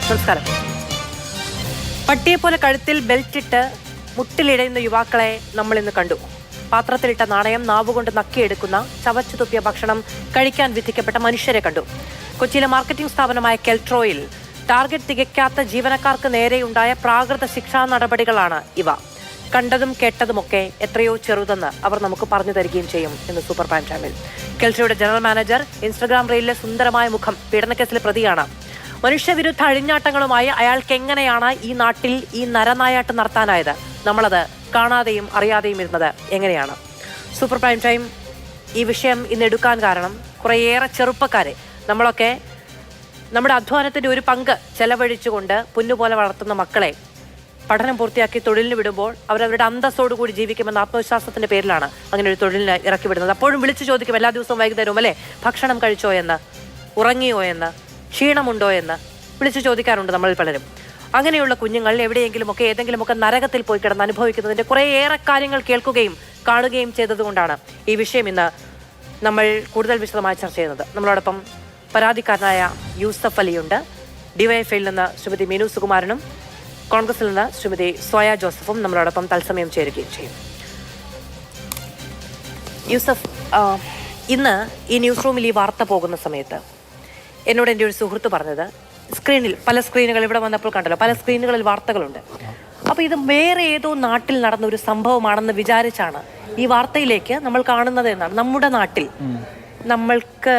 നമസ്കാരം. പട്ടിയെപ്പോലെ കഴുത്തിൽ ബെൽറ്റിട്ട് മുട്ടിലിടയുന്ന യുവാക്കളെ നമ്മൾ ഇന്ന് കണ്ടു. പാത്രത്തിലിട്ട നാണയം നാവുകൊണ്ട് നക്കിയെടുക്കുന്ന, ചവച്ചു തുപ്പിയ ഭക്ഷണം കഴിക്കാൻ വിധിക്കപ്പെട്ട മനുഷ്യരെ കണ്ടു. കൊച്ചിയിലെ മാർക്കറ്റിംഗ് സ്ഥാപനമായ കെൽട്രോയിൽ ടാർഗറ്റ് തികയ്ക്കാത്ത ജീവനക്കാർക്ക് നേരെയുണ്ടായ പ്രാകൃത ശിക്ഷാ നടപടികളാണ് ഇവ. കണ്ടതും കേട്ടതുമൊക്കെ എത്രയോ ചെറുതെന്ന് അവർ നമുക്ക് പറഞ്ഞു തരികയും ചെയ്യും എന്ന് സൂപ്പർ പ്രൈം ടൈമിൽ. കെൽട്രോയുടെ ജനറൽ മാനേജർ ഇൻസ്റ്റഗ്രാം റീലിലെ സുന്ദരമായ മുഖം പീഡനക്കേസിലെ പ്രതിയാണ്. മനുഷ്യവിരുദ്ധ അഴിഞ്ഞാട്ടങ്ങളുമായി അയാൾക്ക് എങ്ങനെയാണ് ഈ നാട്ടിൽ ഈ നരനായാട്ട് നടത്താനായത്? നമ്മളത് കാണാതെയും അറിയാതെയും ഇരുന്നത് എങ്ങനെയാണ്? സൂപ്പർ പ്രൈം ടൈം ഈ വിഷയം ഇന്ന് എടുക്കാൻ കാരണം കുറേയേറെ ചെറുപ്പക്കാരെ, നമ്മളൊക്കെ നമ്മുടെ അധ്വാനത്തിൻ്റെ ഒരു പങ്ക് ചെലവഴിച്ചുകൊണ്ട് പുല്ലുപോലെ വളർത്തുന്ന മക്കളെ പഠനം പൂർത്തിയാക്കി തൊഴിലിന് വിടുമ്പോൾ അവരവരുടെ അന്തസ്സോടുകൂടി ജീവിക്കുമെന്ന ആത്മവിശ്വാസത്തിന്റെ പേരിലാണ് അങ്ങനെ ഒരു തൊഴിലിന് ഇറക്കി വിടുന്നത്. അപ്പോഴും വിളിച്ചു ചോദിക്കും എല്ലാ ദിവസവും വൈകുന്നേരവും, അല്ലേ, ഭക്ഷണം കഴിച്ചോ എന്ന്, ഉറങ്ങിയോ എന്ന്, ക്ഷീണമുണ്ടോ എന്ന് വിളിച്ചു ചോദിക്കാറുണ്ട് നമ്മളിൽ പലരും. അങ്ങനെയുള്ള കുഞ്ഞുങ്ങൾ എവിടെയെങ്കിലുമൊക്കെ ഏതെങ്കിലുമൊക്കെ നരകത്തിൽ പോയി കിടന്ന് അനുഭവിക്കുന്നതിൻ്റെ കുറേയേറെ കാര്യങ്ങൾ കേൾക്കുകയും കാണുകയും ചെയ്തതുകൊണ്ടാണ് ഈ വിഷയം ഇന്ന് നമ്മൾ കൂടുതൽ വിശദമായി ചർച്ച ചെയ്യുന്നത്. നമ്മളോടൊപ്പം പരാതിക്കാരനായ യൂസഫ് അലിയുണ്ട്. ഡിവൈഎഫ്ഐയിൽ നിന്ന് ശ്രീമതി മീനു സുകുമാരനും കോൺഗ്രസിൽ നിന്ന് ശ്രീമതി സോയ ജോസഫും നമ്മളോടൊപ്പം തത്സമയം ചേരുകയും ചെയ്യും. യൂസഫ്, ഇന്ന് ഈ ന്യൂസ് റൂമിൽ ഈ വാർത്ത പോകുന്ന സമയത്ത് എന്നോട് എൻ്റെ ഒരു സുഹൃത്ത് പറഞ്ഞത്, സ്ക്രീനിൽ പല സ്ക്രീനുകൾ ഇവിടെ വന്നപ്പോൾ കണ്ടല്ലോ, പല സ്ക്രീനുകളിൽ വാർത്തകളുണ്ട്. അപ്പോൾ ഇത് വേറെ ഏതോ നാട്ടിൽ നടന്ന ഒരു സംഭവമാണെന്ന് വിചാരിച്ചാണ് ഈ വാർത്തയിലേക്ക് നമ്മൾ കാണുന്നത് എന്നാണ്. നമ്മുടെ നാട്ടിൽ നമ്മൾക്ക്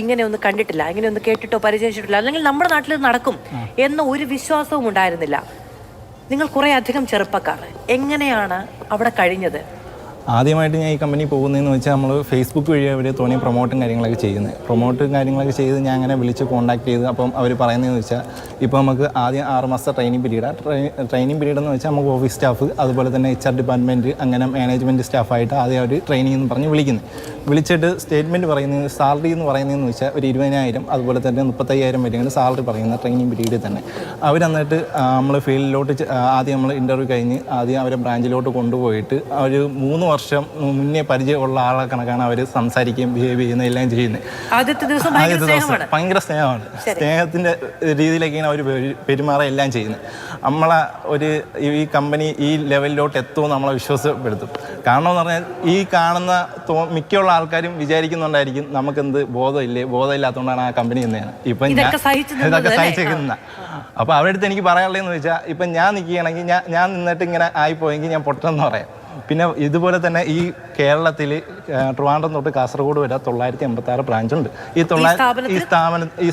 ഇങ്ങനെയൊന്നും കണ്ടിട്ടില്ല, ഇങ്ങനെയൊന്നും കേട്ടിട്ടോ പരിചയിച്ചിട്ടില്ല, അല്ലെങ്കിൽ നമ്മുടെ നാട്ടിൽ ഇത് നടക്കും എന്ന ഒരു വിശ്വാസവും ഉണ്ടായിരുന്നില്ല. നിങ്ങൾ കുറേ അധികം ചെറുപ്പക്കാർ, എങ്ങനെയാണ് അവിടെ കഴിഞ്ഞത്? ആദ്യമായിട്ട് ഞാൻ ഈ കമ്പനി പോകുന്നതെന്ന് വെച്ചാൽ നമ്മൾ ഫേസ്ബുക്ക് വഴി അവർ തോന്നിയ പ്രൊമോട്ടും കാര്യങ്ങളൊക്കെ കാര്യങ്ങളൊക്കെ ചെയ്ത് ഞാൻ അങ്ങനെ വിളിച്ച് കോൺടാക്ട് ചെയ്ത്, അപ്പം അവർ പറയുന്നതെന്ന് വെച്ചാൽ ഇപ്പോൾ നമുക്ക് ആദ്യം 6 മാസത്തെ ട്രെയിനിങ് പീരീഡ് എന്ന് വെച്ചാൽ നമുക്ക് ഓഫീസ് സ്റ്റാഫ്, അതുപോലെ തന്നെ HR ഡിപ്പാർട്ട്മെൻറ്റ്, അങ്ങനെ മാനേജ്മെൻറ്റ് സ്റ്റാഫായിട്ട് ആദ്യം അവർ ട്രെയിനിങ് എന്ന് പറഞ്ഞ് വിളിച്ചിട്ട് സ്റ്റേറ്റ്മെൻറ്റ് പറയുന്നത്, സാലറി എന്ന് പറയുന്നതെന്ന് വെച്ചാൽ ഒരു 20,000, അതുപോലെ തന്നെ 35,000 വരെയാണ് സാലറി പറയുന്ന ട്രെയിനിങ് പീരീഡിൽ തന്നെ. അവരെന്നിട്ട് നമ്മൾ ഫീൽഡിലോട്ട് ആദ്യം നമ്മൾ ഇൻ്റർവ്യൂ കഴിഞ്ഞ് ആദ്യം അവരെ ബ്രാഞ്ചിലോട്ട് കൊണ്ടുപോയിട്ട് ഒരു 3 വർഷം മുന്നേ പരിചയമുള്ള ആളെ കണക്കാണ് അവർ സംസാരിക്കുകയും ബിഹേവ് ചെയ്യുന്നത്, എല്ലാം ചെയ്യുന്നത്. ആദ്യത്തെ ദിവസം ഭയങ്കര സ്നേഹമാണ്, സ്നേഹത്തിൻ്റെ രീതിയിലേക്കാണ് അവർ പെരുമാറുക എല്ലാം ചെയ്യുന്നത്. നമ്മളെ ഈ കമ്പനി ഈ ലെവലിലോട്ട് എത്തുമെന്ന് നമ്മളെ വിശ്വാസപ്പെടുത്തും. കാരണം എന്ന് പറഞ്ഞാൽ ഈ കാണുന്ന മിക്കുള്ള ആൾക്കാരും വിചാരിക്കുന്നുണ്ടായിരിക്കും നമുക്കെന്ത് ബോധമില്ലാത്തതുകൊണ്ടാണ് ആ കമ്പനി എന്നതാണ് ഇപ്പം ഇതൊക്കെ സഹിച്ചിരിക്കുന്ന. അപ്പോൾ അവരുടെ അടുത്ത് എനിക്ക് പറയാനുള്ളതെന്ന് വെച്ചാൽ, ഇപ്പം ഞാൻ നിൽക്കുകയാണെങ്കിൽ ഞാൻ നിന്നിട്ട് ഇങ്ങനെ ആയിപ്പോയെങ്കിൽ ഞാൻ പൊട്ടെന്ന് പറയാം. പിന്നെ ഇതുപോലെ തന്നെ ഈ കേരളത്തിൽ ട്രിവാൻഡ്രം തൊട്ട് കാസർഗോഡ് വരെ 986 ബ്രാഞ്ചുണ്ട്. ഈ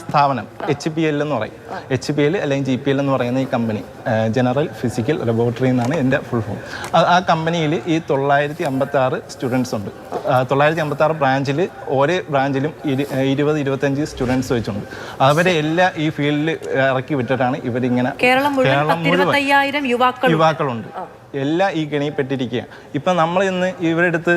സ്ഥാപനം HPL എന്ന് പറയും. HPL അല്ലെങ്കിൽ GPL എന്ന് പറയുന്ന ഈ കമ്പനി ജനറൽ ഫിസിക്കൽ ലബോറട്ടറി എന്നാണ് എൻ്റെ ഫുൾ ഫോം. ആ കമ്പനിയിൽ ഈ 956 സ്റ്റുഡൻസ് ഉണ്ട്. 956 ബ്രാഞ്ചിൽ ഓരോ ബ്രാഞ്ചിലും 20-25 സ്റ്റുഡൻസ് വെച്ചുണ്ട്. അവരെ എല്ലാം ഈ ഫീൽഡിൽ ഇറക്കി വിട്ടിട്ടാണ് ഇവരിങ്ങനെ കേരളം മുഴുവൻ യുവാക്കളുണ്ട്. എല്ലാം ഈ കെണിപ്പെട്ടിരിക്കുകയാണ്. ഇപ്പം നമ്മൾ ഇന്ന് ഇവരുടെ അടുത്ത്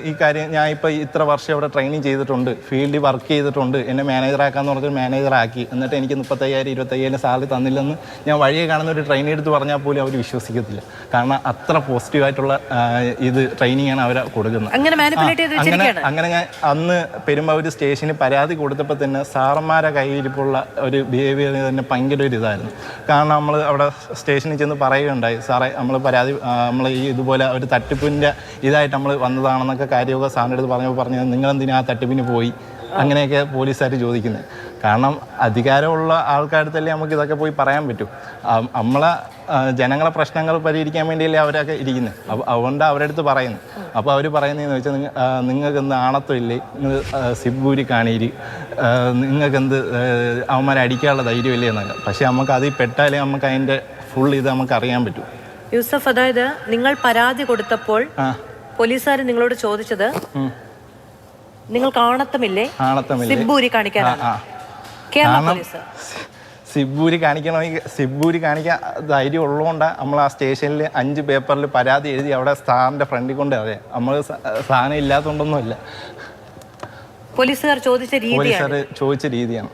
ഈ കാര്യം, ഞാൻ ഇപ്പോൾ ഇത്ര വർഷം ഇവിടെ ട്രെയിനിങ് ചെയ്തിട്ടുണ്ട്, ഫീൽഡിൽ വർക്ക് ചെയ്തിട്ടുണ്ട്, എന്നെ മാനേജറാക്കാന്ന് പറഞ്ഞാൽ മാനേജറാക്കി, എന്നിട്ട് എനിക്ക് 35,000-25,000 സാലറി തന്നില്ലെന്ന് ഞാൻ വഴിയെ കാണുന്ന ഒരു ട്രെയിനി എടുത്ത് പറഞ്ഞാൽ പോലും അവർ വിശ്വസിക്കത്തില്ല. കാരണം അത്ര പോസിറ്റീവായിട്ടുള്ള ഇത് ട്രെയിനിങ്ങാണ് അവർ കൊടുക്കുന്നത്. അങ്ങനെ ഞാൻ അന്ന് പെരുമ്പാവൂർ സ്റ്റേഷനിൽ പരാതി കൊടുത്തപ്പോൾ തന്നെ സാറന്മാരെ കയ്യിരിപ്പുള്ള ഒരു ബിഹേവിയർ തന്നെ ഭയങ്കര ഒരു ഇതായിരുന്നു. കാരണം നമ്മൾ അവിടെ സ്റ്റേഷനിൽ ചെന്ന് പറയുകയുണ്ടായി, സാറേ നമ്മൾ ഈ ഇതുപോലെ ഒരു തട്ടിപ്പിൻ്റെ ഇതായിട്ട് നമ്മൾ വന്നതാണെന്നൊക്കെ കാര്യമൊക്കെ സാറിൻ്റെ അടുത്ത് പറഞ്ഞത് നിങ്ങളെന്തിനാ ആ തട്ടിപ്പിന് പോയി, അങ്ങനെയൊക്കെ പോലീസുകാർ ചോദിക്കുന്നത്. കാരണം അധികാരമുള്ള ആൾക്കാരടുത്തല്ലേ നമുക്ക് ഇതൊക്കെ പോയി പറയാൻ പറ്റും. നമ്മളെ ജനങ്ങളെ പ്രശ്നങ്ങൾ പരിഹരിക്കാൻ വേണ്ടിയല്ലേ അവരൊക്കെ ഇരിക്കുന്നത്. അപ്പോൾ അതുകൊണ്ട് അവരുടെ അടുത്ത് പറയുന്നത്. അപ്പോൾ അവർ പറയുന്നതെന്ന് വെച്ചാൽ, നിങ്ങൾക്ക് എന്ത് ആണത്വമില്ലേ, നിങ്ങൾ സിബൂരി കാണീര്, നിങ്ങൾക്കെന്ത് അവന്മാരെ അടിക്കാനുള്ള ധൈര്യമില്ലേ എന്നല്ല. പക്ഷേ നമുക്ക് അതിൽ പെട്ടാലേ നമുക്ക് അതിൻ്റെ ഫുൾ ഇത് നമുക്ക് അറിയാൻ പറ്റും. യൂസഫ്, അതായത് നിങ്ങൾ പരാതി കൊടുത്തപ്പോൾ പോലീസുകാർ നിങ്ങളോട് ചോദിച്ചത്, നിങ്ങൾ കാണത്തമില്ലേ സിബൂരി കാണിക്കാനാണ്. സിബൂരി കാണിക്കണമെങ്കിൽ സിബൂരി കാണിക്കാൻ ധൈര്യം ഉള്ളതുകൊണ്ടാണ് നമ്മൾ ആ സ്റ്റേഷനിൽ 5 പേപ്പറിൽ പരാതി എഴുതി അവിടെ സാറിൻ്റെ ഫ്രണ്ടിൽ കൊണ്ട് അറിയാം. നമ്മൾ സാധനം ഇല്ലാത്തതുകൊണ്ടൊന്നുമില്ല. പോലീസുകാർ ചോദിച്ച രീതിയാണ്.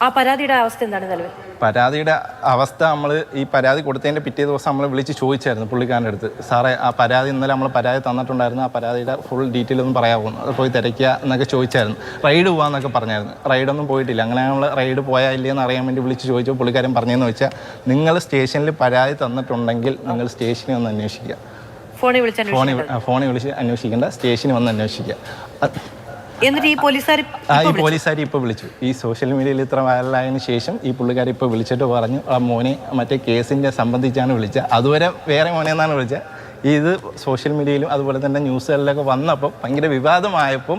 ആ പരാതിയുടെ അവസ്ഥ എന്താണ് നിലവിൽ? പരാതിയുടെ അവസ്ഥ നമ്മൾ ഈ പരാതി കൊടുത്തതിൻ്റെ പിറ്റേ ദിവസം നമ്മൾ വിളിച്ച് ചോദിച്ചായിരുന്നു പുള്ളിക്കാരൻ്റെ അടുത്ത്. സാറേ, ആ പരാതി ഇന്നലെ നമ്മൾ പരാതി തന്നിട്ടുണ്ടായിരുന്നു, ആ പരാതിയുടെ ഫുൾ ഡീറ്റെയിൽ ഒന്നും പറയാമോ, അത് പോയി തിരയ്ക്കുക എന്നൊക്കെ ചോദിച്ചായിരുന്നു. റൈഡ് പോകാമെന്നൊക്കെ പറഞ്ഞായിരുന്നു. റൈഡൊന്നും പോയിട്ടില്ല. അങ്ങനെ നമ്മൾ റൈഡ് പോയാൽ ഇല്ലയെന്ന് അറിയാൻ വേണ്ടി വിളിച്ച് ചോദിച്ചു. പുള്ളിക്കാരൻ പറഞ്ഞതെന്ന് വെച്ചാൽ, നിങ്ങൾ സ്റ്റേഷനിൽ പരാതി തന്നിട്ടുണ്ടെങ്കിൽ നിങ്ങൾ സ്റ്റേഷനിൽ ഒന്ന് അന്വേഷിക്കുക. ഫോണിൽ വിളിച്ച് അന്വേഷിക്കേണ്ട, സ്റ്റേഷനിൽ വന്ന് അന്വേഷിക്കുക. എന്നിട്ട് ഈ പോലീസുകാർ ഇപ്പോൾ വിളിച്ചു. ഈ സോഷ്യൽ മീഡിയയിൽ ഇത്ര വൈറലായതിനു ശേഷം ഈ പുള്ളിക്കാർ ഇപ്പോൾ വിളിച്ചിട്ട് പറഞ്ഞു, ആ മോനെ മറ്റേ കേസിൻ്റെ സംബന്ധിച്ചാണ് വിളിച്ചത്. അതുവരെ വേറെ മോനെ എന്നാണ് വിളിച്ചത്. ഇത് സോഷ്യൽ മീഡിയയിലും അതുപോലെ തന്നെ ന്യൂസുകളിലൊക്കെ വന്നപ്പോൾ ഭയങ്കര വിവാദമായപ്പം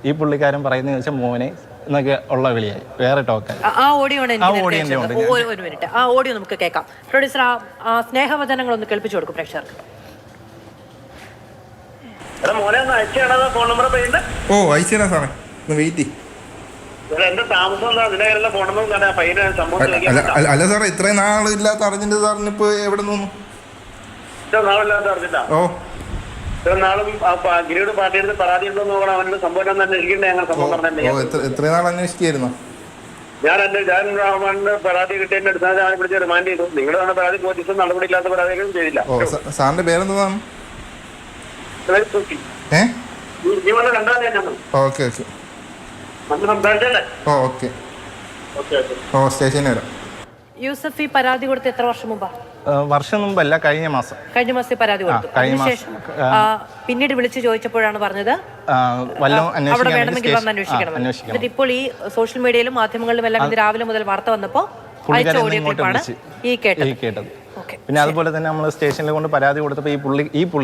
ഈ പുള്ളിക്കാരൻ പറയുന്നത് വെച്ചാൽ മോനെ എന്നൊക്കെ ഉള്ള വിളിയായി. വേറെ ടോക്കായി. ആ ഓഡിയോ നമുക്ക് കേൾക്കാം. പ്രൊഡ്യൂസർ, ആ സ്നേഹവചനങ്ങളൊന്ന് കേൾപ്പിച്ചു കൊടുക്കും പ്രേക്ഷകർക്ക്. ഓ, അയച്ചുതരാം സാറേ, ഒന്ന് വെയിറ്റ്. അല്ല സാറേ, ഇത്രയും നാളില്ലാത്ത അറിഞ്ഞിട്ട് സാറിന് ഇപ്പൊ എവിടെ നിന്നു? ഓ, എത്രയും നാൾ അന്വേഷിക്കായിരുന്നു. പരാതി കിട്ടിയതിന്റെ അടിസ്ഥാനത്തിൽ വിളിച്ച് റിമാൻഡ് ചെയ്തു. നിങ്ങളുടെ പരാതി പോലീസും നടപടിയില്ലാത്ത പരാതികളും ചെയ്തില്ല. ഓ, സാറിന്റെ പേരെന്താണ്? ഓക്കെ ഓക്കെ ഓക്കെ ഓ, സ്റ്റേഷനിൽ വരാം. യൂസഫ്, ഈ പരാതി കൊടുത്ത് എത്ര വർഷം മുമ്പാ? വർഷം മുമ്പല്ല, കഴിഞ്ഞ മാസം പരാതി കൊടുത്തു. അതിനുശേഷം പിന്നീട് വിളിച്ചു ചോദിച്ചപ്പോഴാണ് പറഞ്ഞത് അവിടെ വേണമെങ്കിൽ വന്ന് അന്വേഷിക്കണം. എന്നിട്ട് ഇപ്പോൾ ഈ സോഷ്യൽ മീഡിയയിലും മാധ്യമങ്ങളിലും എല്ലാം ഇന്ന് രാവിലെ മുതൽ വാർത്ത വന്നപ്പോൾ അയച്ച ഓഡിയോ ക്ലിപ്പാണ് ഈ കേട്ടത്. പിന്നെ അതുപോലെ തന്നെ നമ്മൾ സ്റ്റേഷനിൽ കൊണ്ട് പരാതി കൊടുത്തപ്പോൾ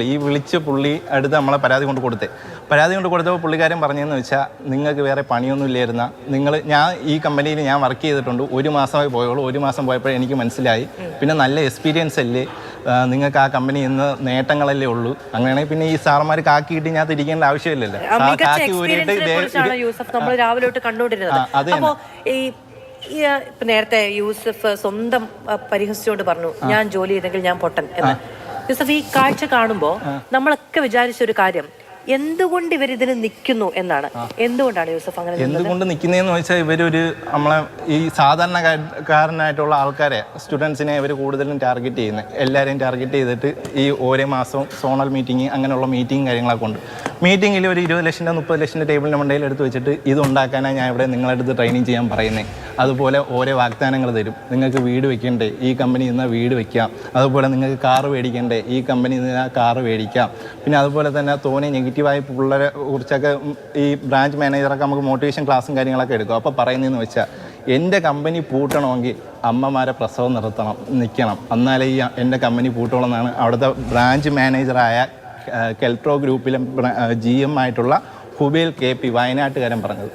ഈ വിളിച്ച പുള്ളി അടുത്ത് നമ്മളെ പരാതി കൊണ്ട് കൊടുത്തപ്പോൾ പുള്ളിക്കാരൻ പറഞ്ഞതെന്ന് വെച്ചാൽ, നിങ്ങൾക്ക് വേറെ പണിയൊന്നും ഇല്ലായിരുന്ന ഞാൻ ഈ കമ്പനിയിൽ ഞാൻ വർക്ക് ചെയ്തിട്ടുണ്ട്, 1 മാസമേ പോയുള്ളൂ. 1 മാസം പോയപ്പോൾ എനിക്ക് മനസ്സിലായി, പിന്നെ നല്ല എക്സ്പീരിയൻസ് അല്ലേ നിങ്ങൾക്ക്, ആ കമ്പനി ഇന്ന് നേട്ടങ്ങളല്ലേ ഉള്ളൂ. അങ്ങനെയാണെങ്കിൽ പിന്നെ ഈ സാറന്മാർ കാക്കിയിട്ട് ഞാൻ തിരിക്കേണ്ട ആവശ്യമില്ലല്ലോ. കാക്കി ഊരിയിട്ട് ഇപ്പൊ നേരത്തെ യൂസഫ് സ്വന്തം പരിഹസിച്ചുകൊണ്ട് പറഞ്ഞു, ഞാൻ ജോലി ചെയ്തെങ്കിൽ ഞാൻ പൊട്ടൻ എന്ന്. യൂസഫ്, ഈ കാഴ്ച കാണുമ്പോൾ നമ്മളൊക്കെ വിചാരിച്ചൊരു കാര്യം, എന്തുകൊണ്ട് ഇവരിതിന് നിൽക്കുന്നു എന്നാണ്. എന്തുകൊണ്ടാണ് യൂസഫ് അങ്ങനെ? എന്തുകൊണ്ട് നിൽക്കുന്നതെന്ന് വെച്ചാൽ, ഇവരൊരു നമ്മളെ ഈ സാധാരണക്കാരനായിട്ടുള്ള ആൾക്കാരെ, സ്റ്റുഡൻസിനെ ഇവർ കൂടുതലും ടാർഗറ്റ് ചെയ്യുന്നത്. എല്ലാവരെയും ടാർഗറ്റ് ചെയ്തിട്ട് ഈ ഓരോ മാസവും സോണൽ മീറ്റിംഗ് അങ്ങനെയുള്ള മീറ്റിംഗ് കാര്യങ്ങളൊക്കെ ഉണ്ട്. മീറ്റിങ്ങിൽ ഒരു 20 ലക്ഷം 30 ലക്ഷം ടേബിളിൻ്റെ മണ്ടയിൽ എടുത്ത് വെച്ചിട്ട്, ഇത് ഉണ്ടാക്കാനാണ് ഞാൻ ഇവിടെ നിങ്ങളടുത്ത് ട്രെയിനിങ് ചെയ്യാൻ പറയുന്നത്. അതുപോലെ ഓരോ വാഗ്ദാനങ്ങൾ തരും. നിങ്ങൾക്ക് വീട് വെക്കണ്ടേ, ഈ കമ്പനി നിന്നാൽ വീട് വെക്കാം. അതുപോലെ നിങ്ങൾക്ക് കാറ് മേടിക്കണ്ടേ, ഈ കമ്പനി നിന്നാൽ കാറ് മേടിക്കാം. പിന്നെ അതുപോലെ തന്നെ തോനെ നെഗറ്റീവായി പിള്ളേരെ കുറിച്ചൊക്കെ ഈ ബ്രാഞ്ച് മാനേജറൊക്കെ നമുക്ക് മോട്ടിവേഷൻ ക്ലാസ്സും കാര്യങ്ങളൊക്കെ എടുക്കും. അപ്പോൾ പറയുന്നതെന്ന് വെച്ചാൽ, എൻ്റെ കമ്പനി പൂട്ടണമെങ്കിൽ അമ്മമാരെ പ്രസവം നിൽക്കണം, എന്നാലേ ഈ എൻ്റെ കമ്പനി പൂട്ടോളം എന്നാണ് അവിടുത്തെ ബ്രാഞ്ച് മാനേജറായ കെൽട്രോ ഗ്രൂപ്പിലും GM ആയിട്ടുള്ള ഹുബേൽ KP വയനാട്ടുകാരൻ പറഞ്ഞത്.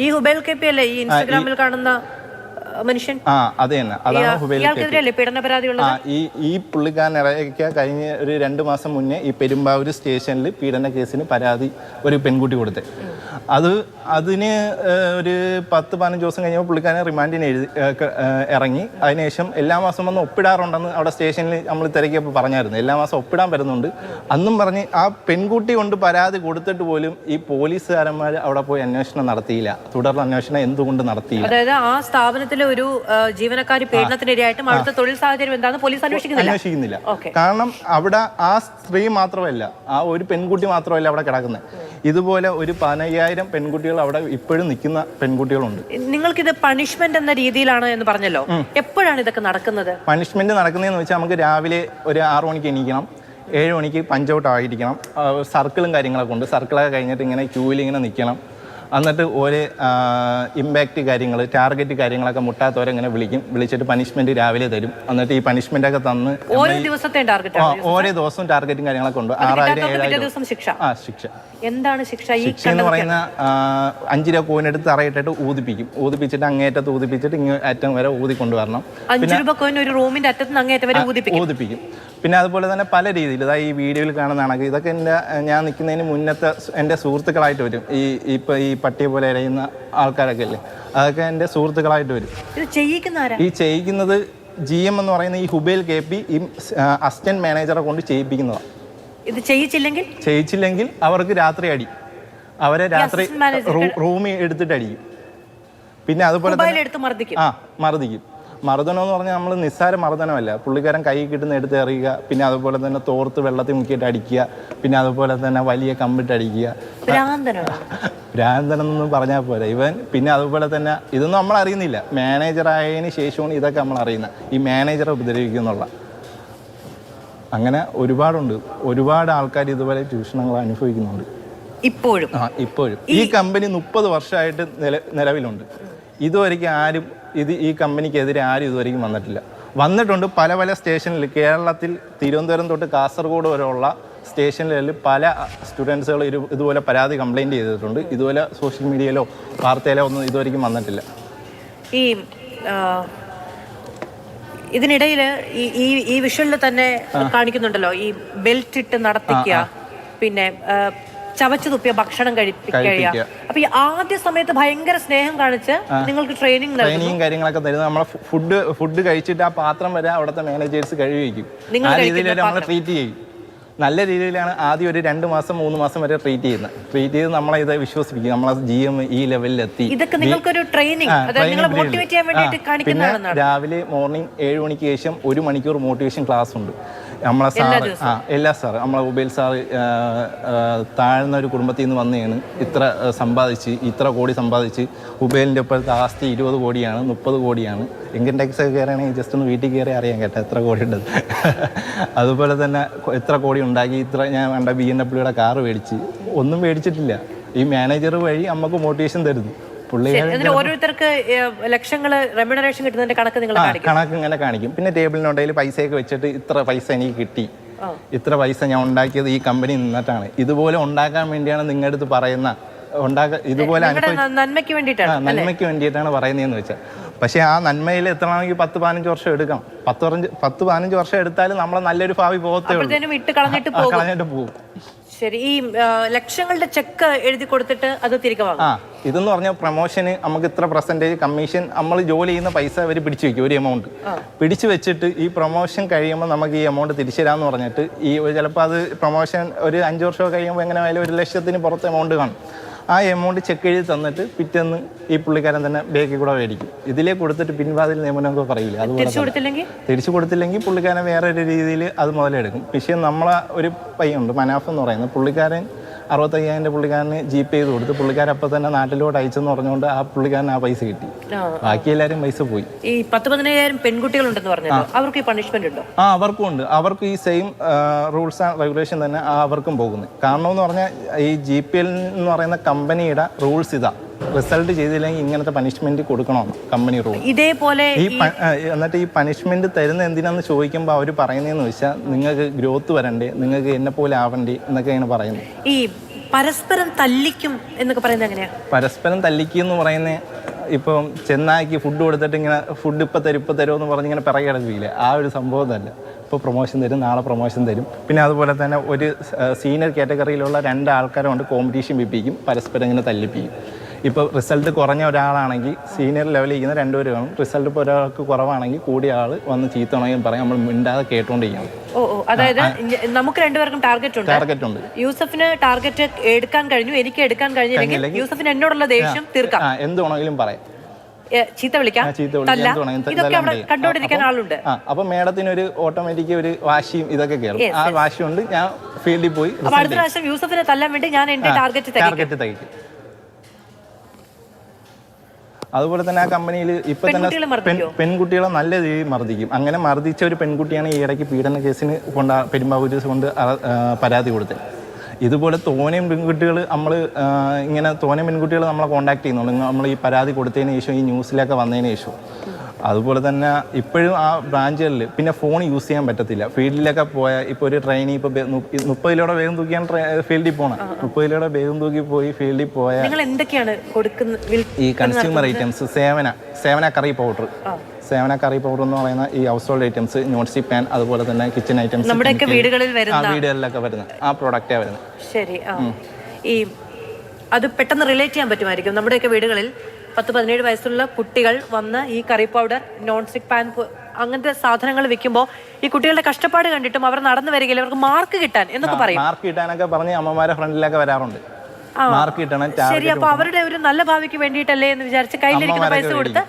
ഈ ഹുബേൽ KP അല്ലേ ഈ ഇൻസ്റ്റാഗ്രാമിൽ കാണുന്ന മനുഷ്യൻ? അത് തന്നെ, അതാണ് ഹുബേൽ KP. ഈ പുള്ളിക്കാരൻ ഇറക്കിയ കഴിഞ്ഞ ഒരു 2 മാസം മുന്നേ ഈ പെരുമ്പാവൂർ സ്റ്റേഷനിൽ പീഡന കേസിന് പരാതി ഒരു പെൺകുട്ടി കൊടുത്തത്. അതിന് ഒരു 10-15 ദിവസം കഴിഞ്ഞപ്പോൾ പുള്ളിക്കാരൻ റിമാൻഡിന് ഇറങ്ങി. അതിനുശേഷം എല്ലാ മാസം വന്ന് ഒപ്പിടാറുണ്ടെന്ന് അവിടെ സ്റ്റേഷനിൽ നമ്മൾ തിരക്കിയപ്പോൾ പറഞ്ഞായിരുന്നു. എല്ലാ മാസം ഒപ്പിടാൻ വരുന്നുണ്ട് അന്നും പറഞ്ഞ് ആ പെൺകുട്ടി കൊണ്ട് പരാതി കൊടുത്തിട്ട് പോലും ഈ പോലീസുകാരന്മാർ അവിടെ പോയി അന്വേഷണം നടത്തിയില്ല. തുടർന്ന് അന്വേഷണം എന്തുകൊണ്ട് നടത്തിയില്ല? അതായത് ആ സ്ഥാപനത്തിലെ ഒരു ജീവനക്കാരി പീഡനത്തിനിരയായിട്ടും അവിടുത്തെ തൊഴിൽ സാഹചര്യം എന്താണെന്ന് പോലീസ് അന്വേഷിക്കുന്നില്ല. കാരണം അവിടെ ആ സ്ത്രീ മാത്രമല്ല, ആ ഒരു പെൺകുട്ടി മാത്രമല്ല അവിടെ കിടക്കുന്നത്. ഇതുപോലെ ഒരു 15,000 പെൺകുട്ടികൾ അവിടെ ഇപ്പോഴും നിൽക്കുന്ന പെൺകുട്ടികളുണ്ട്. നിങ്ങൾക്കിത് പണിഷ്മെന്റ് എന്ന രീതിയിലാണ് എന്ന് പറഞ്ഞല്ലോ, എപ്പോഴാണ് ഇതൊക്കെ നടക്കുന്നത്? പണിഷ്മെന്റ് നടക്കുന്നതെന്ന് വെച്ചാൽ, നമുക്ക് രാവിലെ ഒരു 6 മണിക്ക് എണീക്കണം, 7 മണിക്ക് പഞ്ച് ഔട്ട് ആയിരിക്കണം. സർക്കിളും കാര്യങ്ങളൊക്കെ ഉണ്ട്. സർക്കിളൊക്കെ കഴിഞ്ഞിട്ട് ഇങ്ങനെ ക്യൂവിൽ ഇങ്ങനെ നിൽക്കണം. എന്നിട്ട് ഓരോ ഇമ്പാക്റ്റ് കാര്യങ്ങൾ, ടാർഗറ്റ് കാര്യങ്ങളൊക്കെ മുട്ടാത്തവരെ ഇങ്ങനെ വിളിച്ചിട്ട് പണിഷ്മെന്റ് രാവിലെ തരും. എന്നിട്ട് ഈ പണിഷ്മെന്റ് ഒക്കെ തന്ന് ഓരോ ദിവസവും ടാർഗറ്റും കാര്യങ്ങളൊക്കെ ഉണ്ട്. 6,000-7,000 ശിക്ഷ. എന്താണ് ശിക്ഷ? ശിക്ഷ എന്ന് പറയുന്ന 5 രൂപ കോയിൻ എടുത്ത് തറയിട്ടിട്ട് ഊതിപ്പിച്ചിട്ട് അങ്ങേറ്റത്ത് ഊതിപ്പിച്ചിട്ട് അറ്റം വരെ ഊതിക്കൊണ്ടുവരണം. 5 രൂപ കോയിൻ ഒരു റൂമിന്റെ അറ്റത്ത് അങ്ങേറ്റം വരെ ഊതിപ്പിക്കും. പിന്നെ അതുപോലെ തന്നെ പല രീതിയിൽ, ഈ വീഡിയോയിൽ കാണുന്ന കണക്ക് ഇതൊക്കെ ഞാൻ നിൽക്കുന്നതിന് മുന്നത്തെ എൻ്റെ സുഹൃത്തുക്കളായിട്ട് വരും. ഈ പട്ടിയെ പോലെ ഇരയുന്ന ആൾക്കാരൊക്കെ അല്ലേ, അതൊക്കെ എൻ്റെ സുഹൃത്തുക്കളായിട്ട് വരും. ഈ ചെയ്യിക്കുന്നത് GM എന്ന് പറയുന്ന ഈ ഹുബേൽ KP ഈ അസിസ്റ്റന്റ് മാനേജറെ കൊണ്ട് ചെയ്യിപ്പിക്കുന്നതാണ്. ഇത് ചെയ്യിച്ചില്ലെങ്കിൽ അവർക്ക് രാത്രി അടി, അവരെ രാത്രി റൂമിൽ എടുത്തിട്ട് അടിക്കും. പിന്നെ അതുപോലെ മൊബൈൽ എടുത്ത് മർദ്ദിക്കും. മർദ്ദിക്കും. മർദ്ദനം എന്ന് പറഞ്ഞാൽ നമ്മൾ നിസ്സാര മർദ്ദനമല്ല. പുള്ളിക്കാരൻ കൈ കിട്ടുന്ന എടുത്ത് എറിയുക, പിന്നെ അതുപോലെ തന്നെ തോർത്ത് വെള്ളത്തിൽ മുക്കിയിട്ട് അടിക്കുക, പിന്നെ അതുപോലെ തന്നെ വലിയ കമ്പിട്ട് അടിക്കുക. ഭ്രാന്തനെന്ന് പറഞ്ഞാൽ പോരാ ഇവൻ. പിന്നെ അതുപോലെ തന്നെ ഇതൊന്നും നമ്മൾ അറിയുന്നില്ല. മാനേജറായതിന് ശേഷമാണ് ഇതൊക്കെ നമ്മൾ അറിയുന്നത്, ഈ മാനേജറെ ഉപദ്രവിക്കുന്നുള്ള. അങ്ങനെ ഒരുപാടുണ്ട്. ഒരുപാട് ആൾക്കാർ ഇതുപോലെ ചൂഷണങ്ങൾ അനുഭവിക്കുന്നുണ്ട് ഇപ്പോഴും. ഈ കമ്പനി 30 വർഷമായിട്ട് നിലവിലുണ്ട്. ഇതുവരെയ്ക്കും ആരും ഈ കമ്പനിക്കെതിരെ ആരും ഇതുവരെയ്ക്കും വന്നിട്ടുണ്ട്. പല പല സ്റ്റേഷനിൽ കേരളത്തിൽ തിരുവനന്തപുരം തൊട്ട് കാസർഗോഡ് വരെയുള്ള സ്റ്റേഷനിൽ പല സ്റ്റുഡൻസുകൾ ഇതുപോലെ പരാതി കംപ്ലൈൻറ്റ് ചെയ്തിട്ടുണ്ട്. ഇതുപോലെ സോഷ്യൽ മീഡിയയിലോ വാർത്തയിലോ ഒന്നും ഇതുവരെയ്ക്കും വന്നിട്ടില്ല. ഈ ഇതിനിടയിൽ ഈ വിഷ്വലിൽ തന്നെ കാണിക്കുന്നുണ്ടല്ലോ, ഈ ബെൽറ്റ് ഇട്ട് നടത്തിക്കുക, പിന്നെ ചവച്ചു തുപ്പിയ ഭക്ഷണം കഴിക്കുക. അപ്പൊ ഈ ആദ്യ സമയത്ത് ഭയങ്കര സ്നേഹം കാണിച്ച് നിങ്ങൾക്ക് ട്രെയിനിങ് കാര്യങ്ങളൊക്കെ തരുന്നത്. നമ്മളെ ഫുഡ് കഴിച്ചിട്ട് ആ പാത്രം വരെ അവിടുത്തെ മാനേജേഴ്സ് കഴുകി വയ്ക്കും. ആ രീതിയിൽ നമ്മൾ ട്രീറ്റ് ചെയ്യും. നല്ല രീതിയിലാണ് ആദ്യം ഒരു 2 മാസം 3 മാസം വരെ ട്രീറ്റ് ചെയ്ത് നമ്മളെ ഇത് വിശ്വസിപ്പിക്കും. നമ്മളെ GM ഈ ലെവലിലെത്തി. പിന്നെ രാവിലെ മോർണിംഗ് 7 മണിക്ക് ശേഷം 1 മണിക്കൂർ മോട്ടിവേഷൻ ക്ലാസ് ഉണ്ട്. നമ്മളെ സാറ് എല്ലാ സാറ് നമ്മളെ ഉബേൽ സാറ് താഴ്ന്ന ഒരു കുടുംബത്തിൽ നിന്ന് വന്നതാണ്. ഇത്ര കോടി സമ്പാദിച്ച് ഉബേലിൻ്റെ ഇപ്പോഴത്തെ ആസ്തി 20 കോടിയാണ്, 30 കോടിയാണ്. ഇൻകം ടാക്സ് ഒക്കെ കയറുകയാണെങ്കിൽ ജസ്റ്റ് ഒന്ന് വീട്ടിൽ കയറി അറിയാൻ കേട്ടോ എത്ര കോടി ഉണ്ടത്. അതുപോലെ തന്നെ എത്ര കോടി ഉണ്ടാക്കി, ഞാൻ വേണ്ട BMW കാർ മേടിച്ച് ഒന്നും മേടിച്ചിട്ടില്ല. ഈ മാനേജർ വഴി നമുക്ക് മോട്ടിവേഷൻ തരുന്നു. ഓരോരുത്തർക്ക് ലക്ഷങ്ങൾ റെമ്യൂണറേഷൻ കിട്ടുന്നതിന്റെ കണക്ക് ഇങ്ങനെ കാണിക്കും. പിന്നെ ടേബിളിനുണ്ടെങ്കിൽ പൈസയൊക്കെ വെച്ചിട്ട് ഇത്ര പൈസ എനിക്ക് കിട്ടി, ഇത്ര പൈസ ഞാൻ ഉണ്ടാക്കിയത് ഈ കമ്പനി നിന്നിട്ടാണ്. ഇതുപോലെ ഉണ്ടാക്കാൻ വേണ്ടിയാണ് നിങ്ങളുടെ അടുത്ത് പറയുന്ന ഇതുപോലെ നന്മയ്ക്ക് വേണ്ടിയിട്ടാണ് പറയുന്നതെന്ന് വെച്ചാൽ. പക്ഷെ ആ നന്മയിൽ എത്തണമെങ്കിൽ 10-15 വർഷം എടുക്കണം. 10-15 വർഷം എടുത്താലും നമ്മളെ നല്ലൊരു ഭാവി പോകത്തേ കളഞ്ഞിട്ട് പോകും. ശരി. ഈ ലക്ഷങ്ങളുടെ ചെക്ക് എഴുതി കൊടുത്തിട്ട് അത് തിരികെ വാങ്ങും. ഇതെന്ന് പറഞ്ഞാൽ പ്രൊമോഷന് നമുക്ക് ഇത്ര % കമ്മീഷൻ, നമ്മൾ ജോലി ചെയ്യുന്ന പൈസ അവർ പിടിച്ചു വെക്കും. ഒരു എമൗണ്ട് പിടിച്ചു വെച്ചിട്ട് ഈ പ്രൊമോഷൻ കഴിയുമ്പോൾ നമുക്ക് ഈ എമൗണ്ട് തിരിച്ചു തരാമെന്ന് പറഞ്ഞിട്ട് ചിലപ്പോൾ അത് പ്രൊമോഷൻ ഒരു 5 വർഷമൊക്കെ കഴിയുമ്പോൾ എങ്ങനെ ആയാലും 1 ലക്ഷത്തിന് പുറത്ത് എമൗണ്ട് കാണും. ആ എമൗണ്ട് ചെക്ക് എഴുതി തന്നിട്ട് പിറ്റേന്ന് ഈ പുള്ളിക്കാരൻ തന്നെ ബാക്കിൽ കൂടെ മേടിക്കും. ഇതിലേ കൊടുത്തിട്ട് പിൻവാതിൽ നിയമനമൊക്കെ പറയില്ല. അതുപോലെ തിരിച്ചു കൊടുത്തില്ലെങ്കിൽ പുള്ളിക്കാരൻ വേറെ ഒരു രീതിയിൽ അത് മുതലെടുക്കും. പക്ഷേ നമ്മളെ ഒരു പയ്യുണ്ട് മനാഫ് എന്ന് പറയുന്നത്, പുള്ളിക്കാരൻ 65,000 പുള്ളിക്കാരന് GPay ചെയ്ത് കൊടുത്ത് പുള്ളിക്കാരൻ അപ്പം തന്നെ നാട്ടിലോട്ട് അയച്ചെന്ന് പറഞ്ഞുകൊണ്ട് ആ പുള്ളിക്കാരൻ ആ പൈസ കിട്ടി. ബാക്കി എല്ലാവരും പൈസ പോയി. ഈ 10-15,000 പെൺകുട്ടികളുണ്ടെന്ന് പറഞ്ഞല്ലോ, അവർക്ക് ഈ പണിഷ്മെന്റ് ഉണ്ടോ? അവർക്കും ഉണ്ട്. അവർക്ക് ഈ സെയിം റൂൾസ് ആൻഡ് റെഗുലേഷൻ തന്നെ അവർക്കും പോകുന്നത്. കാരണം എന്ന് പറഞ്ഞാൽ ഈ GPL എന്ന് പറയുന്ന കമ്പനിയുടെ റൂൾസ് ഇതാ, റിസൾട്ട് ചെയ്തില്ലെങ്കിൽ ഇങ്ങനത്തെ പണിഷ്മെന്റ് കൊടുക്കണമെന്ന് കമ്പനി റൂൾ. ഇതേപോലെ എന്നിട്ട് ഈ പണിഷ്മെന്റ് തരുന്ന എന്തിനാന്ന് ചോദിക്കുമ്പോൾ അവർ പറയുന്നതെന്ന് വെച്ചാൽ നിങ്ങൾക്ക് ഗ്രോത്ത് വരണ്ടേ, നിങ്ങൾക്ക് എന്നെ പോലെ ആവണ്ടേ എന്നൊക്കെയാണ് പറയുന്നത്. ഈ പരസ്പരം തല്ലിക്കും എന്നൊക്കെ പറയുന്നത് എങ്ങനെയാ? പരസ്പരം തല്ലിക്കും എന്ന് പറയുന്നത് ഇപ്പം ചെന്നായിക്ക് ഫുഡ് കൊടുത്തിട്ട് ഇങ്ങനെ ഫുഡ് ഇപ്പം തരുമോ എന്ന് പറഞ്ഞ് ഇങ്ങനെ പിറകെ കിടക്കില്ലേ, ആ ഒരു സംഭവം തന്നെ. ഇപ്പോൾ പ്രൊമോഷൻ തരും, നാളെ പ്രൊമോഷൻ തരും. പിന്നെ അതുപോലെ തന്നെ ഒരു സീനിയർ കാറ്റഗറിയിലുള്ള 2 ആൾക്കാരെ കൊണ്ട് കോമ്പറ്റീഷൻ വിപ്പിക്കും, പരസ്പരം ഇങ്ങനെ തല്ലിപ്പിക്കും. ഇപ്പോൾ റിസൾട്ട് കുറഞ്ഞ ഒരാളാണെങ്കിൽ സീനിയർ ലെവലിൽ ഇരിക്കുന്ന 2 പേര് കാണും. റിസൾട്ട് ഇപ്പോൾ ഒരാൾക്ക് കുറവാണെങ്കിൽ കൂടിയ ആൾ വന്ന് ചീത്തണമെങ്കിൽ പറയും, നമ്മൾ മിണ്ടാതെ കേട്ടോണ്ടിരിക്കണം. അതായത് നമുക്ക് 2 പേർക്കും ടാർഗറ്റ് ഉണ്ട്. യൂസഫിന് ടാർഗറ്റ് എടുക്കാൻ കഴിഞ്ഞു, എനിക്ക് എടുക്കാൻ കഴിഞ്ഞില്ലെങ്കിൽ യൂസഫിന് എന്നോടുള്ള ദേഷ്യം തീർക്കാം, എന്ത് വേണമെങ്കിലും പറയാം, ചീത്ത വിളിക്കാം, ഇതൊക്കെ അവിടെ കണ്ടോണ്ടിരിക്കാൻ ആളുണ്ട്. അപ്പൊ മേഡത്തിന് ഒരു ഓട്ടോമാറ്റിക് ഒരു വാശിയും ഇതൊക്കെ കയറും. ആ വാശി കൊണ്ട് ഞാൻ ഫീൽഡിൽ പോയി അടുത്ത പ്രാവശ്യം യൂസഫിനെ തല്ലാൻ വേണ്ടി ഞാൻ എന്റെ ടാർഗറ്റ് തയ്ക്കും. അതുപോലെ തന്നെ ആ കമ്പനിയിൽ ഇപ്പൊ തന്നെ പെൺകുട്ടികളെ നല്ല രീതിയിൽ മർദ്ദിക്കും. അങ്ങനെ മർദ്ദിച്ച ഒരു പെൺകുട്ടിയാണ് ഈ ഇടയ്ക്ക് പീഡന കേസിന് പെരുമ്പാവൂർ കൊണ്ട് പരാതി കൊടുത്തത്. ഇതുപോലെ തോനെയും പെൺകുട്ടികൾ നമ്മളെ കോൺടാക്ട് ചെയ്യുന്നുണ്ട്. നമ്മൾ ഈ പരാതി കൊടുത്തതിന് ശേഷം, ഈ ന്യൂസിലൊക്കെ വന്നതിന് ശേഷം. അതുപോലെ തന്നെ ഇപ്പോഴും ആ ബ്രാഞ്ചുകളിൽ പിന്നെ ഫോൺ യൂസ് ചെയ്യാൻ പറ്റത്തില്ല. ഫീൽഡിലൊക്കെ പോയാൽ ഇപ്പോൾ ഒരു ട്രെയിനി ഇപ്പോൾ 30 കിലോയുടെ വേഗം തൂക്കിയാണ് ഫീൽഡിൽ പോകണം. 30 കിലോയുടെ വേഗം തൂക്കി പോയി ഫീൽഡിൽ പോയാൽ ഈ കൺസ്യൂമർ ഐറ്റംസ്, സേവന കറി പൗഡർ എന്ന് പറയുന്ന ഈ house hold items, non stick pan, അതുപോലെ തന്നെ കിച്ചൺ ഐറ്റംസ് വീടുകളിലൊക്കെ വരുന്ന ആ പ്രോഡക്റ്റാണ് വരുന്നത്. ശരി. ഈ അത് പെട്ടെന്ന് റിലേറ്റ് ചെയ്യാൻ പറ്റുമായിരിക്കും. നമ്മുടെയൊക്കെ വീടുകളിൽ 10-17 വയസ്സുള്ള കുട്ടികൾ വന്ന് ഈ curry powder, non stick pan അങ്ങനത്തെ സാധനങ്ങൾ വിൽക്കുമ്പോൾ ഈ കുട്ടികളുടെ കഷ്ടപ്പാട് കണ്ടിട്ടും അവർ നടന്നു വരികയില്ല, അവർക്ക് മാർക്ക് കിട്ടാൻ എന്നൊക്കെ പറയും. മാർക്ക് കിട്ടാനൊക്കെ പറഞ്ഞ് അമ്മമാരെ ഫ്രണ്ടിലൊക്കെ വരാറുണ്ട്. മാർക്ക് കിട്ടണം. ശരി, അപ്പൊ അവരുടെ ഒരു നല്ല ഭാവിക്ക് വേണ്ടിയിട്ടല്ലേ എന്ന് വിചാരിച്ച് കയ്യിലിരിക്കുന്ന പൈസ കൊടുത്ത്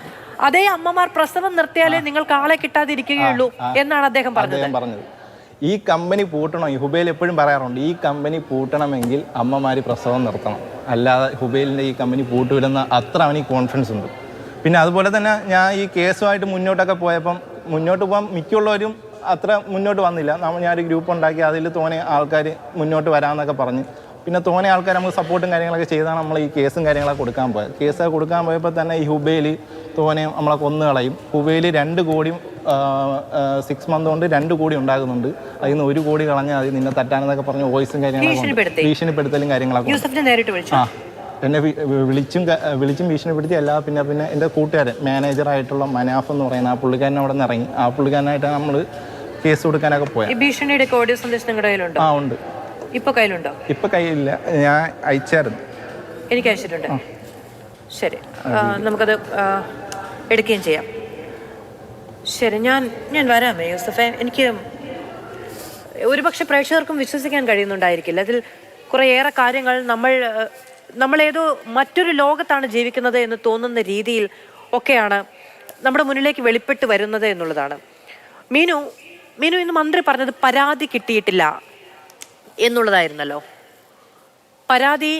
അതേ അമ്മമാർ പ്രസവം നിർത്തിയാലേ നിങ്ങൾക്ക് ആളെ കിട്ടാതിരിക്കുകയുള്ളൂ എന്നാണ് അദ്ദേഹം പറഞ്ഞത്. ഈ കമ്പനി പൂട്ടണം. ഈ ഹുബൈൽ എപ്പോഴും പറയാറുണ്ട്, ഈ കമ്പനി പൂട്ടണമെങ്കിൽ അമ്മമാർ പ്രസവം നിർത്തണം, അല്ലാതെ ഹുബൈലിൻ്റെ ഈ കമ്പനി പൂട്ടൂലെന്ന് അത്ര അവന് കോൺഫിഡൻസ് ഉണ്ട്. പിന്നെ അതുപോലെ തന്നെ ഞാൻ ഈ കേസുമായിട്ട് മുന്നോട്ടൊക്കെ പോയപ്പം മുന്നോട്ട് പോകാൻ മിക്കുള്ളവരും അത്ര മുന്നോട്ട് വന്നില്ല. ഞാനൊരു ഗ്രൂപ്പ് ഉണ്ടാക്കി, അതിൽ തോനെ ആൾക്കാർ മുന്നോട്ട് വരാമെന്നൊക്കെ പറഞ്ഞ്, പിന്നെ തോനെ ആൾക്കാർ നമുക്ക് സപ്പോർട്ടും കാര്യങ്ങളൊക്കെ ചെയ്താണ് നമ്മൾ ഈ കേസും കാര്യങ്ങളൊക്കെ കൊടുക്കാൻ പോയത്. കേസ് കൊടുക്കാൻ പോയപ്പോൾ തന്നെ ഈ ഹുബൈൽ തോനെ നമ്മളെ കൊന്നുകളയും. ഹുബൈൽ 2 കോടി 6 മന്ത് കൊണ്ട് 2 കോടി ഉണ്ടാകുന്നുണ്ട്. അതിൽ നിന്ന് 1 കോടി കളഞ്ഞാൽ അത് നിന്നെ തട്ടാനെന്നൊക്കെ പറഞ്ഞ് വോയിസും കാര്യങ്ങളൊക്കെ ഭീഷണിപ്പെടുത്തലും കാര്യങ്ങളൊക്കെ എന്നെ വിളിച്ചും ഭീഷണിപ്പെടുത്തി. അല്ല പിന്നെ എൻ്റെ കൂട്ടുകാരൻ മാനേജറായിട്ടുള്ള മനാഫ് എന്ന് പറയുന്ന ആ പുള്ളിക്കാരൻ അവിടെ നിന്ന് ഇറങ്ങി. ആ പുള്ളിക്കാരനായിട്ടാണ് നമ്മൾ കേസ് കൊടുക്കാനൊക്കെ പോയത്. ഭീഷണിയുടെ ഓഡിയോ സന്ദേശം നിങ്ങളുടെ കയ്യിലുണ്ടോ? ആ ഉണ്ട്. ഇപ്പൊ കയ്യിലുണ്ടോ? ഇപ്പൊ കയ്യിലില്ല, ഞാൻ അയച്ചായിരുന്നു. എനിക്ക് അയച്ചിട്ടുണ്ട്. ശരി, നമുക്കത് എടുക്കുകയും ചെയ്യാം. ശരി, ഞാൻ വരാമേ യൂസഫേ. എനിക്ക് ഒരുപക്ഷെ പ്രേക്ഷകർക്കും വിശ്വസിക്കാൻ കഴിയുന്നുണ്ടായിരിക്കില്ല. അതിൽ കുറേയേറെ കാര്യങ്ങൾ നമ്മളേതോ മറ്റൊരു ലോകത്താണ് ജീവിക്കുന്നത് എന്ന് തോന്നുന്ന രീതിയിൽ ഒക്കെയാണ് നമ്മുടെ മുന്നിലേക്ക് വെളിപ്പെട്ട് വരുന്നത് എന്നുള്ളതാണ്. മീനു ഇന്ന് മന്ത്രി പറഞ്ഞത് പരാതി കിട്ടിയിട്ടില്ല എന്നുള്ളതായിരുന്നല്ലോ. പരാതി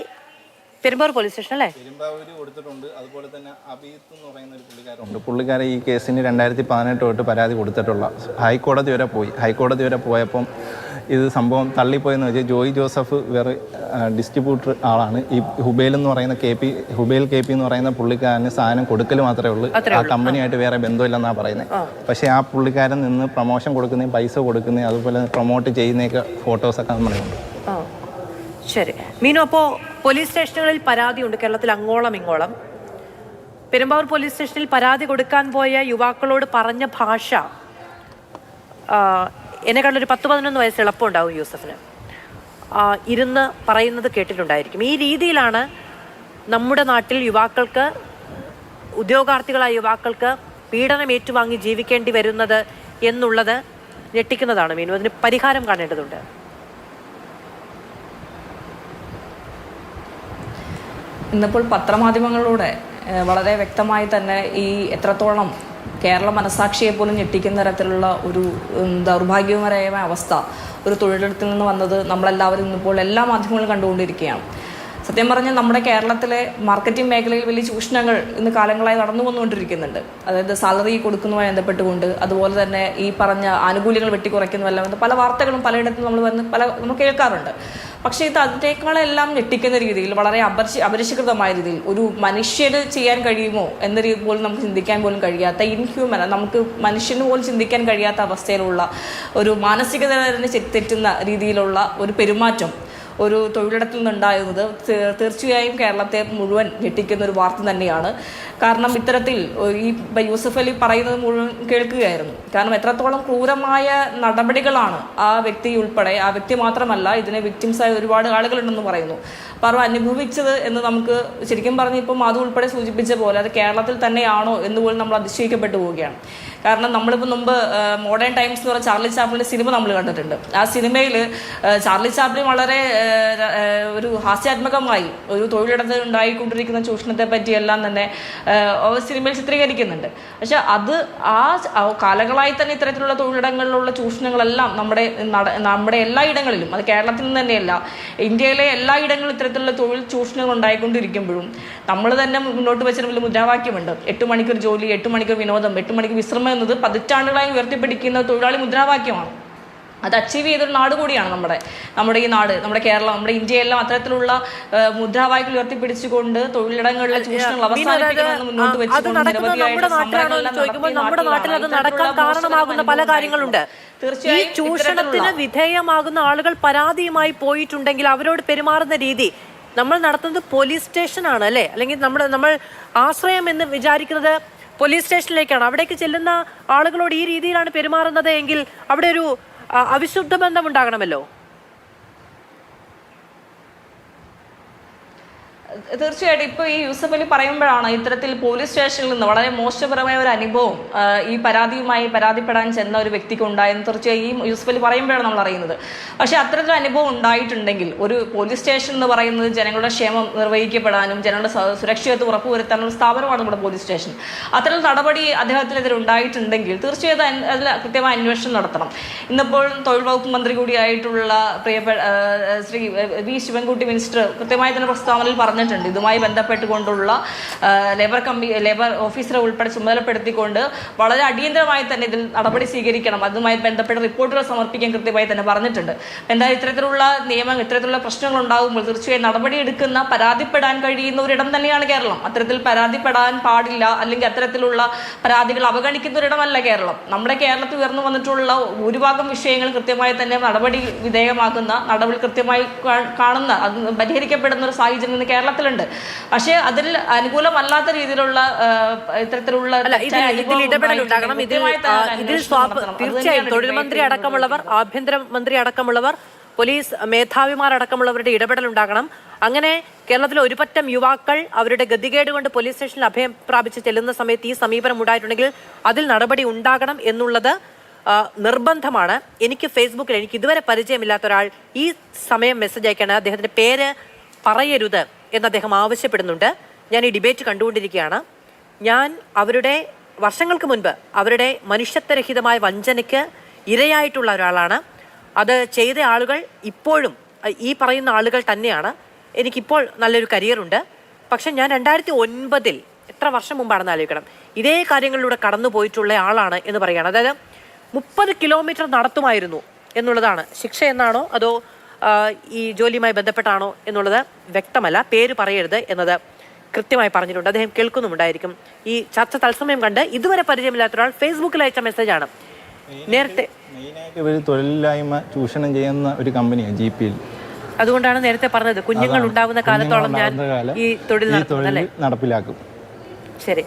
പെരുമ്പാവൂർ പോലീസ് സ്റ്റേഷൻ അല്ലേ? പെരുമ്പാവൂര് കൊടുത്തിട്ടുണ്ട്. അതുപോലെ തന്നെ അബീത്ത് എന്ന് പറയുന്ന ഒരു പുള്ളിക്കാരുണ്ട്. പുള്ളിക്കാരെ ഈ കേസിന് 2018 തൊട്ട് പരാതി കൊടുത്തിട്ടുള്ള. ഹൈക്കോടതി വരെ പോയപ്പം ഇത് സംഭവം തള്ളിപ്പോയെന്ന് വെച്ചാൽ ജോയി ജോസഫ് വേറെ ഡിസ്ട്രിബ്യൂട്ടർ ആളാണ്. ഈ ഹുബൈൽ എന്ന് പറയുന്ന ഹുബൈൽ KP എന്ന് പറയുന്ന പുള്ളിക്കാരന് സാധനം കൊടുക്കൽ മാത്രമേ ഉള്ളൂ. ആ കമ്പനിയായിട്ട് വേറെ ബന്ധമില്ലെന്നാണ് പറയുന്നത്. പക്ഷേ ആ പുള്ളിക്കാരൻ നിന്ന് പ്രൊമോഷൻ കൊടുക്കുന്നതും പൈസ കൊടുക്കുന്നതും അതുപോലെ പ്രൊമോട്ട് ചെയ്യുന്നതൊക്കെ ഫോട്ടോസൊക്കെ നമ്മളുണ്ട്. ശരി മീനു, അപ്പോൾ പോലീസ് സ്റ്റേഷനുകളിൽ പരാതിയുണ്ട് കേരളത്തിൽ അങ്ങോളം ഇങ്ങോളം. പെരുമ്പാവൂർ പോലീസ് സ്റ്റേഷനിൽ പരാതി കൊടുക്കാൻ പോയ യുവാക്കളോട് പറഞ്ഞ ഭാഷ എന്നെക്കാളൊരു 10-11 വയസ്സ് എളുപ്പമുണ്ടാവും യൂസഫിന്. ഇരുന്ന് പറയുന്നത് കേട്ടിട്ടുണ്ടായിരിക്കും. ഈ രീതിയിലാണ് നമ്മുടെ നാട്ടിൽ യുവാക്കൾക്ക്, ഉദ്യോഗാർത്ഥികളായ യുവാക്കൾക്ക് പീഡനം ഏറ്റുവാങ്ങി ജീവിക്കേണ്ടി വരുന്നത് എന്നുള്ളത് ഞെട്ടിക്കുന്നതാണ് മീനു. അതിന് പരിഹാരം കാണേണ്ടതുണ്ട്. ഇന്നിപ്പോൾ പത്രമാധ്യമങ്ങളിലൂടെ വളരെ വ്യക്തമായി തന്നെ ഈ എത്രത്തോളം കേരള മനസാക്ഷിയെ പോലും ഞെട്ടിക്കുന്ന തരത്തിലുള്ള ഒരു ദൗർഭാഗ്യകരമായ അവസ്ഥ ഒരു തൊഴിലിടത്തിൽ നിന്ന് വന്നത് നമ്മളെല്ലാവരും ഇന്നിപ്പോൾ എല്ലാ മാധ്യമങ്ങളും കണ്ടുകൊണ്ടിരിക്കുകയാണ്. സത്യം പറഞ്ഞാൽ നമ്മുടെ കേരളത്തിലെ മാർക്കറ്റിംഗ് മേഖലയിൽ വലിയ ചൂഷണങ്ങൾ ഇന്ന് കാലങ്ങളായി നടന്നു വന്നുകൊണ്ടിരിക്കുന്നുണ്ട്. അതായത് സാലറി കൊടുക്കുന്നതുമായി ബന്ധപ്പെട്ടുകൊണ്ട്, അതുപോലെ തന്നെ ഈ പറഞ്ഞ ആനുകൂല്യങ്ങൾ വെട്ടിക്കുറയ്ക്കുന്നതെല്ലാം പല വാർത്തകളും പലയിടത്തും നമ്മൾ കേൾക്കാറുണ്ട്. പക്ഷേ ഇത് അതിനേക്കാളെല്ലാം ഞെട്ടിക്കുന്ന രീതിയിൽ വളരെ അപരിഷ്കൃതമായ രീതിയിൽ ഒരു മനുഷ്യന് ചെയ്യാൻ കഴിയുമോ എന്ന രീതി പോലും നമുക്ക് ചിന്തിക്കാൻ പോലും കഴിയാത്ത, ഇൻഹ്യൂമൻ, നമുക്ക് മനുഷ്യന് പോലും ചിന്തിക്കാൻ കഴിയാത്ത അവസ്ഥയിലുള്ള ഒരു മാനസികത തന്നെ തെറ്റുന്ന രീതിയിലുള്ള ഒരു പെരുമാറ്റം ഒരു തൊഴിലിടത്തിൽ നിന്നുണ്ടാകുന്നത് തീർച്ചയായും കേരളത്തെ മുഴുവൻ ഞെട്ടിക്കുന്ന ഒരു വാർത്ത തന്നെയാണ്. കാരണം ഇത്തരത്തിൽ ഈ യൂസഫ് അലി പറയുന്നത് മുഴുവൻ കേൾക്കുകയായിരുന്നു. കാരണം എത്രത്തോളം ക്രൂരമായ നടപടികളാണ് ആ വ്യക്തി ഉൾപ്പെടെ, ആ വ്യക്തി മാത്രമല്ല ഇതിനെ വിക്ടിംസായ ഒരുപാട് ആളുകളുണ്ടെന്ന് പറയുന്നു, അപ്പോൾ അനുഭവിച്ചത് എന്ന് നമുക്ക് ശരിക്കും പറഞ്ഞ് ഇപ്പം അത് ഉൾപ്പെടെ സൂചിപ്പിച്ച പോലെ അത് കേരളത്തിൽ തന്നെയാണോ എന്ന് പോലും നമ്മൾ അതിശയിക്കപ്പെട്ടു പോവുകയാണ്. കാരണം നമ്മളിപ്പോൾ മുമ്പ് മോഡേൺ ടൈംസ് എന്ന് പറഞ്ഞ ചാർലി ചാപ്ലിൻ്റെ സിനിമ നമ്മൾ കണ്ടിട്ടുണ്ട്. ആ സിനിമയിൽ ചാർലി ചാപ്ലിൻ വളരെ ഒരു ഹാസ്യാത്മകമായി ഒരു തൊഴിലിടത്ത് ഉണ്ടായിക്കൊണ്ടിരിക്കുന്ന ചൂഷണത്തെ പറ്റിയെല്ലാം തന്നെ സിനിമയിൽ ചിത്രീകരിക്കുന്നുണ്ട്. പക്ഷെ അത് ആ കാലങ്ങളായി തന്നെ ഇത്തരത്തിലുള്ള തൊഴിലിടങ്ങളിലുള്ള ചൂഷണങ്ങളെല്ലാം നമ്മുടെ എല്ലാ ഇടങ്ങളിലും, അത് കേരളത്തിൽ നിന്ന് തന്നെയല്ല ഇന്ത്യയിലെ എല്ലാ ഇടങ്ങളിലും ഇത്തരത്തിലുള്ള തൊഴിൽ ചൂഷണങ്ങൾ ഉണ്ടായിക്കൊണ്ടിരിക്കുമ്പോഴും നമ്മൾ തന്നെ മുന്നോട്ട് വെച്ചിട്ടുള്ള മുദ്രാവാക്യമുണ്ട്, 8 മണിക്കൂർ ജോലി, 8 മണിക്കൂർ വിനോദം, 8 മണിക്കൂർ വിശ്രമം എന്നത് പതിറ്റാണ്ടുകളായി ഉയർത്തിപ്പിടിക്കുന്ന തൊഴിലാളി മുദ്രാവാക്യമാണ്. അത് അച്ചീവ് ചെയ്തൊരു നാട് കൂടിയാണ് നമ്മുടെ ഈ നാട്, നമ്മുടെ കേരളം, നമ്മുടെ ഇന്ത്യയെല്ലാം അത്തരത്തിലുള്ള മുദ്രാവാക്യങ്ങൾ ഉയർത്തിപ്പിടിച്ചുകൊണ്ട് തൊഴിലിടങ്ങളിലെ ചൂഷണങ്ങൾ അവസാനിപ്പിക്കണമെന്ന് മുന്നോട്ട് വെച്ചുകൊണ്ട് നമ്മുടെ നാട്ടിൽ അത് നടക്കാൻ കാരണമാകുന്ന പല കാര്യങ്ങളുണ്ട്. ഈ ചൂഷണത്തിന് വിധേയമാകുന്ന ആളുകൾ പരാതിയുമായി പോയിട്ടുണ്ടെങ്കിൽ അവരോട് പെരുമാറുന്ന രീതി, നമ്മൾ നടത്തുന്നത് പോലീസ് സ്റ്റേഷനാണ് അല്ലേ, അല്ലെങ്കിൽ നമ്മൾ ആശ്രയം എന്ന് വിചാരിക്കുന്നത് പോലീസ് സ്റ്റേഷനിലേക്കാണ്. അവിടേക്ക് ചെല്ലുന്ന ആളുകളോട് ഈ രീതിയിലാണ് പെരുമാറുന്നത് എങ്കിൽ അവിടെ ഒരു അവിശുദ്ധ ബന്ധം ഉണ്ടാകണമല്ലോ. തീർച്ചയായിട്ടും ഇപ്പോൾ ഈ യൂസഫ് അലി പറയുമ്പോഴാണ് ഇത്തരത്തിൽ പോലീസ് സ്റ്റേഷനിൽ നിന്ന് വളരെ മോശപരമായ ഒരു അനുഭവം ഈ പരാതിപ്പെടാൻ ചെന്ന ഒരു വ്യക്തിക്ക് ഉണ്ടായെന്ന് തീർച്ചയായും ഈ യൂസഫ് അലി പറയുമ്പോഴാണ് നമ്മൾ അറിയുന്നത്. പക്ഷേ അത്തരത്തിലൊരു അനുഭവം ഉണ്ടായിട്ടുണ്ടെങ്കിൽ ഒരു പോലീസ് സ്റ്റേഷൻ എന്ന് പറയുന്നത് ജനങ്ങളുടെ ക്ഷേമം നിർവഹിക്കപ്പെടാനും ജനങ്ങളുടെ സുരക്ഷിതത്വം ഉറപ്പുവരുത്താനുള്ള സ്ഥാപനമാണ് നമ്മുടെ പോലീസ് സ്റ്റേഷൻ. അത്തരം നടപടി അദ്ദേഹത്തിനെതിരെ ഉണ്ടായിട്ടുണ്ടെങ്കിൽ തീർച്ചയായും അതിൽ കൃത്യമായ അന്വേഷണം നടത്തണം. ഇന്നിപ്പോൾ തൊഴിൽ വകുപ്പ് മന്ത്രി കൂടിയായിട്ടുള്ള പ്രിയപ്പെട്ട ശ്രീ വി ശിവൻകുട്ടി മിനിസ്റ്റർ കൃത്യമായി തന്നെ പ്രസ്താവനയിൽ പറഞ്ഞിട്ടുണ്ട്, ഇതുമായി ബന്ധപ്പെട്ടുകൊണ്ടുള്ള ലേബർ ഓഫീസറെ ഉൾപ്പെടെ ചുമതലപ്പെടുത്തിക്കൊണ്ട് വളരെ അടിയന്തരമായി തന്നെ ഇതിൽ നടപടി സ്വീകരിക്കണം, അതുമായി ബന്ധപ്പെട്ട റിപ്പോർട്ടുകൾ സമർപ്പിക്കാൻ കൃത്യമായി തന്നെ പറഞ്ഞിട്ടുണ്ട്. എന്തായാലും ഇത്തരത്തിലുള്ള ഇത്തരത്തിലുള്ള പ്രശ്നങ്ങൾ ഉണ്ടാകുമ്പോൾ തീർച്ചയായും നടപടിയെടുക്കുന്ന പരാതിപ്പെടാൻ കഴിയുന്ന ഒരിടം തന്നെയാണ് കേരളം. അത്തരത്തിൽ പരാതിപ്പെടാൻ പാടില്ല അല്ലെങ്കിൽ അത്തരത്തിലുള്ള പരാതികൾ അവഗണിക്കുന്ന ഒരിടമല്ല കേരളം. നമ്മുടെ കേരളത്തിൽ ഉയർന്നു വന്നിട്ടുള്ള ഭൂരിഭാഗം വിഷയങ്ങൾ കൃത്യമായി തന്നെ നടപടി വിധേയമാക്കുന്ന, നടപടി കൃത്യമായി കാണുന്ന, അത് പരിഹരിക്കപ്പെടുന്ന ഒരു സാഹചര്യം ഇന്ന് കേരളത്തിലുണ്ട്. പക്ഷേ അതിൽ അനുകൂലമല്ലാത്ത രീതിയിലുള്ള ഇത്തരത്തിലുള്ള ഇടപെടലുണ്ടാകണം. തീർച്ചയായും തൊഴിൽ മന്ത്രി അടക്കമുള്ളവർ, ആഭ്യന്തര മന്ത്രി അടക്കമുള്ളവർ, പോലീസ് മേധാവിമാരടക്കമുള്ളവരുടെ ഇടപെടലുണ്ടാകണം. അങ്ങനെ കേരളത്തിലെ ഒരുപറ്റം യുവാക്കൾ അവരുടെ ഗതികേട് കൊണ്ട് പോലീസ് സ്റ്റേഷനിൽ അഭയം പ്രാപിച്ച് ചെല്ലുന്ന സമയത്ത് ഈ സമീപനം ഉണ്ടായിട്ടുണ്ടെങ്കിൽ അതിൽ നടപടി ഉണ്ടാകണം എന്നുള്ളത് നിർബന്ധമാണ്. എനിക്ക് ഫേസ്ബുക്കിൽ എനിക്ക് ഇതുവരെ പരിചയമില്ലാത്ത ഒരാൾ ഈ സമയം മെസ്സേജ് അയക്കാണ്. അദ്ദേഹത്തിന്റെ പേര് പറയരുത് എന്ന് അദ്ദേഹം ആവശ്യപ്പെടുന്നുണ്ട്. ഞാൻ ഈ ഡിബേറ്റ് കണ്ടുകൊണ്ടിരിക്കുകയാണ്. ഞാൻ അവരുടെ വർഷങ്ങൾക്ക് മുൻപ് അവരുടെ മനുഷ്യത്വരഹിതമായ വഞ്ചനയ്ക്ക് ഇരയായിട്ടുള്ള ഒരാളാണ്. അത് ചെയ്ത ആളുകൾ ഇപ്പോഴും ഈ പറയുന്ന ആളുകൾ തന്നെയാണ്. എനിക്കിപ്പോൾ നല്ലൊരു കരിയറുണ്ട്. പക്ഷെ ഞാൻ 2009 എത്ര വർഷം മുമ്പാണെന്ന് ആലോചിക്കണം, ഇതേ കാര്യങ്ങളിലൂടെ കടന്നു പോയിട്ടുള്ള ആളാണ് എന്ന് പറയുകയാണ്. അതായത് 30 കിലോമീറ്റർ നടത്തുമായിരുന്നു എന്നുള്ളതാണ്. ശിക്ഷ എന്നാണോ അതോ ഈ ജോലിയുമായി ബന്ധപ്പെട്ടാണോ എന്നുള്ളത് വ്യക്തമല്ല. പേര് പറയരുത് എന്നത് കൃത്യമായി പറഞ്ഞിട്ടുണ്ട്. അദ്ദേഹം കേൾക്കുന്നുമുണ്ടായിരിക്കും. ഈ ചർച്ച തത്സമയം കണ്ട് ഇതുവരെ പരിചയമില്ലാത്ത ഒരാൾ ഫേസ്ബുക്കിൽ അയച്ച മെസ്സേജാണ്. നേരത്തെ മെയിനായിട്ട് ഇവർ തൊഴിലില്ലായ്മ ചൂഷണം ചെയ്യുന്ന ഒരു കമ്പനിയാണ് GPL. അതുകൊണ്ടാണ് നേരത്തെ പറഞ്ഞത് കുഞ്ഞുങ്ങൾ ഉണ്ടാകുന്ന കാലത്തോളം ഞാൻ ഈ തൊഴിൽ നടപ്പിലാക്കും. ശരി,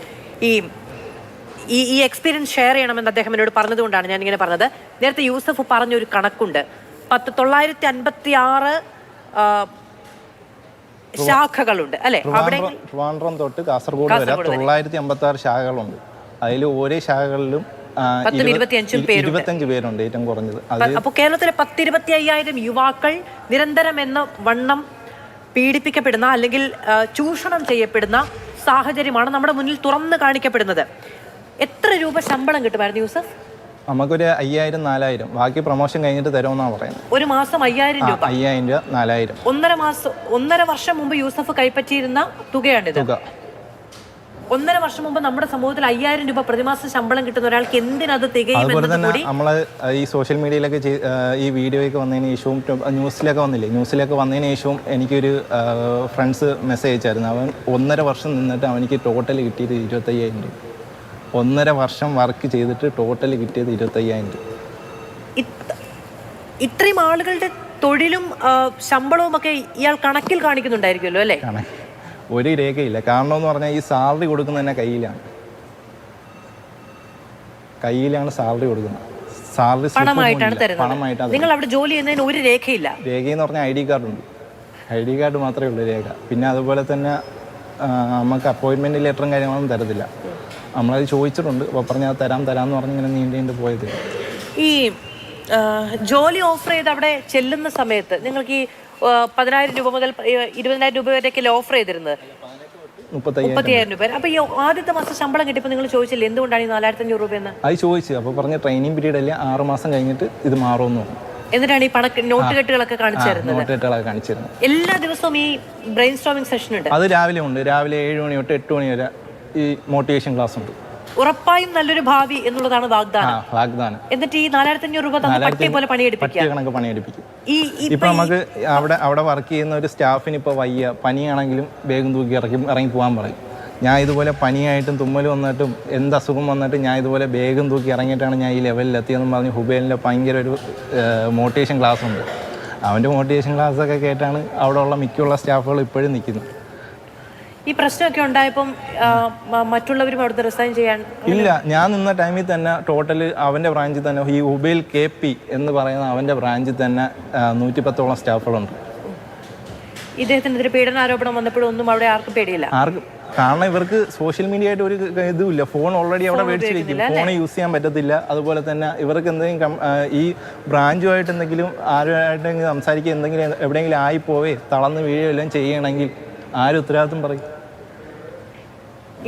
ഈ എക്സ്പീരിയൻസ് ഷെയർ ചെയ്യണമെന്ന് അദ്ദേഹം എന്നോട് പറഞ്ഞതുകൊണ്ടാണ് ഞാൻ ഇങ്ങനെ പറഞ്ഞത്. നേരത്തെ യൂസഫ് പറഞ്ഞൊരു കണക്കുണ്ട്, 956 ശാഖകളുണ്ട് അല്ലെ? ട്രിവാൻഡ്രം തൊട്ട് കാസർഗോഡ് വരെ 956 ശാഖകളുണ്ട്. അതിൽ ഓരോ ശാഖകളിലും 25 പേരുണ്ട് ഏറ്റവും കുറഞ്ഞത്. അപ്പോൾ കേരളത്തിലെ 10-25,000 യുവാക്കൾ നിരന്തരം എന്ന വണ്ണം പീഡിപ്പിക്കപ്പെടുന്ന അല്ലെങ്കിൽ ചൂഷണം ചെയ്യപ്പെടുന്ന സാഹചര്യമാണ് നമ്മുടെ മുന്നിൽ തുറന്നു കാണിക്കപ്പെടുന്നത്. എത്ര രൂപ ശമ്പളം കിട്ടുമായിരുന്നു യൂസഫ്? നമുക്കൊരു 5,000-4,000, ബാക്കി പ്രൊമോഷൻ കഴിഞ്ഞിട്ട് തരുമെന്നാണ് പറയുന്നത്. ഒരു മാസം 5,000 രൂപ. 5,000 രൂപ, 4,000. 1.5 വർഷം മുമ്പ് യൂസഫ് കൈപ്പറ്റിയിരുന്ന തുകയാണിത്. 1.5 വർഷം മുമ്പ് നമ്മുടെ സമൂഹത്തിൽ 5,000 രൂപ പ്രതിമാസം ശമ്പളം കിട്ടുന്ന ഒരാൾക്ക് എന്തിനത് അതുപോലെ തന്നെ നമ്മള് ഈ സോഷ്യൽ മീഡിയയിലൊക്കെ ഈ വീഡിയോയൊക്കെ വന്നതിന് ശേഷവും ന്യൂസിലൊക്കെ വന്നതിന് ശേഷവും എനിക്കൊരു ഫ്രണ്ട്സ് മെസ്സേജ് അയച്ചായിരുന്നു. അവൻ 1.5 വർഷം നിന്നിട്ട് അവനിക്ക് ടോട്ടൽ കിട്ടിയത് 25,000 രൂപ. 1.5 വർഷം വർക്ക് ചെയ്തിട്ട് ടോട്ടൽ കിട്ടിയത് 25,000 രൂപ. ഇത്രയും ആളുകളുടെ തൊഴിലും ശമ്പളവും ഒക്കെ ഇയാൾ കണക്കിൽ കാണിക്കുന്നുണ്ടായിരിക്കുമല്ലോ അല്ലേ? ഒരു രേഖയില്ല. കാരണം എന്ന് പറഞ്ഞാൽ ഈ സാലറി കൊടുക്കുന്നത് തന്നെ കയ്യിലാണ് സാലറി കൊടുക്കുന്നത്. സാലറി പണമായിട്ടാണ് തരുന്നത്. നിങ്ങൾ അവിടെ ജോലി ചെയ്യുന്നതിന് ഒരു രേഖയില്ല. രേഖയെന്ന് പറഞ്ഞാൽ ID കാർഡ് ഉണ്ട്. ID കാർഡ് മാത്രമേ ഉള്ളൂ രേഖ. പിന്നെ അതുപോലെ തന്നെ നമുക്ക് അപ്പോയിൻമെന്റ് ലെറ്ററും കാര്യങ്ങളൊന്നും തരത്തില്ല. നമ്മളത് ചോദിച്ചിട്ടുണ്ട്. അപ്പോൾ പറഞ്ഞാൽ തരാമെന്ന് പറഞ്ഞ് ഇങ്ങനെ നീണ്ടു പോയത്. ഈ ജോലി ഓഫർ ചെയ്ത് അവിടെ ചെല്ലുന്ന സമയത്ത് നിങ്ങൾക്ക് ഈ 10,000 രൂപ മുതൽ 20,000 രൂപ വരെയൊക്കെ ഓഫർ ചെയ്തിരുന്നത്, 35,000 രൂപ. അപ്പൊ ഈ ആദ്യത്തെ മാസം ശമ്പളം കിട്ടിയപ്പോൾ നിങ്ങൾ ചോദിച്ചില്ലേ എന്തുകൊണ്ടാണ് ഈ 4,500 രൂപയെന്ന്? അത് ചോദിച്ചു. അപ്പോൾ പറഞ്ഞ ട്രെയിനിങ് പീരീഡ് അല്ലേ, 6 മാസം കഴിഞ്ഞിട്ട് ഇത് മാറുമെന്ന് പറഞ്ഞു. എന്നിട്ടാണ് ഈ നോട്ടുകെട്ടുകളൊക്കെ കാണിച്ചു തരുന്നത്. എല്ലാ ദിവസവും ഈ ബ്രെയിൻ സ്റ്റോമിംഗ് സെഷൻ ഉണ്ട്. അത് രാവിലെ ഉണ്ട്. രാവിലെ 7 മണി തൊട്ട് 8 മണി വരെ ഈ മോട്ടിവേഷൻ ക്ലാസ് ഉണ്ട്. ഉറപ്പായും നല്ലൊരു ഭാവി എന്നുള്ളതാണ് വാഗ്ദാനം. എന്നിട്ട് ഈ 4,500 രൂപ പട്ടിയെ പോലെ പണിയെടുപ്പിക്കും. ഇപ്പൊ നമുക്ക് അവിടെ വർക്ക് ചെയ്യുന്ന ഒരു സ്റ്റാഫിന് ഇപ്പൊ വയ്യ, പനിയാണെങ്കിലും വേഗം തൂക്കി ഇറങ്ങി പോകാൻ പറയും. ഞാൻ ഇതുപോലെ പനിയായിട്ടും തുമ്മൽ വന്നിട്ടും എന്ത് അസുഖം വന്നിട്ടും ഞാൻ ഇതുപോലെ വേഗം തൂക്കി ഇറങ്ങിയിട്ടാണ് ഞാൻ ഈ ലെവലിൽ എത്തിയെന്ന് പറഞ്ഞ് ഹുബൈലിൻ്റെ ഭയങ്കര ഒരു മോട്ടിവേഷൻ ക്ലാസ് ഉണ്ട്. അവൻ്റെ മോട്ടിവേഷൻ ക്ലാസ്സൊക്കെ കേട്ടാണ് അവിടെ ഉള്ള മിക്കുള്ള സ്റ്റാഫുകൾ ഇപ്പോഴും നിൽക്കുന്നത്. ഈ പ്രശ്നമൊക്കെ ഉണ്ടായപ്പം മറ്റുള്ളവരും അവിടുത്തെ റിസൈൻ ചെയ്യാൻ ഇല്ല. ഞാൻ നിന്ന ടൈമിൽ തന്നെ ടോട്ടൽ അവൻ്റെ ബ്രാഞ്ചിൽ തന്നെ ഈ ഹുബൈൽ KP എന്ന് പറയുന്ന അവൻ്റെ ബ്രാഞ്ചിൽ തന്നെ 110ഓളം സ്റ്റാഫുകളുണ്ട്. ഇദ്ദേഹത്തിനെതിരെ പീഡനാരോപണം വന്നപ്പോഴും ഒന്നും അവിടെ ആർക്കും പേടിയില്ല. കാരണം ഇവർക്ക് സോഷ്യൽ മീഡിയ ആയിട്ട് ഒരു ഇതുമില്ല. ഫോൺ ഓൾറെഡി അവിടെ മേടിച്ച് വെക്കും, ഫോൺ യൂസ് ചെയ്യാൻ പറ്റത്തില്ല. അതുപോലെ തന്നെ ഇവർക്ക് എന്തെങ്കിലും ഈ ബ്രാഞ്ചുമായിട്ട് എന്തെങ്കിലും ആരുമായിട്ടെങ്കിലും സംസാരിക്കുക, എന്തെങ്കിലും എവിടെയെങ്കിലും ആയിപ്പോവേ തളർന്ന് വീഴുകയെല്ലാം ചെയ്യണമെങ്കിൽ ആരും ഉത്തരവാദിത്വം പറയും?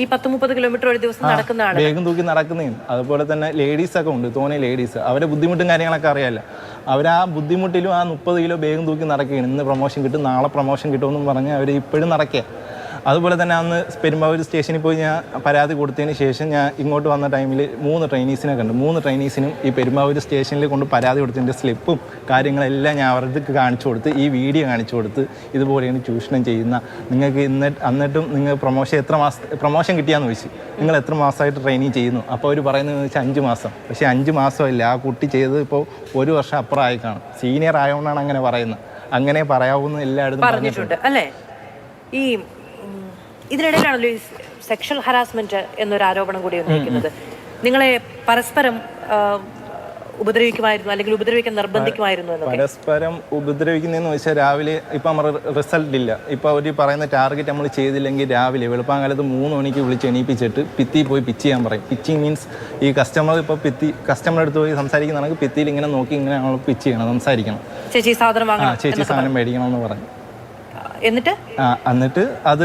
ഈ 10-30 കിലോമീറ്റർ ഒരു ദിവസം നടക്കുന്നതാണ്, വേഗം തൂക്കി നടക്കുന്നതും. അതുപോലെ തന്നെ ലേഡീസൊക്കെ ഉണ്ട്, തോനെ ലേഡീസ്. അവരെ ബുദ്ധിമുട്ടും കാര്യങ്ങളൊക്കെ അറിയാമല്ലോ. അവർ ആ ബുദ്ധിമുട്ടിലും ആ 30 കിലോ വേഗം തൂക്കി നടക്കുകയാണ്. ഇന്ന് പ്രൊമോഷൻ കിട്ടും, നാളെ പ്രൊമോഷൻ കിട്ടുമെന്നും പറഞ്ഞ് അവർ ഇപ്പോഴും നടക്കുക. അതുപോലെ തന്നെ അന്ന് പെരുമ്പാവൂർ സ്റ്റേഷനിൽ പോയി ഞാൻ പരാതി കൊടുത്തതിന് ശേഷം ഞാൻ ഇങ്ങോട്ട് വന്ന ടൈമിൽ 3 ട്രെയിനീസിനെ കണ്ടു. 3 ട്രെയിനീസിനും ഈ പെരുമ്പാവൂർ സ്റ്റേഷനിൽ കൊണ്ട് പരാതി കൊടുത്തതിൻ്റെ സ്ലിപ്പും കാര്യങ്ങളെല്ലാം ഞാൻ അവർക്ക് കാണിച്ചു കൊടുത്ത്, ഈ വീഡിയോ കാണിച്ചു കൊടുത്ത്, ഇതുപോലെയാണ് ചൂഷണം ചെയ്യുന്ന നിങ്ങൾക്ക് എന്നിട്ടും നിങ്ങൾ പ്രൊമോഷൻ കിട്ടിയാന്ന് ചോദിച്ചു. നിങ്ങൾ എത്ര മാസമായിട്ട് ട്രെയിനിങ് ചെയ്യുന്നു? അപ്പോൾ അവർ പറയുന്നത് വെച്ചാൽ 5 മാസം. പക്ഷേ 5 മാസമല്ല, ആ കുട്ടി ചെയ്തത് ഇപ്പോൾ 1 വർഷം അപ്പുറമായി കാണും. സീനിയർ ആയതുകൊണ്ടാണ് അങ്ങനെ പറയുന്നത്. അങ്ങനെ പറയാവുന്ന എല്ലായിടത്തും പറഞ്ഞിട്ടുണ്ട് അല്ലേ? ഈ ഇതിനിടയിലാണല്ലോ ഈ സെക്ഷൽ ഹറാസ്മെന്റ് എന്നൊരു ആരോപണം കൂടി ഉന്നയിക്കുന്നത്. നിങ്ങളെ പരസ്പരം ഉപദ്രവിക്കുമായിരുന്നു, അല്ലെങ്കിൽ ഉപദ്രവിക്കാൻ നിർബന്ധിക്കുമായിരുന്നു എന്നൊക്കെ. പരസ്പരം ഉപദ്രവിക്കുന്നതെന്ന് വെച്ചാൽ രാവിലെ ഇപ്പം നമ്മുടെ റിസൾട്ട് ഇല്ല, ഇപ്പോൾ അവർ പറയുന്ന ടാർഗറ്റ് നമ്മൾ ചെയ്തില്ലെങ്കിൽ രാവിലെ വെളുപ്പാങ്കാലത്ത് 3 മണിക്ക് വിളിച്ച് എണീപ്പിച്ചിട്ട് ഭിത്തി പോയി പിച്ച് ചെയ്യാൻ പറയും. പിച്ചിങ് മീൻസ് ഈ കസ്റ്റമർ ഇപ്പോൾ കസ്റ്റമർ അടുത്ത് പോയി സംസാരിക്കുന്നതാണെങ്കിൽ ഭിത്തിയിൽ ഇങ്ങനെ നോക്കി ഇങ്ങനെ നമ്മൾ പിച്ച് ചെയ്യണം, സംസാരിക്കണം. ചേച്ചി സാധനം വാങ്ങണം, ചേച്ചി സാധനം മേടിക്കണമെന്ന് പറഞ്ഞു. എന്നിട്ട് അത്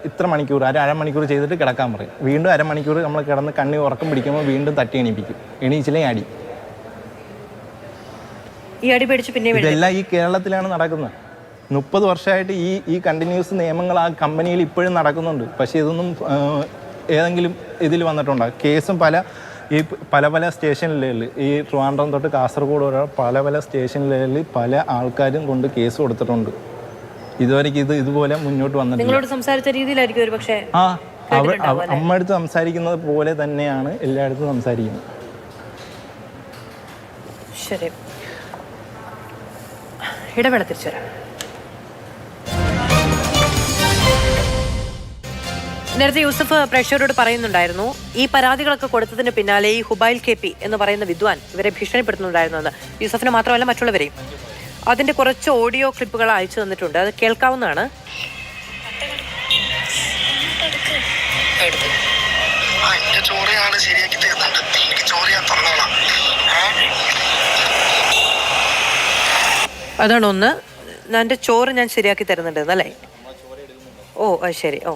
ഇത്ര മണിക്കൂർ, അരമണിക്കൂർ ചെയ്തിട്ട് കിടക്കാൻ പറയും. വീണ്ടും അരമണിക്കൂർ നമ്മൾ കിടന്ന് കണ്ണി ഉറക്കം പിടിക്കുമ്പോൾ വീണ്ടും തട്ടി എണീപ്പിക്കും. എണീച്ചില്ലേ അടി. ഈ അടി പേടിച്ച് പിന്നെ ഇതെല്ലാം ഈ കേരളത്തിലാണ് നടക്കുന്നത്. 30 വർഷമായിട്ട് ഈ കണ്ടിന്യൂസ് നിയമങ്ങൾ ആ കമ്പനിയിൽ ഇപ്പോഴും നടക്കുന്നുണ്ട്. പക്ഷേ ഇതൊന്നും ഏതെങ്കിലും ഇതിൽ വന്നിട്ടുണ്ടോ? കേസും പല സ്റ്റേഷനിൽ ഈ ട്രിവാൻഡ്രം തൊട്ട് കാസർഗോഡ് വരെ പല സ്റ്റേഷനിൽ പല ആൾക്കാരും കൊണ്ട് കേസ് കൊടുത്തിട്ടുണ്ട്. ഇതുവരെയ്ക്ക് ഇതുപോലെ മുന്നോട്ട് വന്നിട്ടില്ല. നിങ്ങളോട് സംസാരിച്ച രീതിയിലായിരിക്കും ഒരു പക്ഷേ. അമ്മ അടുത്ത് സംസാരിക്കുന്നത് പോലെ തന്നെയാണ് എല്ലായിടത്തും സംസാരിക്കുന്നത്. ശരി, ഇടവേള തിരിച്ചു വരാം. നേരത്തെ യൂസഫ് പ്രേക്ഷകരോട് പറയുന്നുണ്ടായിരുന്നു, ഈ പരാതികളൊക്കെ കൊടുത്തതിന് പിന്നാലെ ഈ ഹുബൈൽ KP എന്ന് പറയുന്ന വിദ്വാൻ ഇവരെ ഭീഷണിപ്പെടുത്തുന്നുണ്ടായിരുന്നു എന്ന്. യൂസഫിന് മാത്രമല്ല മറ്റുള്ളവരെയും. അതിന്റെ കുറച്ച് ഓഡിയോ ക്ലിപ്പുകൾ അയച്ചു തന്നിട്ടുണ്ട്, അത് കേൾക്കാവുന്നതാണ്. അതാണ് ഒന്ന്. എന്റെ ചോറ് ഞാൻ ശരിയാക്കി തരുന്നുണ്ട് എന്നല്ലേ? ഓ അത് ശരി. ഓ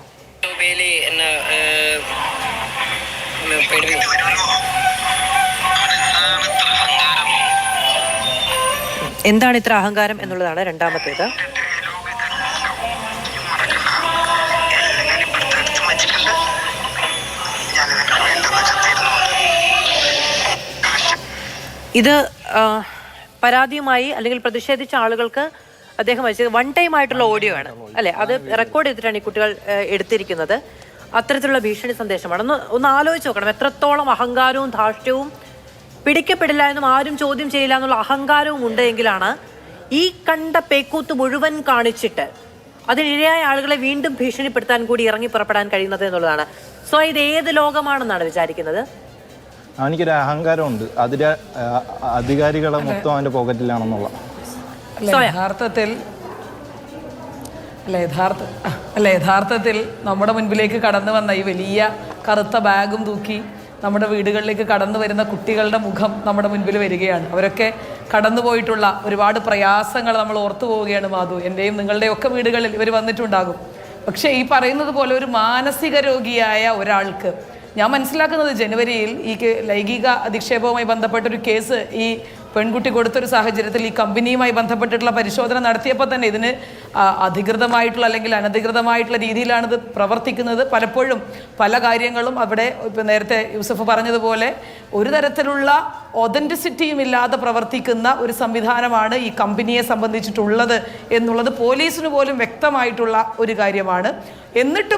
എന്താണ് ഇത്ര അഹങ്കാരം എന്നുള്ളതാണ് രണ്ടാമത്തേത്. ഇത് പരാതിയുമായി അല്ലെങ്കിൽ പ്രതിഷേധിച്ച ആളുകൾക്ക് അദ്ദേഹം വെച്ചത് 1 ടൈം ആയിട്ടുള്ള ഓഡിയോ ആണ് അല്ലെ? അത് റെക്കോർഡ് ചെയ്തിട്ടാണ് ഈ കുട്ടികൾ എടുത്തിരിക്കുന്നത്. അത്തരത്തിലുള്ള ഭീഷണി സന്ദേശമാണ്. ഒന്ന് ആലോചിച്ച് നോക്കണം, എത്രത്തോളം അഹങ്കാരവും ധാർഷ്ട്യവും, പിടിക്കപ്പെടില്ല എന്നും ആരും ചോദ്യം ചെയ്യില്ല എന്നുള്ള അഹങ്കാരവും ഉണ്ട് എങ്കിലാണ് ഈ കണ്ട പേക്കൂത്ത് മുഴുവൻ കാണിച്ചിട്ട് അതിനിരയായ ആളുകളെ വീണ്ടും ഭീഷണിപ്പെടുത്താൻ കൂടി ഇറങ്ങി പുറപ്പെടാൻ കഴിയുന്നത് എന്നുള്ളതാണ്. സോ ഇത് ഏത് ലോകമാണെന്നാണ് വിചാരിക്കുന്നത്? എനിക്കൊരു അഹങ്കാരമുണ്ട്, അതിലെ അധികാരികളെ മൊത്തം അവൻ്റെ പോക്കറ്റിലാണെന്നുള്ള. യഥാർത്ഥത്തിൽ നമ്മുടെ മുൻപിലേക്ക് കടന്നു വന്ന ഈ വലിയ കറുത്ത ബാഗും തൂക്കി നമ്മുടെ വീടുകളിലേക്ക് കടന്നു വരുന്ന കുട്ടികളുടെ മുഖം നമ്മുടെ മുൻപിൽ വരികയാണ്. അവരൊക്കെ കടന്നു പോയിട്ടുള്ള ഒരുപാട് പ്രയാസങ്ങൾ നമ്മൾ ഓർത്തു പോവുകയാണ് മാധു. എൻ്റെയും നിങ്ങളുടെയും ഒക്കെ വീടുകളിൽ ഇവർ വന്നിട്ടുണ്ടാകും. പക്ഷേ ഈ പറയുന്നത് പോലെ ഒരു മാനസിക രോഗിയായ ഒരാൾക്ക്, ഞാൻ മനസ്സിലാക്കുന്നത് ജനുവരിയിൽ ഈ ലൈംഗിക അധിക്ഷേപവുമായി ബന്ധപ്പെട്ടൊരു കേസ് ഈ പെൺകുട്ടി കൊടുത്തൊരു സാഹചര്യത്തിൽ ഈ കമ്പനിയുമായി ബന്ധപ്പെട്ടിട്ടുള്ള പരിശോധന നടത്തിയപ്പോൾ തന്നെ ഇതിന് അധികൃതമായിട്ടുള്ള അല്ലെങ്കിൽ അനധികൃതമായിട്ടുള്ള രീതിയിലാണിത് പ്രവർത്തിക്കുന്നത്. പലപ്പോഴും പല കാര്യങ്ങളും അവിടെ ഇപ്പം നേരത്തെ യൂസഫ് പറഞ്ഞതുപോലെ ഒരു തരത്തിലുള്ള ഒതൻറ്റിസിറ്റിയും ഇല്ലാതെ പ്രവർത്തിക്കുന്ന ഒരു സംവിധാനമാണ് ഈ കമ്പനിയെ സംബന്ധിച്ചിട്ടുള്ളത് എന്നുള്ളത് പോലീസിന് പോലും വ്യക്തമായിട്ടുള്ള ഒരു കാര്യമാണ്. എന്നിട്ട്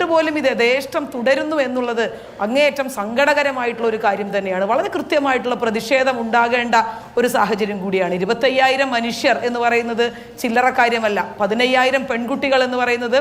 പോലും ഇത് യഥേഷ്ടം തുടരുന്നു എന്നുള്ളത് അങ്ങേയറ്റം സങ്കടകരമായിട്ടുള്ള ഒരു കാര്യം തന്നെയാണ്. വളരെ കൃത്യമായിട്ടുള്ള പ്രതിഷേധം ഉണ്ടാകേണ്ട ഒരു സാഹചര്യം കൂടിയാണ്. 25,000 മനുഷ്യർ എന്ന് പറയുന്നത് ചില്ലറ കാര്യമല്ല. 15,000 പെൺകുട്ടികൾ എന്ന് പറയുന്നത്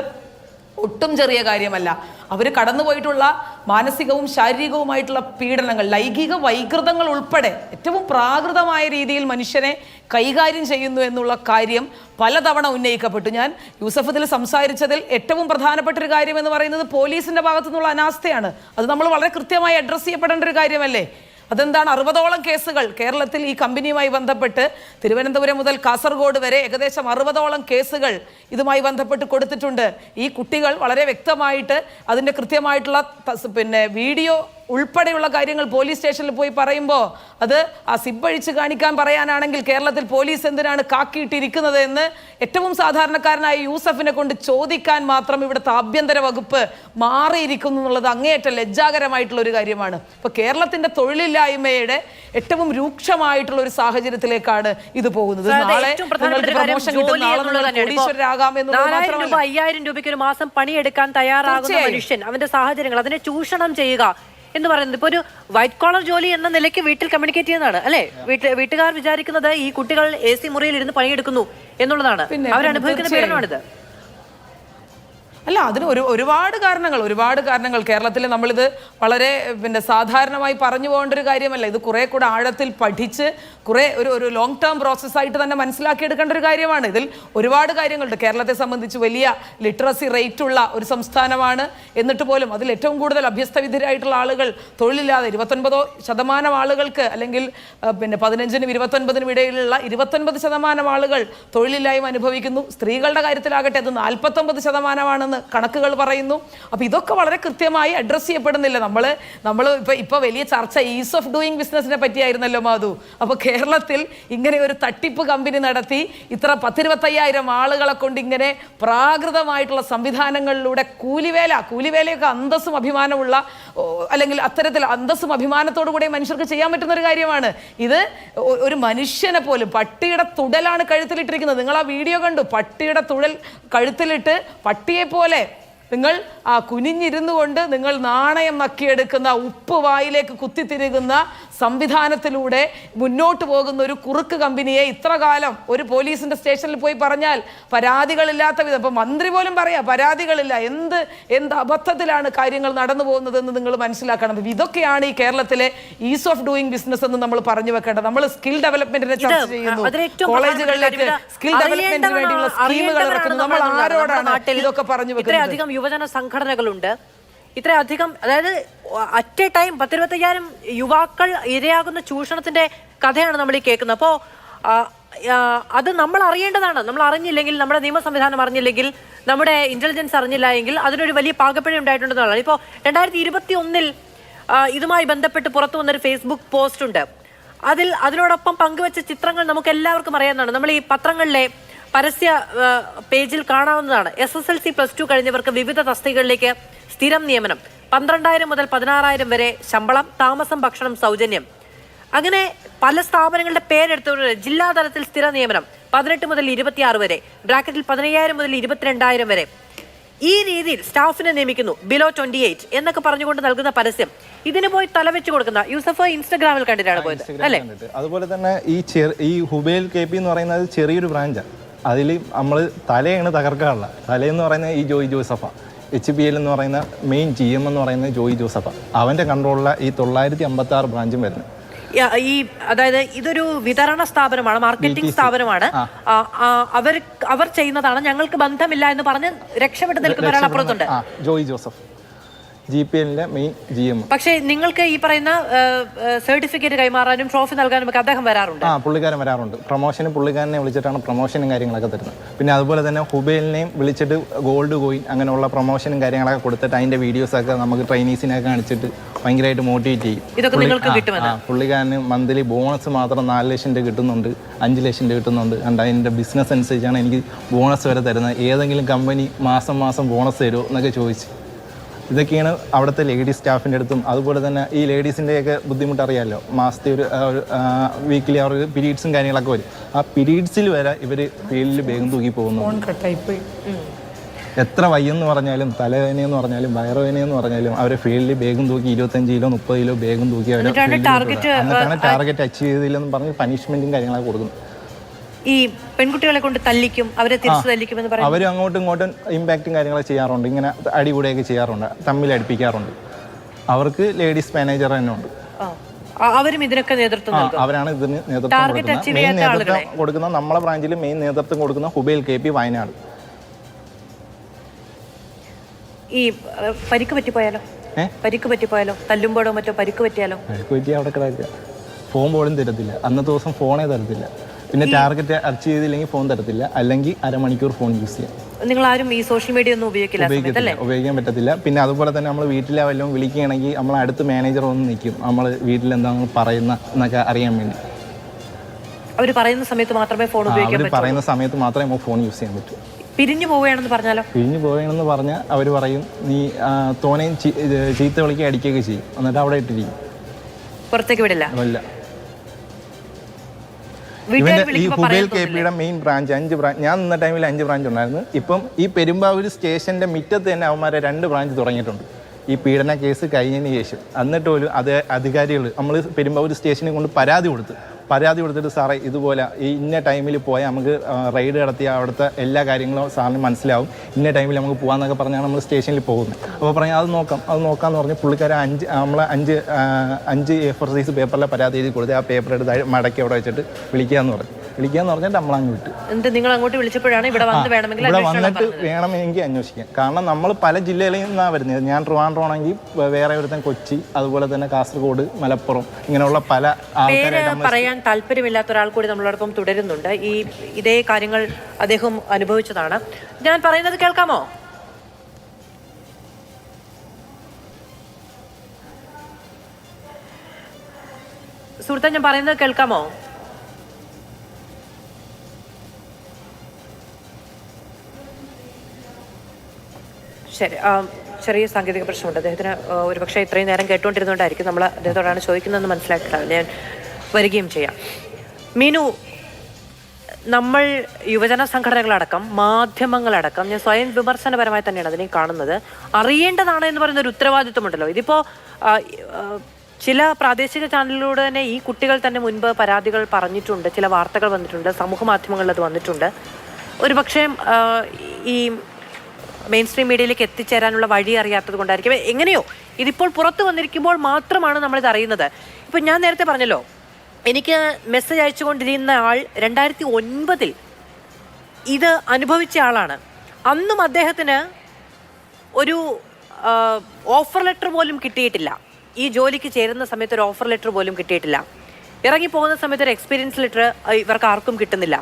ഒട്ടും ചെറിയ കാര്യമല്ല. അവർ കടന്നുപോയിട്ടുള്ള മാനസികവും ശാരീരികവുമായിട്ടുള്ള പീഡനങ്ങൾ, ലൈംഗിക വൈകൃതങ്ങൾ ഉൾപ്പെടെ ഏറ്റവും പ്രാകൃതമായ രീതിയിൽ മനുഷ്യനെ കൈകാര്യം ചെയ്യുന്നു എന്നുള്ള കാര്യം പലതവണ ഉന്നയിക്കപ്പെട്ടു. ഞാൻ യൂസഫ് ഇതിൽ സംസാരിച്ചതിൽ ഏറ്റവും പ്രധാനപ്പെട്ട ഒരു കാര്യം എന്ന് പറയുന്നത് പോലീസിന്റെ ഭാഗത്തു നിന്നുള്ള അനാസ്ഥയാണ്. അത് നമ്മൾ വളരെ കൃത്യമായി അഡ്രസ്സ് ചെയ്യപ്പെടേണ്ട ഒരു കാര്യമല്ലേ? അതെന്താണ്? 60ഓളം കേസുകൾ കേരളത്തിൽ ഈ കമ്പനിയുമായി ബന്ധപ്പെട്ട് തിരുവനന്തപുരം മുതൽ കാസർഗോഡ് വരെ ഏകദേശം 60ഓളം കേസുകൾ ഇതുമായി ബന്ധപ്പെട്ട് കൊടുത്തിട്ടുണ്ട്. ഈ കുട്ടികൾ വളരെ വ്യക്തമായിട്ട് അതിൻ്റെ കൃത്യമായിട്ടുള്ള വീഡിയോ ഉൾപ്പെടെയുള്ള കാര്യങ്ങൾ പോലീസ് സ്റ്റേഷനിൽ പോയി പറയുമ്പോൾ അത് ആ സിബ് അഴിച്ച് കാണിക്കാൻ പറയാനാണെങ്കിൽ കേരളത്തിൽ പോലീസ് എന്തിനാണ് കാക്കിയിട്ടിരിക്കുന്നത് എന്ന് ഏറ്റവും സാധാരണക്കാരനായ യൂസഫിനെ കൊണ്ട് ചോദിക്കാൻ മാത്രം ഇവിടുത്തെ ആഭ്യന്തര വകുപ്പ് മാറിയിരിക്കുന്നു എന്നുള്ളത് അങ്ങേയറ്റം ലജ്ജാകരമായിട്ടുള്ള ഒരു കാര്യമാണ്. ഇപ്പൊ കേരളത്തിന്റെ തൊഴിലില്ലായ്മയുടെ ഏറ്റവും രൂക്ഷമായിട്ടുള്ള ഒരു സാഹചര്യത്തിലേക്കാണ് ഇത് പോകുന്നത്. നാളെ നിങ്ങൾക്ക് പ്രമോഷൻ കിട്ടും, നാളെ നിങ്ങൾ കോടീശ്വരരാകാം എന്നുള്ളത് മാത്രമല്ല, 5000 രൂപയ്ക്ക് ഒരു മാസം പണിയെടുക്കാൻ തയ്യാറാകുന്ന മനുഷ്യൻ, അവന്റെ സാഹചര്യങ്ങൾ, അതിനെ ചൂഷണം ചെയ്യുക എന്ന് പറയുന്നത് ഇപ്പൊ ഒരു വൈറ്റ് കോളർ ജോലി എന്ന നിലയ്ക്ക് വീട്ടിൽ കമ്മ്യൂണിക്കേറ്റ് ചെയ്യുന്നതാണ് അല്ലെ? വീട്ടുകാർ വിചാരിക്കുന്നത് ഈ കുട്ടികൾ AC മുറിയിൽ ഇരുന്ന് പണിയെടുക്കുന്നു എന്നുള്ളതാണ്. അവരനുഭവിക്കുന്ന പീഡനമാണിത്. അല്ല, അതിന് ഒരുപാട് കാരണങ്ങൾ കേരളത്തിൽ നമ്മളിത് വളരെ സാധാരണമായി പറഞ്ഞു പോകേണ്ട ഒരു കാര്യമല്ല. ഇത് കുറെ കൂടെ ആഴത്തിൽ പഠിച്ച് കുറെ ഒരു ലോങ് ടേം പ്രോസസ്സായിട്ട് തന്നെ മനസ്സിലാക്കിയെടുക്കേണ്ട ഒരു കാര്യമാണ്. ഇതിൽ ഒരുപാട് കാര്യങ്ങളുണ്ട്. കേരളത്തെ സംബന്ധിച്ച് വലിയ ലിറ്ററസി റേറ്റ് ഉള്ള ഒരു സംസ്ഥാനമാണ്. എന്നിട്ട് പോലും അതിൽ ഏറ്റവും കൂടുതൽ അഭ്യസ്തവിദ്യരായിട്ടുള്ള ആളുകൾ തൊഴിലില്ലാതെ 29% ആളുകൾക്ക്, അല്ലെങ്കിൽ 15-നും 29-നും ഇടയിലുള്ള 29% ആളുകൾ തൊഴിലില്ലായ്മ അനുഭവിക്കുന്നു. സ്ത്രീകളുടെ കാര്യത്തിലാകട്ടെ അത് 49% കണക്കുകൾ പറയുന്നു. അപ്പൊ ഇതൊക്കെ വളരെ കൃത്യമായി അഡ്രസ് ചെയ്യപ്പെടുന്നില്ല. നമ്മൾ ഇപ്പൊ വലിയ ചർച്ച ഈസ് ഓഫ് ഡൂയിങ് ബിസിനസിനെ പറ്റിയായിരുന്നല്ലോ മാധു. അപ്പൊ കേരളത്തിൽ ഇങ്ങനെ ഒരു തട്ടിപ്പ് കമ്പനി നടത്തി ഇത്ര 10-25,000 ആളുകളെ കൊണ്ട് ഇങ്ങനെ പ്രാകൃതമായിട്ടുള്ള സംവിധാനങ്ങളിലൂടെ കൂലിവേലയൊക്കെ അന്തസ്സും അഭിമാനമുള്ള, അല്ലെങ്കിൽ അത്തരത്തിൽ അന്തസ്സും അഭിമാനത്തോടു കൂടി മനുഷ്യർക്ക് ചെയ്യാൻ പറ്റുന്ന ഒരു കാര്യമാണ്. ഇത് ഒരു മനുഷ്യനെ പോലും, പട്ടിയുടെ തുടലാണ് കഴുത്തിലിട്ടിരിക്കുന്നത്. നിങ്ങൾ ആ വീഡിയോ കണ്ടു, പട്ടിയുടെ തുടൽ കഴുത്തിലിട്ട് പട്ടിയെ പോലെ നിങ്ങൾ കുനിഞ്ഞിരുന്നു കൊണ്ട് നിങ്ങൾ നാണയം നക്കിയെടുക്കുന്ന, ഉപ്പ് വായിലേക്ക് കുത്തിത്തിരുകുന്ന സംവിധാനത്തിലൂടെ മുന്നോട്ട് പോകുന്ന ഒരു കുറുക്ക് കമ്പനിയെ ഇത്ര കാലം ഒരു പോലീസിന്റെ സ്റ്റേഷനിൽ പോയി പറഞ്ഞാൽ പരാതികളില്ലാത്ത വിധം, ഇപ്പൊ മന്ത്രി പോലും പറയാ പരാതികളില്ല, എന്ത് അബദ്ധത്തിലാണ് കാര്യങ്ങൾ നടന്നു പോകുന്നതെന്ന് നിങ്ങൾ മനസ്സിലാക്കണം. ഇതൊക്കെയാണ് ഈ കേരളത്തിലെ ഈസ് ഓഫ് ഡൂയിങ് ബിസിനസ് എന്ന് നമ്മൾ പറഞ്ഞു വെക്കേണ്ടത്. നമ്മൾ സ്കിൽ ഡെവലപ്മെന്റിനെ ചർച്ച ചെയ്യുന്നു, കോളേജുകളിലേക്ക് സ്കിൽ ഡെവലപ്മെന്റിന് വേണ്ടിയുള്ള സ്കീമുകൾ ഇറക്കുന്നു. നമ്മൾ ആരോടാണ് ഇതൊക്കെ പറഞ്ഞു വെക്കുന്നത്? യുവജന സംഘടനകളുണ്ട് ഇത്രയധികം, അതായത് അറ്റ് എ ടൈം 10-25,000 യുവാക്കൾ ഇരയാകുന്ന ചൂഷണത്തിന്റെ കഥയാണ് നമ്മൾ ഈ കേൾക്കുന്നത്. അപ്പോൾ അത് നമ്മൾ അറിയേണ്ടതാണ്. നമ്മൾ അറിഞ്ഞില്ലെങ്കിൽ, നമ്മുടെ നിയമ സംവിധാനം അറിഞ്ഞില്ലെങ്കിൽ, നമ്മുടെ ഇന്റലിജൻസ് അറിഞ്ഞില്ല എങ്കിൽ അതിനൊരു വലിയ പാകപ്പിഴ ഉണ്ടായിട്ടുണ്ടെന്നാണ്. ഇപ്പോൾ 2021 ഇതുമായി ബന്ധപ്പെട്ട് പുറത്തു വന്നൊരു ഫേസ്ബുക്ക് പോസ്റ്റ് ഉണ്ട്. അതിനോടൊപ്പം പങ്കുവെച്ച ചിത്രങ്ങൾ നമുക്ക് എല്ലാവർക്കും അറിയാവുന്നതാണ്. നമ്മൾ ഈ പത്രങ്ങളിലെ പരസ്യ പേജിൽ കാണാവുന്നതാണ്. SSLC +2 കഴിഞ്ഞവർക്ക് വിവിധ തസ്തികകളിലേക്ക് സ്ഥിരം നിയമനം, 12,000 മുതൽ 16,000 വരെ ശമ്പളം, താമസം, ഭക്ഷണം സൗജന്യം. അങ്ങനെ പല സ്ഥാപനങ്ങളുടെ പേരെടുത്തവരുടെ ജില്ലാതലത്തിൽ സ്ഥിര നിയമനം 18 മുതൽ 26 വരെ, ബ്രാക്കറ്റിൽ 15,000 മുതൽ 22,000 വരെ. ഈ രീതിയിൽ സ്റ്റാഫിനെ നിയമിക്കുന്നു, ബിലോ 28 എന്നൊക്കെ പറഞ്ഞുകൊണ്ട് നൽകുന്ന പരസ്യം, ഇതിന് പോയി തലവെച്ച് കൊടുക്കുന്ന യൂസഫ് ഇൻസ്റ്റഗ്രാമിൽ കണ്ടിട്ടാണ് പോയത് അല്ലേ? അതുപോലെ തന്നെ ഈ ഹുബൈൽ KP എന്ന് പറയുന്നത് ചെറിയൊരു ബ്രാഞ്ചാണ്. അതിൽ നമ്മൾ തലയാണ് തകർക്കാറുള്ള. തലയെന്ന് പറയുന്നത് ഈ ജോയി ജോസഫ, HPL എന്ന് പറയുന്ന മെയിൻ GM എന്ന് പറയുന്നത് ജോയി ജോസഫ. അവൻ്റെ കൺട്രോളിലുള്ള ഈ 956 ബ്രാഞ്ചും വരുന്നത്. അതായത് ഇതൊരു വിതരണ സ്ഥാപനമാണ്, മാർക്കറ്റിംഗ് സ്ഥാപനമാണ്. അവർ ചെയ്യുന്നതാണ്, ഞങ്ങൾക്ക് ബന്ധമില്ല എന്ന് പറഞ്ഞ് രക്ഷപ്പെട്ട് നിൽക്കുന്ന ഒരാൾ അപ്പുറത്തുണ്ട്, ജോയി ജോസഫ്, GPLന്റെ മെയിൻ GM. പക്ഷേ നിങ്ങൾക്ക് ഈ പറയുന്ന സർട്ടിഫിക്കറ്റ് കൈമാറാനും ട്രോഫി നൽകാനും ഒക്കെ അദ്ദേഹം വരാറുണ്ട്. പുള്ളിക്കാരൻ വരാറുണ്ട്. പ്രൊമോഷന് പുള്ളിക്കാരനെ വിളിച്ചിട്ടാണ് പ്രൊമോഷനും കാര്യങ്ങളൊക്കെ തരുന്നത്. പിന്നെ അതുപോലെ തന്നെ ഹുബൈലിനെയും വിളിച്ചിട്ട് ഗോൾഡ് കോയിൻ അങ്ങനെയുള്ള പ്രൊമോഷനും കാര്യങ്ങളൊക്കെ കൊടുത്തിട്ട് അതിന്റെ വീഡിയോസൊക്കെ നമുക്ക് ട്രെയിനീസിനൊക്കെ കാണിച്ചിട്ട് ഭയങ്കരമായിട്ട് മോട്ടിവേറ്റ് ചെയ്യും. ഇതൊക്കെ നിങ്ങൾക്ക് കിട്ടുമെന്ന്. പുള്ളിക്കാരന് മന്ത്ലി ബോണസ് മാത്രം 4 ലക്ഷം രൂപ കിട്ടുന്നുണ്ട്, 5 ലക്ഷം രൂപ കിട്ടുന്നുണ്ട്. അതിൻ്റെ ബിസിനസ് അനുസരിച്ചാണ് എനിക്ക് ബോണസ് വരെ തരുന്നത്. ഏതെങ്കിലും കമ്പനി മാസം ബോണസ് തരുമോ എന്നൊക്കെ ചോദിച്ച്. ഇതൊക്കെയാണ് അവിടുത്തെ ലേഡീസ് സ്റ്റാഫിൻ്റെ അടുത്തും. അതുപോലെ തന്നെ ഈ ലേഡീസിൻ്റെയൊക്കെ ബുദ്ധിമുട്ട് അറിയാമല്ലോ, മാസത്തെ ഒരു വീക്കിലി അവർക്ക് പീരീഡ്സും കാര്യങ്ങളൊക്കെ വരും. ആ പീരീഡ്സിൽ വരെ ഇവർ ഫീൽഡിൽ വേഗം തൂക്കി പോകുന്നു. എത്ര വയ്യെന്ന് പറഞ്ഞാലും, തലവേദനയെന്ന് പറഞ്ഞാലും, വയറുവേദനയെന്ന് പറഞ്ഞാലും അവരെ ഫീൽഡിൽ വേഗം തൂക്കി 25 കിലോ 30 കിലോ വേഗം തൂക്കി അവരെ ടാർഗറ്റ് അച്ചീവ് ചെയ്തില്ലെന്ന് പറഞ്ഞ് പനിഷ്മെൻറ്റും കാര്യങ്ങളൊക്കെ കൊടുക്കുന്നു. ഈ പെൺകുട്ടികളെ കൊണ്ട് തല്ലിക്കും, അവരെ തിരിച്ചു തല്ലിക്കും എന്ന് പറയും. അവരും അങ്ങോട്ടും ഇങ്ങോട്ടും ഇമ്പാക്റ്റും കാര്യങ്ങളൊക്കെ ചെയ്യാറുണ്ട്. ഇങ്ങനെ അടികൂടെയൊക്കെ ചെയ്യാറുണ്ട്, തമ്മിൽ അടുപ്പിക്കാറുണ്ട്. അവർക്ക് ലേഡീസ് മാനേജർ തന്നെ ഉണ്ട്. അവരും ഇതിനൊക്കെ നേതൃത്വം നൽകും. അവരാണ് ഇതിന് നേതൃത്വം കൊടുക്കുന്നത്. മെയിൻ നേതൃത്വം കൊടുക്കുന്ന നമ്മളെ ബ്രാഞ്ചിൽ മെയിൻ നേതൃത്വം കൊടുക്കുന്ന ഹുബൈൽ KP വയനാട്. ഈ പരിക്ക് പറ്റിപ്പോയാലോ തല്ലുമ്പോഴോ മറ്റോ പരിക്ക് പറ്റിയാലോ? പരിക്ക് പറ്റിയാൽ അവിടെ കിടക്കുക. ഫോൺ പോലും തരത്തില്ല. അന്നത്തെ ദിവസം ഫോണേ തരത്തില്ല. പിന്നെ ടാർഗറ്റ് അച്ചീവ് ചെയ്തില്ലെങ്കിൽ ഫോൺ തരത്തില്ല, അല്ലെങ്കിൽ അരമണിക്കൂർ ഫോൺ യൂസ് ചെയ്യാം. നിങ്ങൾ ആരും ഈ സോഷ്യൽ മീഡിയ ഒന്നും ഉപയോഗിക്കാൻ പറ്റത്തില്ല. പിന്നെ അതുപോലെ തന്നെ നമ്മൾ വീട്ടിലെ വല്ലതും വിളിക്കുകയാണെങ്കിൽ നമ്മൾ അടുത്ത് മാനേജർ ഒന്ന് നിൽക്കും, നമ്മൾ വീട്ടിൽ എന്താണെന്ന് പറയുന്ന എന്നൊക്കെ അറിയാൻ വേണ്ടി. അവർ പറയുന്ന സമയത്ത് മാത്രമേ ഫോൺ ഉപയോഗിക്കാൻ പറ്റൂ. പറയുന്ന സമയത്ത് മാത്രമേ ഫോൺ യൂസ് ചെയ്യാൻ പറ്റൂ. പിരിഞ്ഞു പോവുകയാണെന്ന് പറഞ്ഞാൽ അവർ പറയും നീ തോനെയും ചീത്ത വിളിക്കുക അടിക്കുകയൊക്കെ ചെയ്യും, എന്നിട്ട് അവിടെ ഇട്ടിരിക്കും, പുറത്തേക്ക് വിടില്ല. ഇവന്റെ ഈ ഹുബൈൽ KPയുടെ മെയിൻ ബ്രാഞ്ച് 5 ബ്രാഞ്ച്, ഞാൻ നിന്ന ടൈമിൽ 5 ബ്രാഞ്ച് ഉണ്ടായിരുന്നു. ഇപ്പം ഈ പെരുമ്പാവൂർ സ്റ്റേഷന്റെ മുറ്റത്ത് തന്നെ അവന്മാരെ 2 ബ്രാഞ്ച് തുടങ്ങിയിട്ടുണ്ട് ഈ പീഡന കേസ് കഴിഞ്ഞതിന് ശേഷം. എന്നിട്ട് പോലും അത് അധികാരികൾ നമ്മൾ പെരുമ്പാവൂർ സ്റ്റേഷനിൽ കൊണ്ട് പരാതി കൊടുത്തിട്ട് സാറേ ഇതുപോലെ ഈ ഇന്ന ടൈമിൽ പോയാൽ നമുക്ക് റെയ്ഡ് നടത്തിയ അവിടുത്തെ എല്ലാ കാര്യങ്ങളും സാറിന് മനസ്സിലാവും, ഇന്ന ടൈമിൽ നമുക്ക് പോകാമെന്നൊക്കെ പറഞ്ഞാണ് നമ്മൾ സ്റ്റേഷനിൽ പോകുന്നത്. അപ്പോൾ പറഞ്ഞാൽ അത് നോക്കാമെന്ന് പറഞ്ഞ് പുള്ളിക്കാരെ 5 A4 സൈസ് പേപ്പറിലെ പരാതി എഴുതി കൊടുത്ത് ആ പേപ്പർ എടുത്ത് മടക്കി അവിടെ വെച്ചിട്ട് വിളിക്കാന്ന് പറഞ്ഞിട്ട് നമ്മളങ്ങ് വിട്ടു. നിങ്ങൾ അങ്ങോട്ട് വിളിച്ചപ്പോഴാണ് ഇവിടെ വന്നിട്ട് വേണമെങ്കിൽ അന്വേഷിക്കാം. കാരണം നമ്മൾ പല ജില്ലകളിൽ നിന്നാണ് വരുന്നത്. ഞാൻ ട്രിവാൻഡ്രം ആണെങ്കിൽ വേറെ ഒരുത്തൻ കൊച്ചി, അതുപോലെ തന്നെ കാസർഗോഡ്, മലപ്പുറം, ഇങ്ങനെയുള്ള പല ആൾക്കാരായിട്ട് താല്പര്യമില്ലാത്ത ഒരാൾ കൂടി നമ്മളോടൊപ്പം തുടരുന്നുണ്ട്. ഇതേ കാര്യങ്ങൾ അദ്ദേഹം അനുഭവിച്ചതാണ്. ഞാൻ പറയുന്നത് കേൾക്കാമോ? സുഹൃത്തെ, ഞാൻ പറയുന്നത് കേൾക്കാമോ? ശരി, ചെറിയ സാങ്കേതിക പ്രശ്നമുണ്ട് അദ്ദേഹത്തിന്. ഒരുപക്ഷെ ഇത്രയും നേരം കേട്ടുകൊണ്ടിരുന്നതുകൊണ്ടായിരിക്കും നമ്മൾ അദ്ദേഹത്തോടാണ് ചോദിക്കുന്നതെന്ന് മനസ്സിലാക്കിയിട്ടാണ് ഞാൻ വരികയും ചെയ്യാം. മീനു, നമ്മൾ യുവജന സംഘടനകളടക്കം മാധ്യമങ്ങളടക്കം ഞാൻ സ്വയം വിമർശനപരമായി തന്നെയാണ് അതിനെ കാണുന്നത്. അറിയേണ്ടതാണ് എന്ന് പറയുന്ന ഒരു ഉത്തരവാദിത്വമുണ്ടല്ലോ. ഇതിപ്പോൾ ചില പ്രാദേശിക ചാനലിലൂടെ തന്നെ ഈ കുട്ടികൾ തന്നെ മുൻപ് പരാതികൾ പറഞ്ഞിട്ടുണ്ട്, ചില വാർത്തകൾ വന്നിട്ടുണ്ട്, സമൂഹ മാധ്യമങ്ങളിൽ അത് വന്നിട്ടുണ്ട്. ഒരുപക്ഷെ ഈ മെയിൻ സ്ട്രീം മീഡിയയിലേക്ക് എത്തിച്ചേരാനുള്ള വഴി അറിയാത്തത് കൊണ്ടായിരിക്കും എങ്ങനെയോ ഇതിപ്പോൾ പുറത്തു വന്നിരിക്കുമ്പോൾ മാത്രമാണ് നമ്മളിത് അറിയുന്നത്. ഇപ്പം ഞാൻ നേരത്തെ പറഞ്ഞല്ലോ, എനിക്ക് മെസ്സേജ് അയച്ചുകൊണ്ടിരുന്ന ആൾ 2009 ഇത് അനുഭവിച്ച ആളാണ്. അന്നും അദ്ദേഹത്തിന് ഒരു ഓഫർ ലെറ്റർ പോലും കിട്ടിയിട്ടില്ല. ഈ ജോലിക്ക് ചേരുന്ന സമയത്ത് ഒരു ഓഫർ ലെറ്റർ പോലും കിട്ടിയിട്ടില്ല. ഇറങ്ങിപ്പോകുന്ന സമയത്ത് ഒരു എക്സ്പീരിയൻസ് ലെറ്റർ ഇവർക്ക് ആർക്കും കിട്ടുന്നില്ല.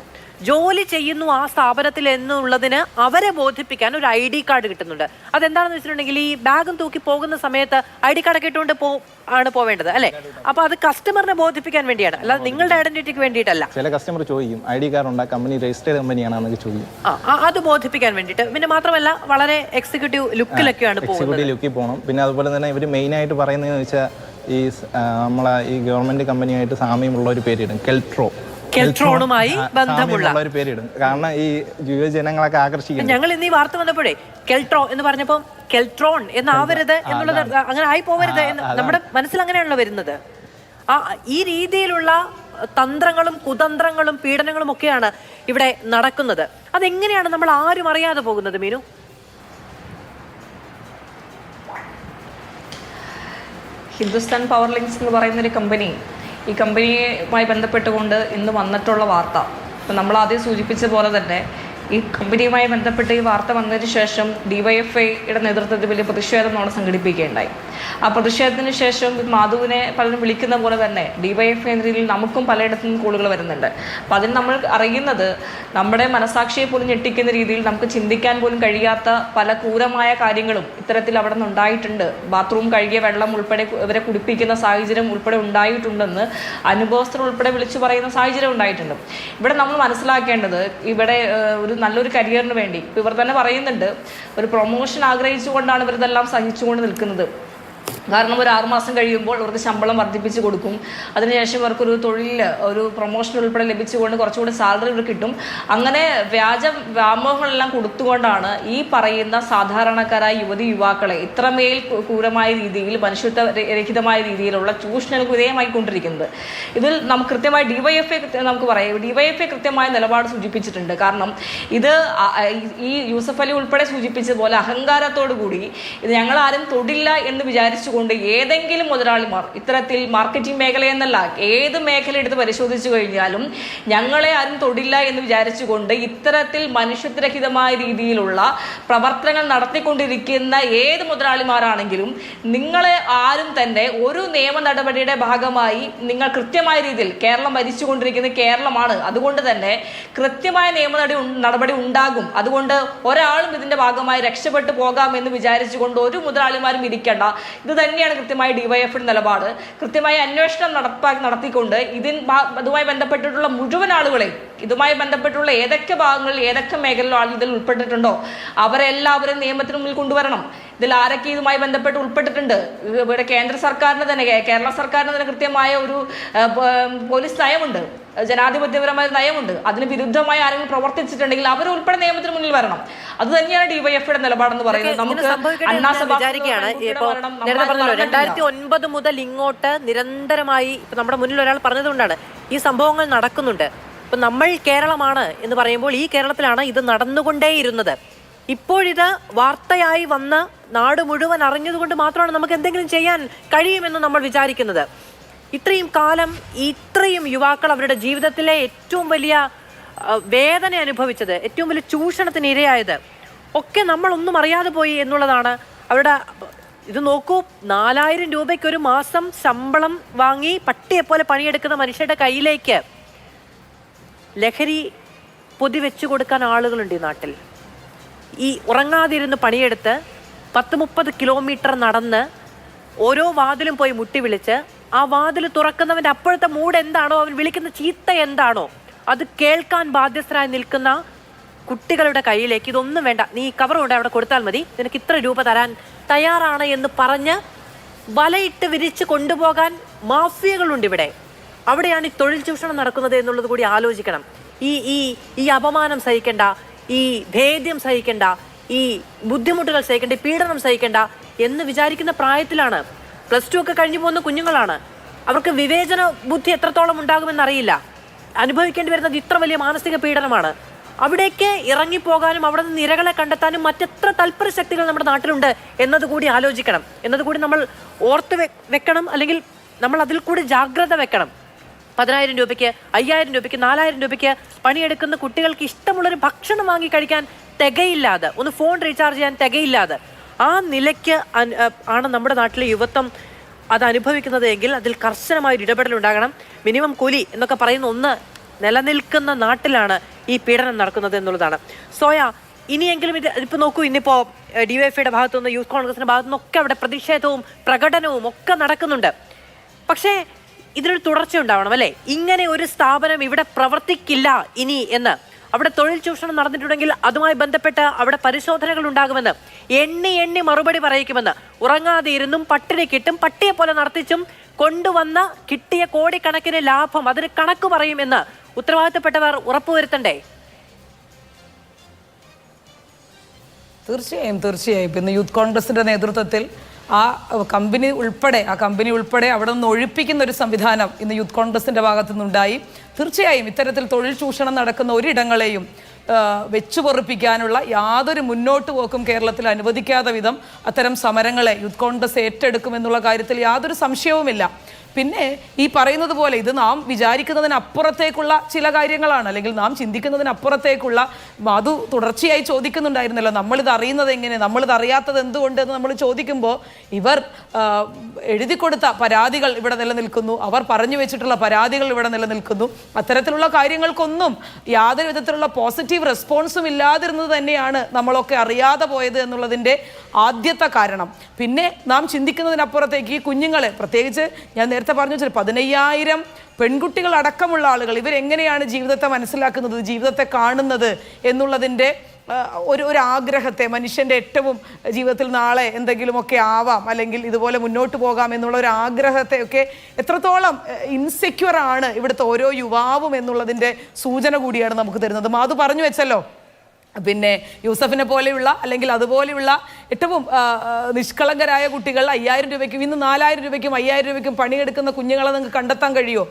ജോലി ചെയ്യുന്നു ആ സ്ഥാപനത്തിൽ എന്നുള്ളതിന് അവരെ ബോധിപ്പിക്കാൻ ഒരു ID കാർഡ് കിട്ടുന്നുണ്ട്. അതെന്താണെന്ന് വെച്ചിട്ടുണ്ടെങ്കിൽ ഈ ബാഗും തൂക്കി പോകുന്ന സമയത്ത് ID കാർഡൊക്കെ ഇട്ടുകൊണ്ട് ആണ് പോവേണ്ടത് അല്ലേ? അപ്പൊ അത് കസ്റ്റമറിനെ ബോധിപ്പിക്കാൻ വേണ്ടിയാണ്, അല്ലാതെ നിങ്ങളുടെ ഐഡന്റിറ്റിക്ക് വേണ്ടിയിട്ടല്ല. ചില കസ്റ്റമർ ചോദിക്കും ID കാർഡ് ഉണ്ടാ കമ്പനി രജിസ്റ്റേർഡ് കമ്പനിയാണെന്നൊക്കെ ചോദിക്കും. അത് ബോധിപ്പിക്കാൻ വേണ്ടിയിട്ട്. പിന്നെ മാത്രമല്ല വളരെ എക്സിക്യൂട്ടീവ് ലുക്കിലൊക്കെയാണ് എക്സിക്യൂട്ടീവ് ലുക്കിൽ പോകണം. പിന്നെ അതുപോലെ തന്നെ ഇവർ മെയിനായിട്ട് പറയുന്നതെന്ന് വെച്ചാൽ ഈ നമ്മളെ ഈ ഗവൺമെന്റ് കമ്പനിയായിട്ട് സാമ്യമുള്ള ഒരു പേരിടും, കെൽട്രോണുമായി ബന്ധമുള്ള ഒരു പേരിടും. കാരണം ഈ യുവജനങ്ങളൊക്കെ ആകർഷിക്കും. ഞങ്ങൾ ഇന്ന് ഈ വാർത്ത വന്നപ്പോഴേ കെൽട്രോ എന്ന് പറഞ്ഞപ്പോൾ കെൽട്രോൺ എന്നാവരുത് എന്നുള്ളത്, അങ്ങനെ ആയി പോവരുത് എന്ന് നമ്മുടെ മനസ്സിൽ അങ്ങനെയാണല്ലോ വരുന്നത്. ഈ രീതിയിലുള്ള തന്ത്രങ്ങളും കുതന്ത്രങ്ങളും പീഡനങ്ങളും ഒക്കെയാണ് ഇവിടെ നടക്കുന്നത്. അതെങ്ങനെയാണ് നമ്മൾ ആരും അറിയാതെ പോകുന്നത്? മീനു, ഹിന്ദുസ്ഥാൻ പവർ ലിങ്ക്സ് എന്ന് പറയുന്നൊരു കമ്പനി, ഈ കമ്പനിയുമായി ബന്ധപ്പെട്ടുകൊണ്ട് ഇന്ന് വന്നിട്ടുള്ള വാർത്ത, ഇപ്പം നമ്മൾ ആദ്യം സൂചിപ്പിച്ച പോലെ തന്നെ ഈ കമ്പനിയുമായി ബന്ധപ്പെട്ട് ഈ വാർത്ത വന്നതിന് ശേഷം DYFIയുടെ നേതൃത്വത്തിൽ വലിയ പ്രതിഷേധം നമ്മൾ സംഘടിപ്പിക്കുകയുണ്ടായി. ആ പ്രതിഷേധത്തിന് ശേഷം മാധുവിനെ പലരും വിളിക്കുന്ന പോലെ തന്നെ DYFI എന്ന രീതിയിൽ നമുക്കും പലയിടത്തു നിന്നും കോളുകൾ വരുന്നുണ്ട്. അപ്പോൾ അതിന് നമ്മൾ അറിയുന്നത് നമ്മുടെ മനസാക്ഷിയെ പോലും ഞെട്ടിക്കുന്ന രീതിയിൽ നമുക്ക് ചിന്തിക്കാൻ പോലും കഴിയാത്ത പല ക്രൂരമായ കാര്യങ്ങളും ഇത്തരത്തിൽ അവിടെ നിന്ന് ഉണ്ടായിട്ടുണ്ട്. ബാത്റൂം കഴുകിയ വെള്ളം ഉൾപ്പെടെ ഇവരെ കുടിപ്പിക്കുന്ന സാഹചര്യം ഉൾപ്പെടെ ഉണ്ടായിട്ടുണ്ടെന്ന് അനുഭവസ്ഥർ ഉൾപ്പെടെ വിളിച്ചു പറയുന്ന സാഹചര്യം ഉണ്ടായിട്ടുണ്ട്. ഇവിടെ നമ്മൾ മനസ്സിലാക്കേണ്ടത്, ഇവിടെ ഒരു നല്ലൊരു കരിയറിന് വേണ്ടി ഇവർ തന്നെ പറയുന്നുണ്ട്, ഒരു പ്രൊമോഷൻ ആഗ്രഹിച്ചുകൊണ്ടാണ് ഇവരിതെല്ലാം സഹിച്ചുകൊണ്ട് നിൽക്കുന്നത്. കാരണം ഒരു 6 മാസം കഴിയുമ്പോൾ ഇവർക്ക് ശമ്പളം വർദ്ധിപ്പിച്ച് കൊടുക്കും. അതിനുശേഷം ഇവർക്കൊരു തൊഴിൽ, ഒരു പ്രൊമോഷൻ ഉൾപ്പെടെ ലഭിച്ചുകൊണ്ട് കുറച്ചുകൂടി സാലറി ഇവർ കിട്ടും. അങ്ങനെ വ്യാമോഹങ്ങളെല്ലാം കൊടുത്തുകൊണ്ടാണ് ഈ പറയുന്ന സാധാരണക്കാരായ യുവതിയുവാക്കളെ ഇത്രമേൽ ക്രൂരമായ രീതിയിൽ, മനുഷ്യത്വരഹിതമായ രീതിയിലുള്ള ചൂഷണങ്ങൾക്ക് വിധേയമായിക്കൊണ്ടിരിക്കുന്നത്. ഇതിൽ നമുക്ക് കൃത്യമായി DYFI നമുക്ക് പറയാം, DYFI കൃത്യമായ നിലപാട് സൂചിപ്പിച്ചിട്ടുണ്ട്. കാരണം ഇത് ഈ യൂസഫ് അലി ഉൾപ്പെടെ സൂചിപ്പിച്ചതുപോലെ അഹങ്കാരത്തോടു കൂടി ഇത് ഞങ്ങളാരും തൊടില്ല എന്ന് വിചാരിച്ചു വിചാരിച്ചുകൊണ്ട് ഏതെങ്കിലും മുതലാളിമാർ ഇത്തരത്തിൽ മാർക്കറ്റിംഗ് മേഖലയെന്നല്ല ഏത് മേഖല എടുത്ത് പരിശോധിച്ചു കഴിഞ്ഞാലും ഞങ്ങളെ ആരും തൊടില്ല എന്ന് വിചാരിച്ചുകൊണ്ട് ഇത്തരത്തിൽ മനുഷ്യത്വരഹിതമായ രീതിയിലുള്ള പ്രവർത്തനങ്ങൾ നടത്തിക്കൊണ്ടിരിക്കുന്ന ഏത് മുതലാളിമാരാണെങ്കിലും നിങ്ങളെ ആരും തന്നെ ഒരു നിയമ നടപടിയുടെ ഭാഗമായി നിങ്ങൾ കൃത്യമായ രീതിയിൽ കേരളം ഭരിച്ചുകൊണ്ടിരിക്കുന്ന കേരളമാണ്, അതുകൊണ്ട് തന്നെ കൃത്യമായ നിയമ നടപടി ഉണ്ടാകും. അതുകൊണ്ട് ഒരാളും ഇതിന്റെ ഭാഗമായി രക്ഷപ്പെട്ടു പോകാമെന്ന് വിചാരിച്ചുകൊണ്ട് ഒരു മുതലാളിമാരും ഇരിക്കേണ്ട. ഇത് തന്നെയാണ് കൃത്യമായ ഡിവൈഎഫിന്റെ നിലപാട്. കൃത്യമായ അന്വേഷണം നടത്തിക്കൊണ്ട് ഇതുമായി ബന്ധപ്പെട്ടിട്ടുള്ള മുഴുവൻ ആളുകളെയും, ഇതുമായി ബന്ധപ്പെട്ടുള്ള ഏതൊക്കെ ഭാഗങ്ങളിൽ ഏതൊക്കെ മേഖലയിലും ആളുകൾ ഇതിൽ ഉൾപ്പെട്ടിട്ടുണ്ടോ അവരെല്ലാവരും നിയമത്തിന് മുന്നിൽ കൊണ്ടുവരണം. ഇതിൽ ആരൊക്കെ ഇതുമായി ബന്ധപ്പെട്ട് ഉൾപ്പെട്ടിട്ടുണ്ട്? ഇവിടെ കേന്ദ്ര സർക്കാരിന് തന്നെ, കേരള സർക്കാരിന് തന്നെ കൃത്യമായ ഒരു പോലീസ് നയമുണ്ട്, ജനാധിപത്യപരമായ നയമുണ്ട്. അതിന് വിരുദ്ധമായി ആരെങ്കിലും പ്രവർത്തിച്ചിട്ടുണ്ടെങ്കിൽ അവർ ഉൾപ്പെടെ നിയമത്തിന് മുന്നിൽ വരണം. അത് തന്നെയാണ് ഡിവൈഎഫ്ഐയുടെ നിലപാടെന്ന് പറയുന്നത്. നമുക്ക് വിചാരിക്കുകയാണ് ഇപ്പോ 2009 മുതൽ ഇങ്ങോട്ട് നിരന്തരമായി ഇപ്പൊ നമ്മുടെ മുന്നിൽ ഒരാൾ പറഞ്ഞതുകൊണ്ടാണ് ഈ സംഭവങ്ങൾ നടക്കുന്നുണ്ട്. ഇപ്പൊ നമ്മൾ കേരളമാണ് എന്ന് പറയുമ്പോൾ ഈ കേരളത്തിലാണ് ഇത് നടന്നുകൊണ്ടേയിരുന്നത്. ഇപ്പോഴിത് വാർത്തയായി വന്ന് നാട് മുഴുവൻ അറിഞ്ഞതുകൊണ്ട് മാത്രമാണ് നമുക്ക് എന്തെങ്കിലും ചെയ്യാൻ കഴിയുമെന്ന് നമ്മൾ വിചാരിക്കുന്നത്. ഇത്രയും കാലം ഇത്രയും യുവാക്കൾ അവരുടെ ജീവിതത്തിലെ ഏറ്റവും വലിയ വേദന അനുഭവിച്ചത്, ഏറ്റവും വലിയ ചൂഷണത്തിന് ഇരയായത് ഒക്കെ നമ്മളൊന്നും അറിയാതെ പോയി എന്നുള്ളതാണ് അവരുടെ. ഇത് നോക്കൂ, 4000 രൂപയ്ക്ക് ഒരു മാസം ശമ്പളം വാങ്ങി പട്ടിയെപ്പോലെ പണിയെടുക്കുന്ന മനുഷ്യരുടെ കയ്യിലേക്ക് ലഹരി പൊതി വെച്ചു കൊടുക്കാൻ ആളുകളുണ്ട് ഈ നാട്ടിൽ. ഈ ഉറങ്ങാതിരുന്ന് പണിയെടുത്ത് 10-30 കിലോമീറ്റർ നടന്ന് ഓരോ വാതിലും പോയി മുട്ടി വിളിച്ച് ആ വാതിൽ തുറക്കുന്നവൻ്റെ അപ്പോഴത്തെ മൂഡ് എന്താണോ, അവൻ വിളിക്കുന്ന ചീത്ത എന്താണോ അത് കേൾക്കാൻ ബാധ്യസ്ഥരായി നിൽക്കുന്ന കുട്ടികളുടെ കയ്യിലേക്ക് ഇതൊന്നും വേണ്ട, നീ കവർ കൊണ്ട് അവിടെ കൊടുത്താൽ മതി, നിനക്ക് ഇത്ര രൂപ തരാൻ തയ്യാറാണ് എന്ന് പറഞ്ഞ് വലയിട്ട് വിരിച്ച് കൊണ്ടുപോകാൻ മാഫിയകളുണ്ട് ഇവിടെ. അവിടെയാണ് ഈ തൊഴിൽ ചൂഷണം നടക്കുന്നത് എന്നുള്ളത് കൂടി ആലോചിക്കണം. ഈ അപമാനം സഹിക്കേണ്ട, ഈ ഭേദ്യം സഹിക്കേണ്ട, ഈ ബുദ്ധിമുട്ടുകൾ സഹിക്കേണ്ട, ഈ പീഡനം സഹിക്കേണ്ട എന്ന് വിചാരിക്കുന്ന പ്രായത്തിലാണ്. +2 ഒക്കെ കഴിഞ്ഞു പോകുന്ന കുഞ്ഞുങ്ങളാണ്. അവർക്ക് വിവേചന ബുദ്ധി എത്രത്തോളം ഉണ്ടാകുമെന്നറിയില്ല. അനുഭവിക്കേണ്ടി വരുന്നത് ഇത്ര വലിയ മാനസിക പീഡനമാണ്. അവിടേക്ക് ഇറങ്ങിപ്പോകാനും അവിടെ നിന്ന് ഇരകളെ കണ്ടെത്താനും മറ്റെത്ര തൽപര ശക്തികൾ നമ്മുടെ നാട്ടിലുണ്ട് എന്നതുകൂടി ആലോചിക്കണം, എന്നതുകൂടി നമ്മൾ ഓർത്ത് വെക്കണം. അല്ലെങ്കിൽ നമ്മൾ അതിൽ കൂടി ജാഗ്രത വെക്കണം. 10,000 രൂപയ്ക്ക്, 5,000 രൂപയ്ക്ക്, 4,000 രൂപയ്ക്ക് പണിയെടുക്കുന്ന കുട്ടികൾക്ക് ഇഷ്ടമുള്ളൊരു ഭക്ഷണം വാങ്ങി കഴിക്കാൻ തികയില്ലാതെ, ഒന്ന് ഫോൺ റീചാർജ് ചെയ്യാൻ തികയില്ലാതെ, ആ നിലയ്ക്ക് ആണ് നമ്മുടെ നാട്ടിലെ യുവത്വം അത് അനുഭവിക്കുന്നത് എങ്കിൽ അതിൽ കർശനമായൊരു ഇടപെടൽ ഉണ്ടാകണം. മിനിമം കൂലി എന്നൊക്കെ പറയുന്ന ഒന്ന് നിലനിൽക്കുന്ന നാട്ടിലാണ് ഈ പീഡനം നടക്കുന്നത് എന്നുള്ളതാണ്. സോയ, ഇനിയെങ്കിലും ഇതിപ്പോൾ നോക്കൂ, ഇന്നിപ്പോൾ ഡിവൈഎഫ്ഐയുടെ ഭാഗത്തുനിന്ന്, യൂത്ത് കോൺഗ്രസിന്റെ ഭാഗത്തുനിന്നൊക്കെ അവിടെ പ്രതിഷേധവും പ്രകടനവും ഒക്കെ നടക്കുന്നുണ്ട്. പക്ഷേ ഇതിനൊരു തുടർച്ച ഉണ്ടാവണം അല്ലേ? ഇങ്ങനെ ഒരു സ്ഥാപനം ഇവിടെ പ്രവർത്തിക്കില്ല ഇനി എന്ന്, അവിടെ തൊഴിൽ ചൂഷണം നടന്നിട്ടുണ്ടെങ്കിൽ അതുമായി ബന്ധപ്പെട്ട് അവിടെ പരിശോധനകൾ ഉണ്ടാകുമെന്ന്, എണ്ണി മറുപടി പറയിക്കുമെന്ന്, ഉറങ്ങാതെ ഇരുന്നും പട്ടിണി കിട്ടും, പട്ടിയെ പോലെ നടത്തിച്ചും കൊണ്ടുവന്ന കിട്ടിയ കോടിക്കണക്കിന് ലാഭം അതിന് കണക്ക് പറയുമെന്ന് ഉത്തരവാദിത്തപ്പെട്ടവർ ഉറപ്പുവരുത്തണ്ടേ? തീർച്ചയായും ഇന്ന് യൂത്ത് കോൺഗ്രസിന്റെ നേതൃത്വത്തിൽ ആ കമ്പനി ഉൾപ്പെടെ അവിടെ നിന്ന് ഒഴിപ്പിക്കുന്ന ഒരു സംവിധാനം ഇന്ന് യൂത്ത് കോൺഗ്രസിന്റെ ഭാഗത്തു നിന്നുണ്ടായി. തീർച്ചയായും ഇത്തരത്തിൽ തൊഴിൽ ചൂഷണം നടക്കുന്ന ഒരിടങ്ങളെയും വെച്ചുപൊറിപ്പിക്കാനുള്ള യാതൊരു മുന്നോട്ട് പോക്കും കേരളത്തിൽ അനുവദിക്കാത്ത വിധം അത്തരം സമരങ്ങളെ യൂത്ത് കോൺഗ്രസ് ഏറ്റെടുക്കുമെന്നുള്ള കാര്യത്തിൽ യാതൊരു സംശയവുമില്ല. പിന്നെ ഈ പറയുന്നത് പോലെ ഇത് നാം വിചാരിക്കുന്നതിനപ്പുറത്തേക്കുള്ള ചില കാര്യങ്ങളാണ്, അല്ലെങ്കിൽ നാം ചിന്തിക്കുന്നതിനപ്പുറത്തേക്കുള്ള. അത് തുടർച്ചയായി ചോദിക്കുന്നുണ്ടായിരുന്നല്ലോ, നമ്മളിത് അറിയുന്നത് എങ്ങനെ, നമ്മളിത് അറിയാത്തത് എന്തുകൊണ്ട് എന്ന് നമ്മൾ ചോദിക്കുമ്പോൾ ഇവർ എഴുതി കൊടുത്ത പരാതികൾ ഇവിടെ നിലനിൽക്കുന്നു, അവർ പറഞ്ഞു വെച്ചിട്ടുള്ള പരാതികൾ ഇവിടെ നിലനിൽക്കുന്നു. അത്തരത്തിലുള്ള കാര്യങ്ങൾക്കൊന്നും യാതൊരു വിധത്തിലുള്ള പോസിറ്റീവ് റെസ്പോൺസും ഇല്ലാതിരുന്നത് തന്നെയാണ് നമ്മളൊക്കെ അറിയാതെ പോയത് എന്നുള്ളതിൻ്റെ ആദ്യത്തെ കാരണം. പിന്നെ നാം ചിന്തിക്കുന്നതിനപ്പുറത്തേക്ക് ഈ കുഞ്ഞുങ്ങളെ, പ്രത്യേകിച്ച് ഞാൻ നേരത്തെ പറഞ്ഞു 15,000 പെൺകുട്ടികൾ അടക്കമുള്ള ആളുകൾ, ഇവരെങ്ങനെയാണ് ജീവിതത്തെ മനസ്സിലാക്കുന്നത്, ജീവിതത്തെ കാണുന്നത് എന്നുള്ളതിൻ്റെ ഒരു ആഗ്രഹത്തെ, മനുഷ്യൻ്റെ ഏറ്റവും ജീവിതത്തിൽ നാളെ എന്തെങ്കിലുമൊക്കെ ആവാം, അല്ലെങ്കിൽ ഇതുപോലെ മുന്നോട്ട് പോകാം എന്നുള്ള ഒരു ആഗ്രഹത്തെ ഒക്കെ എത്രത്തോളം ഇൻസെക്യൂർ ആണ് ഇവിടുത്തെ ഓരോ യുവാവും എന്നുള്ളതിൻ്റെ സൂചന കൂടിയാണ് നമുക്ക് തരുന്നത്. മാധു പറഞ്ഞു വെച്ചല്ലോ, പിന്നെ യൂസഫിനെ പോലെയുള്ള അല്ലെങ്കിൽ അതുപോലെയുള്ള ഏറ്റവും നിഷ്കളങ്കരായ കുട്ടികൾ 5,000 രൂപയ്ക്കും ഇന്ന് 4,000 രൂപയ്ക്കും 5,000 രൂപയ്ക്കും പണിയെടുക്കുന്ന കുഞ്ഞുങ്ങളെ നിങ്ങൾക്ക് കണ്ടെത്താൻ കഴിയുമോ?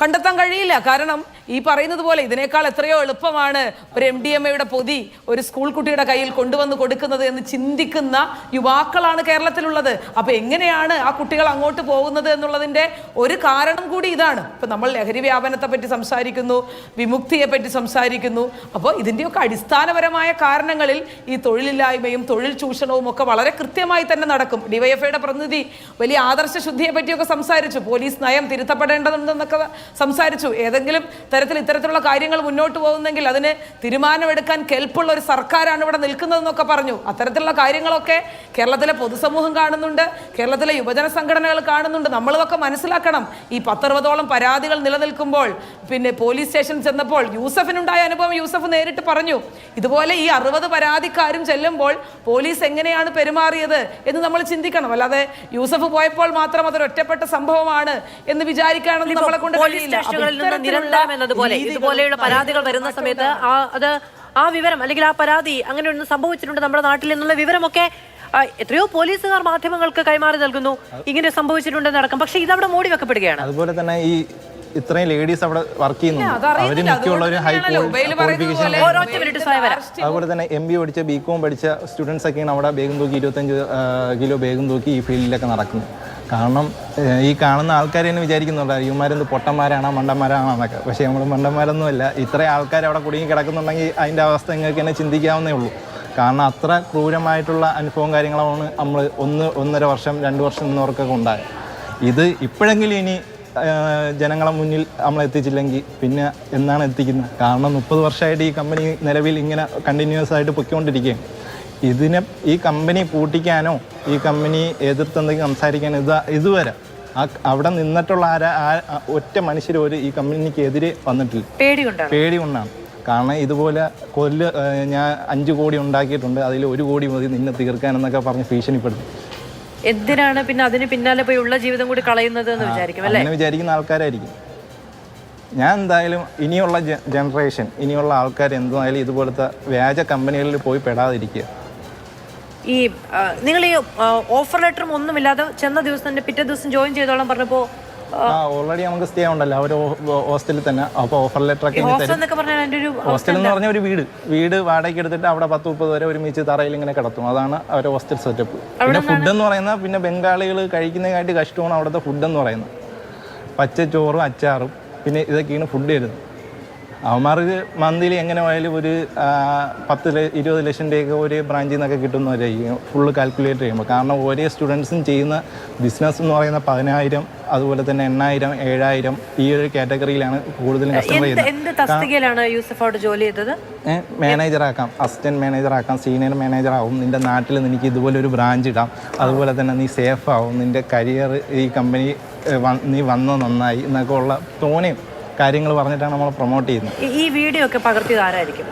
കണ്ടെത്താൻ കഴിയില്ല. കാരണം ഈ പറയുന്നത് പോലെ ഇതിനേക്കാൾ എത്രയോ എളുപ്പമാണ് ഒരു MDMA പൊതി ഒരു സ്കൂൾ കുട്ടിയുടെ കയ്യിൽ കൊണ്ടുവന്ന് കൊടുക്കുന്നത് എന്ന് ചിന്തിക്കുന്ന യുവാക്കളാണ് കേരളത്തിലുള്ളത്. അപ്പൊ എങ്ങനെയാണ് ആ കുട്ടികൾ അങ്ങോട്ട് പോകുന്നത് എന്നുള്ളതിന്റെ ഒരു കാരണം കൂടി ഇതാണ്. ഇപ്പൊ നമ്മൾ ലഹരി വ്യാപനത്തെ പറ്റി സംസാരിക്കുന്നു, വിമുക്തിയെ പറ്റി സംസാരിക്കുന്നു. അപ്പോൾ ഇതിന്റെയൊക്കെ അടിസ്ഥാനപരമായ കാരണങ്ങളിൽ ഈ തൊഴിലില്ലായ്മയും തൊഴിൽ ചൂഷണവും ഒക്കെ വളരെ കൃത്യമായി തന്നെ നടക്കും. ഡിവൈഎഫ്ഐയുടെ പ്രതിനിധി വലിയ ആദർശ ശുദ്ധിയെ പറ്റിയൊക്കെ സംസാരിച്ചു, പോലീസ് നയം തിരുത്തപ്പെടേണ്ടതുണ്ടെന്നൊക്കെ സംസാരിച്ചു. ഏതെങ്കിലും തരത്തിൽ ഇത്തരത്തിലുള്ള കാര്യങ്ങൾ മുന്നോട്ട് പോകുന്നെങ്കിൽ അതിന് തീരുമാനമെടുക്കാൻ കെൽപ്പുള്ള ഒരു സർക്കാരാണ് ഇവിടെ നിൽക്കുന്നതെന്നൊക്കെ പറഞ്ഞു. അത്തരത്തിലുള്ള കാര്യങ്ങളൊക്കെ കേരളത്തിലെ പൊതുസമൂഹം കാണുന്നുണ്ട്, കേരളത്തിലെ യുവജന സംഘടനകൾ കാണുന്നുണ്ട്. നമ്മളിതൊക്കെ മനസ്സിലാക്കണം. ഈ 10-60ഓളം പരാതികൾ നിലനിൽക്കുമ്പോൾ പിന്നെ പോലീസ് സ്റ്റേഷനിൽ ചെന്നപ്പോൾ യൂസഫിനുണ്ടായ അനുഭവം യൂസഫ് നേരിട്ട് പറഞ്ഞു. ഇതുപോലെ ഈ 60 പരാതിക്കാരും ചെല്ലുമ്പോൾ പോലീസ് എങ്ങനെയാണ് പെരുമാറിയത് എന്ന് നമ്മൾ ചിന്തിക്കണം. അല്ലാതെ യൂസഫ് പോയപ്പോൾ മാത്രം അതൊരു ഒറ്റപ്പെട്ട സംഭവമാണ് എന്ന് വിചാരിക്കാനൊന്നും നമ്മളെ കൊണ്ട് കഴിയില്ല. എന്നതുപോലെ ഇതുപോലെയുള്ള പരാതികൾ വരുന്ന സമയത്ത് ആ വിവരം അല്ലെങ്കിൽ ആ പരാതി അങ്ങനെ ഒന്ന് സംഭവിച്ചിട്ടുണ്ട് നമ്മുടെ നാട്ടിൽ എന്നുള്ള വിവരമൊക്കെ എത്രയോ പോലീസുകാർ മാധ്യമങ്ങൾക്ക് കൈമാറി നൽകുന്നു, ഇങ്ങനെ സംഭവിച്ചിട്ടുണ്ടെന്ന് അടക്കം. പക്ഷെ ഇതവിടെ മൂടി വെക്കപ്പെടുകയാണ്. അതുപോലെ തന്നെ ഈ ഇത്രയും ലേഡീസ് അവിടെ വർക്ക് ചെയ്യുന്നുണ്ട്, അവര് മിക്കുള്ള ഒരു ഹൈ ക്വാളിഫിക്കേഷൻ. അതുപോലെ തന്നെ MBA പഠിച്ച BCom പഠിച്ച സ്റ്റുഡൻസ് ഒക്കെയാണ് അവിടെ ബേഗം തൂക്കി 25 കിലോ ബേഗം തൂക്കി ഈ ഫീൽഡിലൊക്കെ നടക്കുന്നത്. കാരണം ഈ കാണുന്ന ആൾക്കാർ തന്നെ വിചാരിക്കുന്നുണ്ട് ഇവന്മാരെന്ത് പൊട്ടന്മാരാണോ മണ്ടന്മാരാണോ എന്നൊക്കെ. പക്ഷേ നമ്മൾ മണ്ടന്മാരൊന്നുമല്ല. ഇത്രയും ആൾക്കാർ അവിടെ കുടുങ്ങി കിടക്കുന്നുണ്ടെങ്കിൽ അതിൻ്റെ അവസ്ഥ നിങ്ങൾക്ക് തന്നെ ചിന്തിക്കാവുന്നേ ഉള്ളൂ. കാരണം അത്ര ക്രൂരമായിട്ടുള്ള അനുഭവം കാര്യങ്ങളാണ് നമ്മൾ 1.5 വർഷം 2 വർഷം നിന്നവർക്കൊക്കെ ഉണ്ടായത്. ഇത് ഇപ്പോഴെങ്കിലും ഇനി ജനങ്ങളെ മുന്നിൽ നമ്മൾ എത്തിച്ചില്ലെങ്കിൽ പിന്നെ എന്നാണ് എത്തിക്കുന്നത്? കാരണം 30 വർഷമായിട്ട് ഈ കമ്പനി നിലവിൽ ഇങ്ങനെ കണ്ടിന്യൂസ് ആയിട്ട് പൊയ്ക്കൊണ്ടിരിക്കുകയാണ്. ഈ കമ്പനി പൂട്ടിക്കാനോ ഈ കമ്പനി എതിർത്തെന്തെങ്കിലും സംസാരിക്കാനോ ഇതുവരെ അവിടെ നിന്നിട്ടുള്ള ഒറ്റ മനുഷ്യർ ഈ കമ്പനിക്ക് എതിരെ വന്നിട്ടില്ല. പേടി കൊണ്ടാണ്. കാരണം ഇതുപോലെ ഞാൻ 5 കോടി ഉണ്ടാക്കിയിട്ടുണ്ട്, അതിൽ 1 കോടി മതി നിന്നെ തീർക്കാനെന്നൊക്കെ പറഞ്ഞ് ഭീഷണിപ്പെടുത്തും. എന്തിനാണ് പിന്നെ അതിന് പിന്നാലെ പോയി ഉള്ള ജീവിതം കൂടി കളയുന്നത് എന്ന് വിചാരിക്കും അല്ലേ? അങ്ങനെ വിചാരിക്കുന്ന ആൾക്കാരായിരിക്കും. ഞാൻ എന്തായാലും ഇനിയുള്ള ജനറേഷൻ, ഇനിയുള്ള ആൾക്കാർ എന്തായാലും ഇതുപോലത്തെ വ്യാജ കമ്പനികളിൽ പോയി പെടാതിരിക്കുക. ഈ നിങ്ങൾ ഈ ഓഫർ ലെറ്ററും ഒന്നുമില്ലാതെ ചെന്ന ദിവസം തന്നെ പിറ്റേ ദിവസം ജോയിൻ ചെയ്തോളാം പറഞ്ഞപ്പോൾ ഓൾറെഡി നമുക്ക് സ്റ്റേ ഉണ്ടല്ലോ അവർ ഹോസ്റ്റലിൽ തന്നെ. അപ്പോൾ ഓഫർ ലെറ്റർ ഒക്കെ ഹോസ്റ്റൽ എന്ന് പറഞ്ഞ ഒരു വീട് വാടകയ്ക്ക് എടുത്തിട്ട് അവിടെ 10-30 വരെ ഒരുമിച്ച് തറയിൽ ഇങ്ങനെ കിടത്തും. അതാണ് അവരുടെ ഹോസ്റ്റൽ സെറ്റപ്പ്. പിന്നെ ഫുഡ് എന്ന് പറയുന്നത് പിന്നെ ബംഗാളികൾ കഴിക്കുന്നതിനായിട്ട് കഷ്ടമാണ് അവിടുത്തെ ഫുഡ് എന്ന് പറയുന്നത്. പച്ചച്ചോറും അച്ചാറും പിന്നെ ഇതൊക്കെയാണ് ഫുഡ് വരുന്നത്. അവന്മാർക്ക് മന്ത്ലി എങ്ങനെ പോയാലും ഒരു 10-20 ലക്ഷം രൂപയൊക്കെ ഒരു ബ്രാഞ്ചിൽ നിന്നൊക്കെ കിട്ടുന്നവരായിരിക്കും ഫുള്ള് കാൽക്കുലേറ്റ് ചെയ്യുമ്പോൾ. കാരണം ഓരോ സ്റ്റുഡൻസും ചെയ്യുന്ന ബിസിനസ് എന്ന് പറയുന്ന 10,000 അതുപോലെ തന്നെ 8,000 7,000 ഈ ഒരു കാറ്റഗറിയിലാണ് കൂടുതലും കസ്റ്റമർ ചെയ്യുന്നത്. മാനേജർ ആക്കാം, അസിസ്റ്റന്റ് മാനേജർ ആക്കാം, സീനിയർ മാനേജർ ആവും. നിന്റെ നാട്ടിൽ നിനക്ക് ഇതുപോലെ ഒരു ബ്രാഞ്ച് ഇടാം. അതുപോലെ തന്നെ നീ സേഫ് ആവും, നിന്റെ കരിയർ ഈ കമ്പനി നീ വന്നത് നന്നായി എന്നൊക്കെ ഉള്ള തോനെയും കാര്യങ്ങൾ പറഞ്ഞിട്ടാണ് നമ്മൾ പ്രൊമോട്ട് ചെയ്യുന്നത്. ഈ വീഡിയോ ഒക്കെ പകർത്തിയത് ആരായിരിക്കും?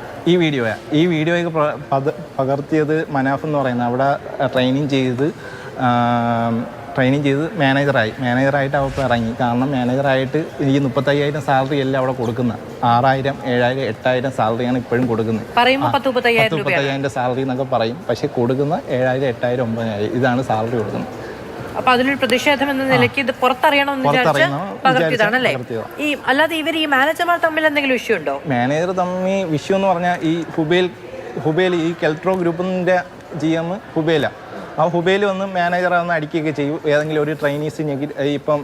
ഈ വീഡിയോയൊക്കെ പകർത്തിയത് മനാഫ് എന്ന് പറയുന്നത്. അവിടെ ട്രെയിനിങ് ചെയ്ത് മാനേജറായിട്ട് അവർക്ക് ഇറങ്ങി. കാരണം മാനേജറായിട്ട് ഈ 35,000 സാലറി അല്ല അവിടെ കൊടുക്കുന്നത്. 6,000 7,000 8,000 സാലറിയാണ് ഇപ്പോഴും കൊടുക്കുന്നത്. 35,000 സാലറി എന്നൊക്കെ പറയും, പക്ഷെ കൊടുക്കുന്ന 7,000 8,000 9,000 ഇതാണ് സാലറി കൊടുക്കുന്നത്. അപ്പൊ അതിനൊരു പ്രതിഷേധം എന്ന നിലയ്ക്ക് ഇത് പുറത്തറിയണമെന്ന് വിചാരിച്ച് പകർത്തിയതാണല്ലേ? ഈ അല്ലാതെ ഇവർ ഈ മാനേജർമാർ തമ്മിൽ എന്തെങ്കിലും ഇഷ്യൂ ഉണ്ടോ? മാനേജർ തമ്മിൽ ഇഷ്യൂ എന്ന് പറഞ്ഞാൽ ഈ ഹുബേൽ ഈ കെൽട്രോ ഗ്രൂപ്പിന്റെ GM ഹുബേല. ആ ഹുബേൽ വന്ന് മാനേജറെ ഒന്ന് അടിക്കുകയൊക്കെ ചെയ്യും. ഏതെങ്കിലും ഒരു ട്രെയിനീസ് ഇപ്പം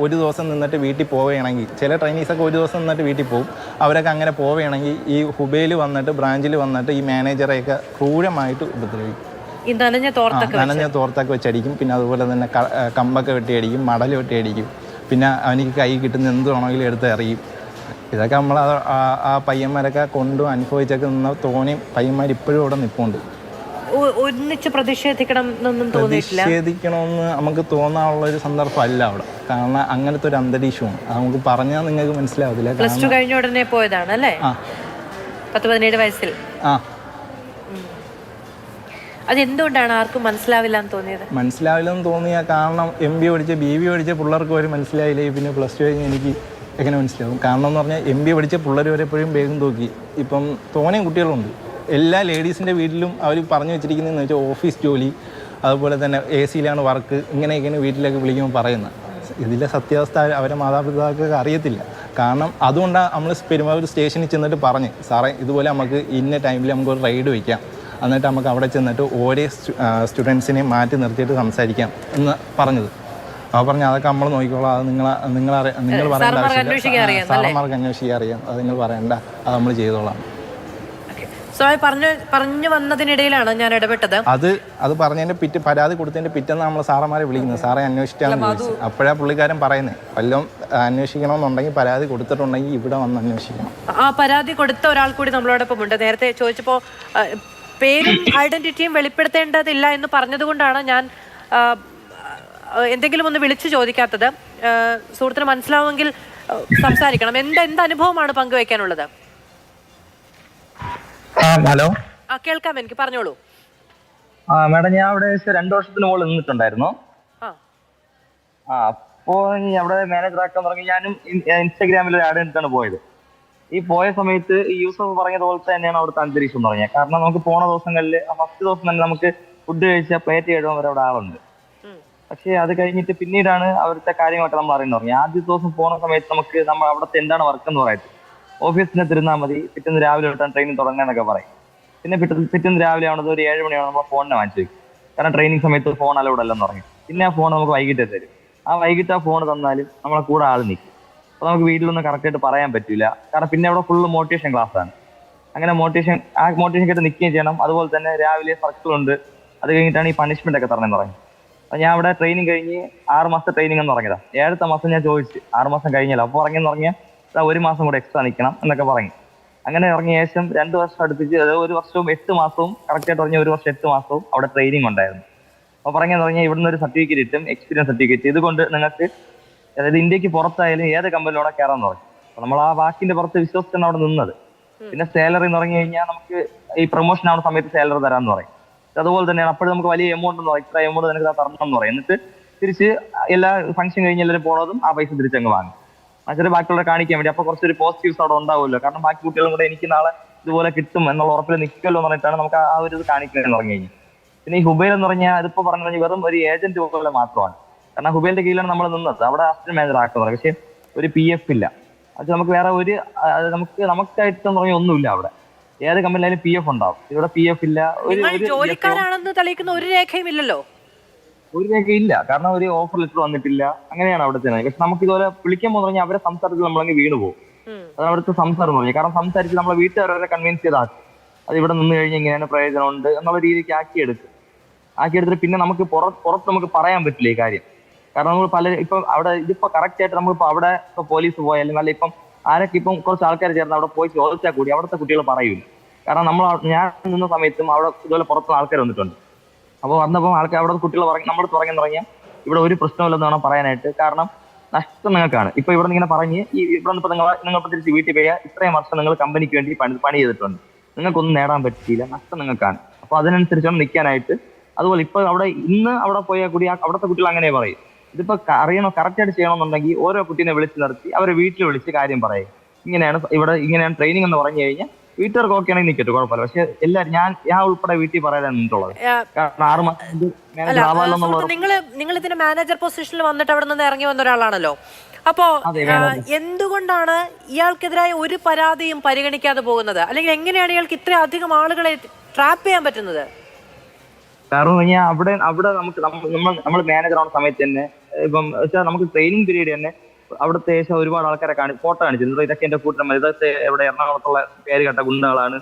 ഒരു ദിവസം നിന്നിട്ട് വീട്ടിൽ പോവുകയാണെങ്കിൽ, ചില ട്രെയിനീസൊക്കെ ഒരു ദിവസം നിന്നിട്ട് വീട്ടിൽ പോകും. അവരൊക്കെ അങ്ങനെ പോവുകയാണെങ്കിൽ ഈ ഹുബേൽ വന്നിട്ട് ബ്രാഞ്ചിൽ വന്നിട്ട് ഈ മാനേജറെയൊക്കെ ക്രൂരമായിട്ട് ഉപദ്രവിക്കും. നനഞ്ഞ തോർത്തൊക്കെ വെച്ചടിക്കും. പിന്നെ അതുപോലെ തന്നെ കമ്പൊക്കെ വെട്ടിയടിക്കും, മടൽ വെട്ടിയടിക്കും. പിന്നെ അവനിക്ക് കൈ കിട്ടുന്ന എന്ത് വേണമെങ്കിലും എടുത്ത് എറിയും. ഇതൊക്കെ നമ്മൾ ആ പയ്യന്മാരൊക്കെ കൊണ്ടും അനുഭവിച്ചൊക്കെ നിന്ന തോന്നിയും പയ്യന്മാർ ഇപ്പോഴും ഇവിടെ നിൽപ്പുണ്ട്. ഒന്നിച്ച് പ്രതിഷേധിക്കണമെന്ന് നമുക്ക് തോന്നാനുള്ള ഒരു സന്ദർഭം അല്ല അവിടെ. കാരണം അങ്ങനത്തെ ഒരു അന്തരീക്ഷമാണ്. അത് നമുക്ക് പറഞ്ഞാൽ നിങ്ങൾക്ക് മനസ്സിലാവില്ല. പ്ലസ് 2 കഴിഞ്ഞ ഉടനെ പോയതാണ് അല്ലേ? 17 വയസ്സിൽ. അതെന്തുകൊണ്ടാണ് ആർക്കും മനസ്സിലാവില്ലെന്ന് തോന്നിയ കാരണം MBA പഠിച്ച BBA പഠിച്ച പിള്ളേർക്ക് വരെ മനസ്സിലായില്ലേ. പിന്നെ പ്ലസ് 2 കഴിഞ്ഞ് എനിക്ക് എങ്ങനെ മനസ്സിലാവും? കാരണം എന്ന് പറഞ്ഞാൽ MBA പഠിച്ച പിള്ളേർ വരെ എപ്പോഴും വേഗം തൂക്കി. ഇപ്പം തോനെയും കുട്ടികളുണ്ട്. എല്ലാ ലേഡീസിൻ്റെ വീട്ടിലും അവർ പറഞ്ഞു വെച്ചിരിക്കുന്നതെന്ന് വെച്ചാൽ ഓഫീസ് ജോലി, അതുപോലെ തന്നെ AC-യിലാണ് വർക്ക്, ഇങ്ങനെയൊക്കെയാണ് വീട്ടിലേക്ക് വിളിക്കുമ്പോൾ പറയുന്നത്. ഇതിലെ സത്യാവസ്ഥ അവരെ മാതാപിതാക്കൾക്ക് അറിയത്തില്ല. കാരണം അതുകൊണ്ടാണ് നമ്മൾ പെരുമാവൂർ സ്റ്റേഷനിൽ ചെന്നിട്ട് പറഞ്ഞ് സാറേ ഇതുപോലെ നമുക്ക് ഇന്ന ടൈമിൽ നമുക്ക് ഒരു റൈഡ് വയ്ക്കാം, എന്നിട്ട് നമുക്ക് അവിടെ ചെന്നിട്ട് ഓരോ സ്റ്റുഡൻസിനെ മാറ്റി നിർത്തിയിട്ട് സംസാരിക്കാം എന്ന് പറഞ്ഞത്. അപ്പോൾ പറഞ്ഞ് അതൊക്കെ നമ്മൾ നോക്കിക്കോളാം, അത് നിങ്ങൾ പറയേണ്ട ആവശ്യമില്ല, സാറന്മാർക്ക് അന്വേഷിക്കാൻ അറിയാം, അത് നിങ്ങൾ പറയണ്ട, അത് നമ്മൾ ചെയ്തോളാം. പറഞ്ഞു വന്നതിനിടയിലാണ് ഞാൻ ഇടപെട്ടത്. അത് പറഞ്ഞതിന്റെ പരാതി കൊടുത്തതിന്റെ പിറ്റേന്ന് നമ്മൾ സാറന്മാരെ വിളിക്കുന്നത്, സാറേ അന്വേഷിച്ചാന്ന് ചോദിച്ചു. അപ്പോഴാ പുള്ളിക്കാരൻ പറയുന്നത് വല്ലതും അന്വേഷിക്കണമെന്നുണ്ടെങ്കിൽ പരാതി കൊടുത്തിട്ടുണ്ടെങ്കിൽ ഇവിടെ വന്ന് അന്വേഷിക്കണം. ആ പരാതി കൊടുത്ത ഒരാൾ കൂടി നമ്മളോടൊപ്പം ഉണ്ട്. നേരത്തെ ചോദിച്ചപ്പോൾ പേരും ഐഡന്റിറ്റിയും വെളിപ്പെടുത്തേണ്ടതില്ല എന്ന് പറഞ്ഞതുകൊണ്ടാണ് ഞാൻ എന്തെങ്കിലും ഒന്ന് വിളിച്ചു ചോദിക്കാത്തത്. സുഹൃത്തിന് മനസ്സിലാവുമെങ്കിൽ സംസാരിക്കണം. എന്ത് അനുഭവമാണ് പങ്കുവയ്ക്കാനുള്ളത്? ഹലോ, കേൾക്കാം, എനിക്ക് പറഞ്ഞോളൂ. മാഡം, ഞാൻ അവിടെ 2 വർഷത്തിന് മുകളിൽ നിന്നിട്ടുണ്ടായിരുന്നു. അപ്പോ അവിടെ മാനേജർ ആക്കാൻ തുടങ്ങി. ഞാനും ഇൻസ്റ്റാഗ്രാമിൽ ഒരു ആഡ് കണ്ടിട്ടാണ് പോയത്. ഈ പോയ സമയത്ത് ഈ യൂസഫ് പറഞ്ഞതുപോലെ തന്നെയാണ് അവിടുത്തെ അന്തരീക്ഷം എന്ന് പറഞ്ഞത്. കാരണം നമുക്ക് പോണ ദിവസങ്ങളിൽ ഫസ്റ്റ് ദിവസം തന്നെ നമുക്ക് ഫുഡ് കഴിച്ചാൽ പ്ലേറ്റ് കഴുകാൻ വരെ അവിടെ ആളുണ്ട്. പക്ഷേ അത് കഴിഞ്ഞിട്ട് പിന്നീടാണ് അവിടുത്തെ കാര്യമായിട്ട് നമ്മൾ അറിയുന്നത് പറഞ്ഞു. ആദ്യ ദിവസം പോണ സമയത്ത് നമുക്ക് നമ്മൾ അവിടുത്തെ എന്താണ് വർക്ക് എന്ന് പറയുന്നത്, ഓഫീസിനെ തിരുന്നാൽ മതി, പിറ്റേന്ന് രാവിലെ തൊട്ടാണ് ട്രെയിനിങ് തുടങ്ങാന്നൊക്കെ പറയും. പിന്നെ പിറ്റേന്ന് രാവിലെ ആവുന്നത് ഒരു 7 മണിയാണ് നമ്മൾ ഫോണിനെ വാങ്ങിച്ചു വയ്ക്കും. കാരണം ട്രെയിനിങ് സമയത്ത് ഫോൺ അലൗഡ് അല്ലെന്ന് പറഞ്ഞു. പിന്നെ ആ ഫോൺ നമുക്ക് വൈകിട്ട് തരും. വൈകിട്ട് ആ ഫോൺ തന്നാലും നമ്മളെ കൂടെ ആൾ നിൽക്കും. അപ്പോൾ നമുക്ക് വീട്ടിലൊന്നും കറക്റ്റായിട്ട് പറയാൻ പറ്റില്ല. കാരണം പിന്നെ അവിടെ ഫുള്ള് മോട്ടിവേഷൻ ക്ലാസ് ആണ്. അങ്ങനെ മോട്ടിവേഷൻ കേട്ട് നിൽക്കുകയും ചെയ്യണം. അതുപോലെ തന്നെ രാവിലെ സർക്കിളുണ്ട്. അത് കഴിഞ്ഞിട്ടാണ് ഈ പണിഷ്മെന്റ് ഒക്കെ തരണമെന്ന് പറഞ്ഞു. അപ്പോൾ ഞാൻ അവിടെ ട്രെയിനിങ് കഴിഞ്ഞ് 6 മാസത്തെ ട്രെയിനിങ് എന്ന് പറഞ്ഞതാണ്. 7ാമത്തെ മാസം ഞാൻ ചോദിച്ചു 6 മാസം കഴിഞ്ഞല്ലോ, അപ്പോൾ പറഞ്ഞെന്ന് പറഞ്ഞാൽ 1 മാസം കൂടെ എക്സ്ട്രാ നിൽക്കണം എന്നൊക്കെ പറഞ്ഞു. അങ്ങനെ ഇറങ്ങിയ ശേഷം 2 വർഷം അടുപ്പിച്ച്, അതായത് 1 വർഷവും 8 മാസവും കറക്റ്റായിട്ട് പറഞ്ഞ 1 വർഷം 8 മാസവും അവിടെ ട്രെയിനിങ് ഉണ്ടായിരുന്നു. അപ്പോൾ പറഞ്ഞെന്ന് പറഞ്ഞാൽ ഇവിടുന്ന് ഒരു സർട്ടിഫിക്കറ്റ് കിട്ടും, എക്സ്പീരിയൻസ് സർട്ടിഫിക്കറ്റ്. ഇതുകൊണ്ട് നിങ്ങൾക്ക് അതായത് ഇന്ത്യക്ക് പുറത്തായാലും ഏത് കമ്പനിയിലൂടെ കയറാൻ തുടങ്ങി. അപ്പോൾ നമ്മൾ ആ വാക്കിന്റെ പുറത്ത് വിശ്വസിച്ചാണ് അവിടെ നിന്നത്. പിന്നെ സാലറി എന്ന് പറഞ്ഞു കഴിഞ്ഞാൽ നമുക്ക് ഈ പ്രൊമോഷൻ ആവുന്ന സമയത്ത് സാലറി തരാമെന്ന് പറയും. അതുപോലെ തന്നെയാണ്. അപ്പോഴും നമുക്ക് വലിയ എമൗണ്ട് എന്ന് പറയും, ഇത്ര എമൗണ്ട് നിനക്ക് തരണം എന്ന് പറയും. എന്നിട്ട് തിരിച്ച് എല്ലാ ഫംഗ്ഷൻ കഴിഞ്ഞ് എല്ലാവരും പോണതും ആ പൈസ തിരിച്ചങ്ങ് വാങ്ങും. മറ്റൊരു ബാക്കിയുള്ള കാണിക്കാൻ വേണ്ടി. അപ്പോൾ കുറച്ചൊരു പോസിറ്റീവ്സ് അവിടെ ഉണ്ടാവുമല്ലോ. കാരണം ബാക്കി കുട്ടികളും കൂടെ എനിക്ക് നാളെ ഇതുപോലെ കിട്ടും എന്നുള്ള ഉറപ്പിൽ നിൽക്കുമല്ലോ എന്ന് പറഞ്ഞിട്ടാണ് നമുക്ക് ആ ഒരു ഇത് കാണിക്കാൻ തുടങ്ങി കഴിഞ്ഞു. പിന്നെ ഈ ഹുബൈൽ എന്ന് പറഞ്ഞാൽ അതിപ്പോൾ പറഞ്ഞു കഴിഞ്ഞാൽ വെറും ഒരു ഏജന്റ് പോലെ മാത്രമാണ്. കാരണം ഹുബൈലിന്റെ കീഴിലാണ് നമ്മൾ നിന്നത്. അവിടെ അസിസ്റ്റന്റ് മാനേജർ ആക്കുന്നത്. പക്ഷേ ഒരു PF ഇല്ല. അത് നമുക്ക് വേറെ ഒരു നമുക്കായിട്ടെന്ന് പറഞ്ഞാൽ ഒന്നുമില്ല. അവിടെ ഏത് കമ്പനിയിലായാലും PF ഉണ്ടാവും. ഇവിടെ PF ഇല്ല. ജോലിക്കാരാണെന്ന് തെളിയിക്കുന്ന ഒരു രേഖയും ഇല്ലല്ലോ. ഒരു രേഖയില്ല. കാരണം ഒരു ഓഫർ ലെറ്റർ വന്നിട്ടില്ല. അങ്ങനെയാണ് അവിടെ തന്നെ. പക്ഷെ നമുക്ക് ഇതുപോലെ വിളിക്കാൻ പറഞ്ഞാൽ അവരെ സംസാരത്തിൽ നമ്മളങ്ങ് വീണ് പോകും. അത് അവിടുത്തെ സംസാരം എന്ന് പറഞ്ഞാൽ. കാരണം സംസാരിച്ച് നമ്മളെ വീട്ടുകാരെ കൺവിൻസ് ചെയ്താക്കി അത് ഇവിടെ നിന്ന് കഴിഞ്ഞാൽ ഇങ്ങനെയാണ് പ്രയോജനമുണ്ട് എന്നുള്ള രീതിക്ക് ആക്കിയെടുത്തിട്ട് പിന്നെ നമുക്ക് പുറത്ത് നമുക്ക് പറയാൻ പറ്റില്ല ഈ കാര്യം. കാരണം നമ്മൾ ഇപ്പം അവിടെ ഇതിപ്പോ കറക്റ്റ് ആയിട്ട് നമുക്കിപ്പോ അവിടെ ഇപ്പൊ പോലീസ് പോയാലും അല്ല ഇപ്പം ആരൊക്കെ ഇപ്പം കുറച്ച് ആൾക്കാർ ചേർന്ന് അവിടെ പോയി ചോദിച്ചാൽ കൂടി അവിടുത്തെ കുട്ടികൾ പറയൂല. കാരണം ഞാൻ നിന്ന സമയത്തും അവിടെ ഇതുപോലെ പുറത്തുനിന്ന് ആൾക്കാർ വന്നിട്ടുണ്ട്. അപ്പോൾ വന്നപ്പോൾ അവിടെ കുട്ടികൾ നമ്മൾ തുടങ്ങിയാൽ ഇവിടെ ഒരു പ്രശ്നമില്ലെന്ന് വേണം പറയാനായിട്ട്. കാരണം നഷ്ടം നിങ്ങൾക്കാണ്. ഇപ്പൊ ഇവിടെ ഇങ്ങനെ പറഞ്ഞ് ഇവിടെ ഇപ്പൊ നിങ്ങൾ തിരിച്ച് വീട്ടിൽ പോയാൽ ഇത്രയും വർഷം നിങ്ങൾ കമ്പനിക്ക് വേണ്ടി പണി ചെയ്തിട്ടുണ്ട്, നിങ്ങൾക്കൊന്നും നേടാൻ പറ്റിയില്ല, നഷ്ടം നിങ്ങൾക്കാണ്. അപ്പൊ അതിനനുസരിച്ചാണ് നിൽക്കാനായിട്ട്. അതുപോലെ ഇപ്പൊ ഇന്ന് അവിടെ പോയാൽ കൂടി അവിടുത്തെ കുട്ടികൾ അങ്ങനെ പറയും. ഇതിപ്പോ അറിയണോ കറക്റ്റായിട്ട് ചെയ്യണമെന്നുണ്ടെങ്കിൽ ഓരോ കുട്ടീനെ വിളിച്ച് നിർത്തി അവരെ വീട്ടിൽ വിളിച്ച് കാര്യം പറയും. ഇങ്ങനെയാണ് ട്രെയിനിങ് എന്ന് പറഞ്ഞു കഴിഞ്ഞാൽ വീട്ടുകാർക്ക് ഓക്കെ ആണെങ്കിൽ നിൽക്കട്ടെ, കുഴപ്പമില്ല. പക്ഷെ എല്ലാവരും ഞാൻ ഉൾപ്പെടെ വീട്ടിൽ പറയാനാണ് നിന്നിട്ടുള്ളത്. കാരണം 6 മാസം നിങ്ങൾ ഇതിന്റെ മാനേജർ പൊസിഷനിൽ വന്നിട്ട് അവിടെ നിന്ന് ഇറങ്ങി വന്ന ഒരാളാണല്ലോ. അപ്പോ എന്തുകൊണ്ടാണ് ഇയാൾക്കെതിരായ ഒരു പരാതിയും പരിഗണിക്കാതെ പോകുന്നത്? അല്ലെങ്കിൽ എങ്ങനെയാണ് ഇയാൾക്ക് ഇത്രയധികം ആളുകളെ ട്രാപ്പ് ചെയ്യാൻ പറ്റുന്നത്? കാരണം ഞാൻ അവിടെ നമ്മൾ മാനേജർ ആവുന്ന സമയത്ത് തന്നെ ഇപ്പം വെച്ചാൽ നമുക്ക് ട്രെയിനിങ് പീരീഡ് തന്നെ അവിടുത്തെ ശേഷം ഒരുപാട് ആൾക്കാരെ ഫോട്ടോ കാണിച്ചിരുന്നത്. ഇതൊക്കെ എന്റെ കൂട്ടം, ഇതൊക്കെ ഇവിടെ എറണാകുളത്തുള്ള പേര് കേട്ട ഗുണ്ടകളാണ്.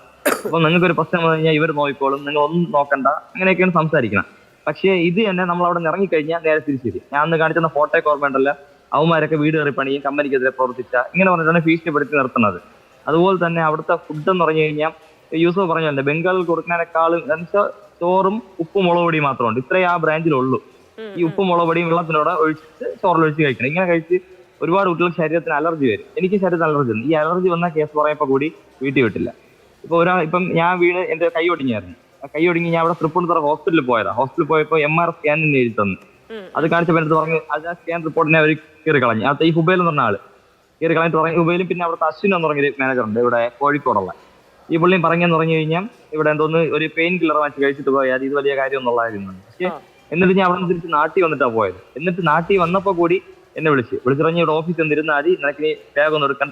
അപ്പൊ നിങ്ങൾക്ക് ഒരു പ്രശ്നം വന്നു കഴിഞ്ഞാൽ ഇവർ നോക്കിക്കോളും, നിങ്ങൾ ഒന്നും നോക്കണ്ട, അങ്ങനെയൊക്കെയാണ് സംസാരിക്കണം. പക്ഷേ ഇത് തന്നെ നമ്മൾ അവിടെ നിന്ന് ഇറങ്ങിക്കഴിഞ്ഞാൽ നേരെ തിരിച്ചിരി. ഞാൻ അന്ന് കാണിച്ചിരുന്ന ഫോട്ടോയൊക്കെ ഓർമ്മയുണ്ടല്ല, അവന്മാരൊക്കെ വീട് കയറി പണിയും കമ്പനിക്കെതിരെ പ്രവർത്തിച്ച ഇങ്ങനെ പറഞ്ഞിട്ടാണ് ഭീഷണിപ്പെടുത്തി നിർത്തുന്നത്. അതുപോലെ തന്നെ അവിടുത്തെ ഫുഡ് എന്ന് പറഞ്ഞു കഴിഞ്ഞാൽ യൂസഫ് പറഞ്ഞല്ലേ, ബംഗാളിൽ കൊടുക്കുന്നതിനേക്കാളും ചോറും ഉപ്പും മുളക് പൊടിയും മാത്രമുണ്ട്. ഇത്രേ ആ ബ്രാഞ്ചിലുള്ളൂ. ഈ ഉപ്പും മുളക് പൊടിയും വെള്ളത്തിനോടെ ഒഴിച്ചിട്ട് ചോറിലൊഴിച്ച് കഴിക്കണം. ഇങ്ങനെ കഴിച്ച് ഒരുപാട് കുട്ടികൾക്ക് ശരീരത്തിന് അലർജി വരും. എനിക്ക് ശരീരത്തിന് അലർജി ഉണ്ട്. ഈ അലർജി വന്ന കേസ് പറയപ്പോൾ കൂടി വീട്ടിൽ വിട്ടില്ല. ഇപ്പം ഞാൻ വീട് എന്റെ കൈ ഒടിഞ്ഞായിരുന്നു. കൈ ഒടുങ്ങി ഞാൻ അവിടെ തൃപ്പൂണിത്തുറ ഹോസ്പിറ്റലിൽ പോയതാ. ഹോസ്പിറ്റലിൽ പോയപ്പോൾ MR സ്കാനിന് എഴുതി തന്നു. അത് കാണിച്ചപ്പോൾ എടുത്ത് പറഞ്ഞു അത് ആ സ്കാൻ റിപ്പോർട്ടിനെ അവർ കയറി കളഞ്ഞു. അത് ഈ ഹുബൈൽ എന്ന് പറഞ്ഞ ആള് കയറി കളഞ്ഞിട്ട് പറഞ്ഞു. ഹുബൈലും പിന്നെ അവിടുത്തെ അശ്വിൻ എന്ന് പറഞ്ഞൊരു മാനേജറുണ്ട് ഇവിടെ കോഴിക്കോടുള്ള. ഈ പുള്ളിയും പറഞ്ഞെന്ന് പറഞ്ഞു കഴിഞ്ഞാൽ ഇവിടെ എന്തോന്ന് ഒരു പെയിൻ കില്ലർ വാങ്ങിച്ച് കഴിച്ചിട്ട് പോയാൽ ഇത് വലിയ കാര്യം എന്നുള്ളതായിരുന്നു. പക്ഷേ എന്നിട്ട് ഞാൻ അവിടെ നിന്ന് തിരിച്ച് നാട്ടിൽ വന്നിട്ടാണ് പോയത്. എന്നിട്ട് നാട്ടിൽ വന്നപ്പോൾ കൂടി എന്നെ വിളിച്ചിറങ്ങി ഇവിടെ ഓഫീസിൽ വന്നിരുന്നാൽ മതി, നിനക്ക് നീ ബാഗ് ഒന്നും എടുക്കാൻ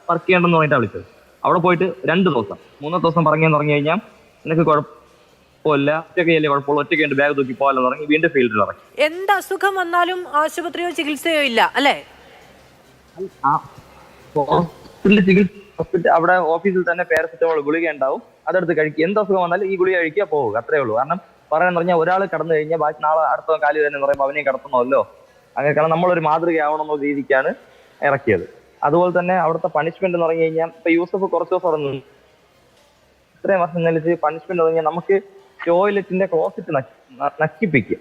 വർക്ക് ചെയ്യണമെന്ന് പറഞ്ഞിട്ടാണ് വിളിച്ചത്. അവിടെ പോയിട്ട് 2 ദിവസം 3 ദിവസം പറഞ്ഞെന്ന് പറഞ്ഞു കഴിഞ്ഞാൽ നിനക്ക് കുഴപ്പമില്ല, ഒറ്റയ്ക്കല്ലേ കുഴപ്പമില്ല, ഒറ്റയ്ക്ക് ബാഗ് തൂക്കി പോകാമെന്ന് പറഞ്ഞ് വീണ്ടും ഫീൽഡിൽ ഇറങ്ങി. എന്ത് അസുഖം വന്നാലും ആശുപത്രിയോ ചികിത്സയോ ഇല്ല അല്ലേ? അവിടെ ഓഫീസിൽ തന്നെ പാരസെറ്റമോൾ ഗുളിക ഉണ്ടാവും, അതെടുത്ത് കഴിക്കുക. എന്ത് അസുഖം വന്നാലും ഈ ഗുളിക കഴിക്കുക, പോവുക, അത്രേ ഉള്ളൂ. കാരണം പറയാന്ന് പറഞ്ഞാൽ ഒരാൾ കടന്നു കഴിഞ്ഞാൽ ബാക്കി നാളെ അടുത്ത കാലി തന്നെ പറയുമ്പോൾ അവനെയും കടത്തണമല്ലോ. അങ്ങനെ കാരണം നമ്മളൊരു മാതൃകയാവണമെന്ന രീതിക്കാണ് ഇറക്കിയത്. അതുപോലെ തന്നെ അവിടുത്തെ പണിഷ്മെന്റ് എന്ന് പറഞ്ഞു കഴിഞ്ഞാൽ ഇപ്പൊ യൂസഫ് കുറച്ച് ദിവസം ഇറങ്ങുന്നു, ഇത്രയും വർഷം നിലച്ച് പണിഷ്മെന്റ് പറഞ്ഞാൽ നമുക്ക് ടോയ്ലറ്റിന്റെ ക്ലോസറ്റ് നക്കിപ്പിക്കുക.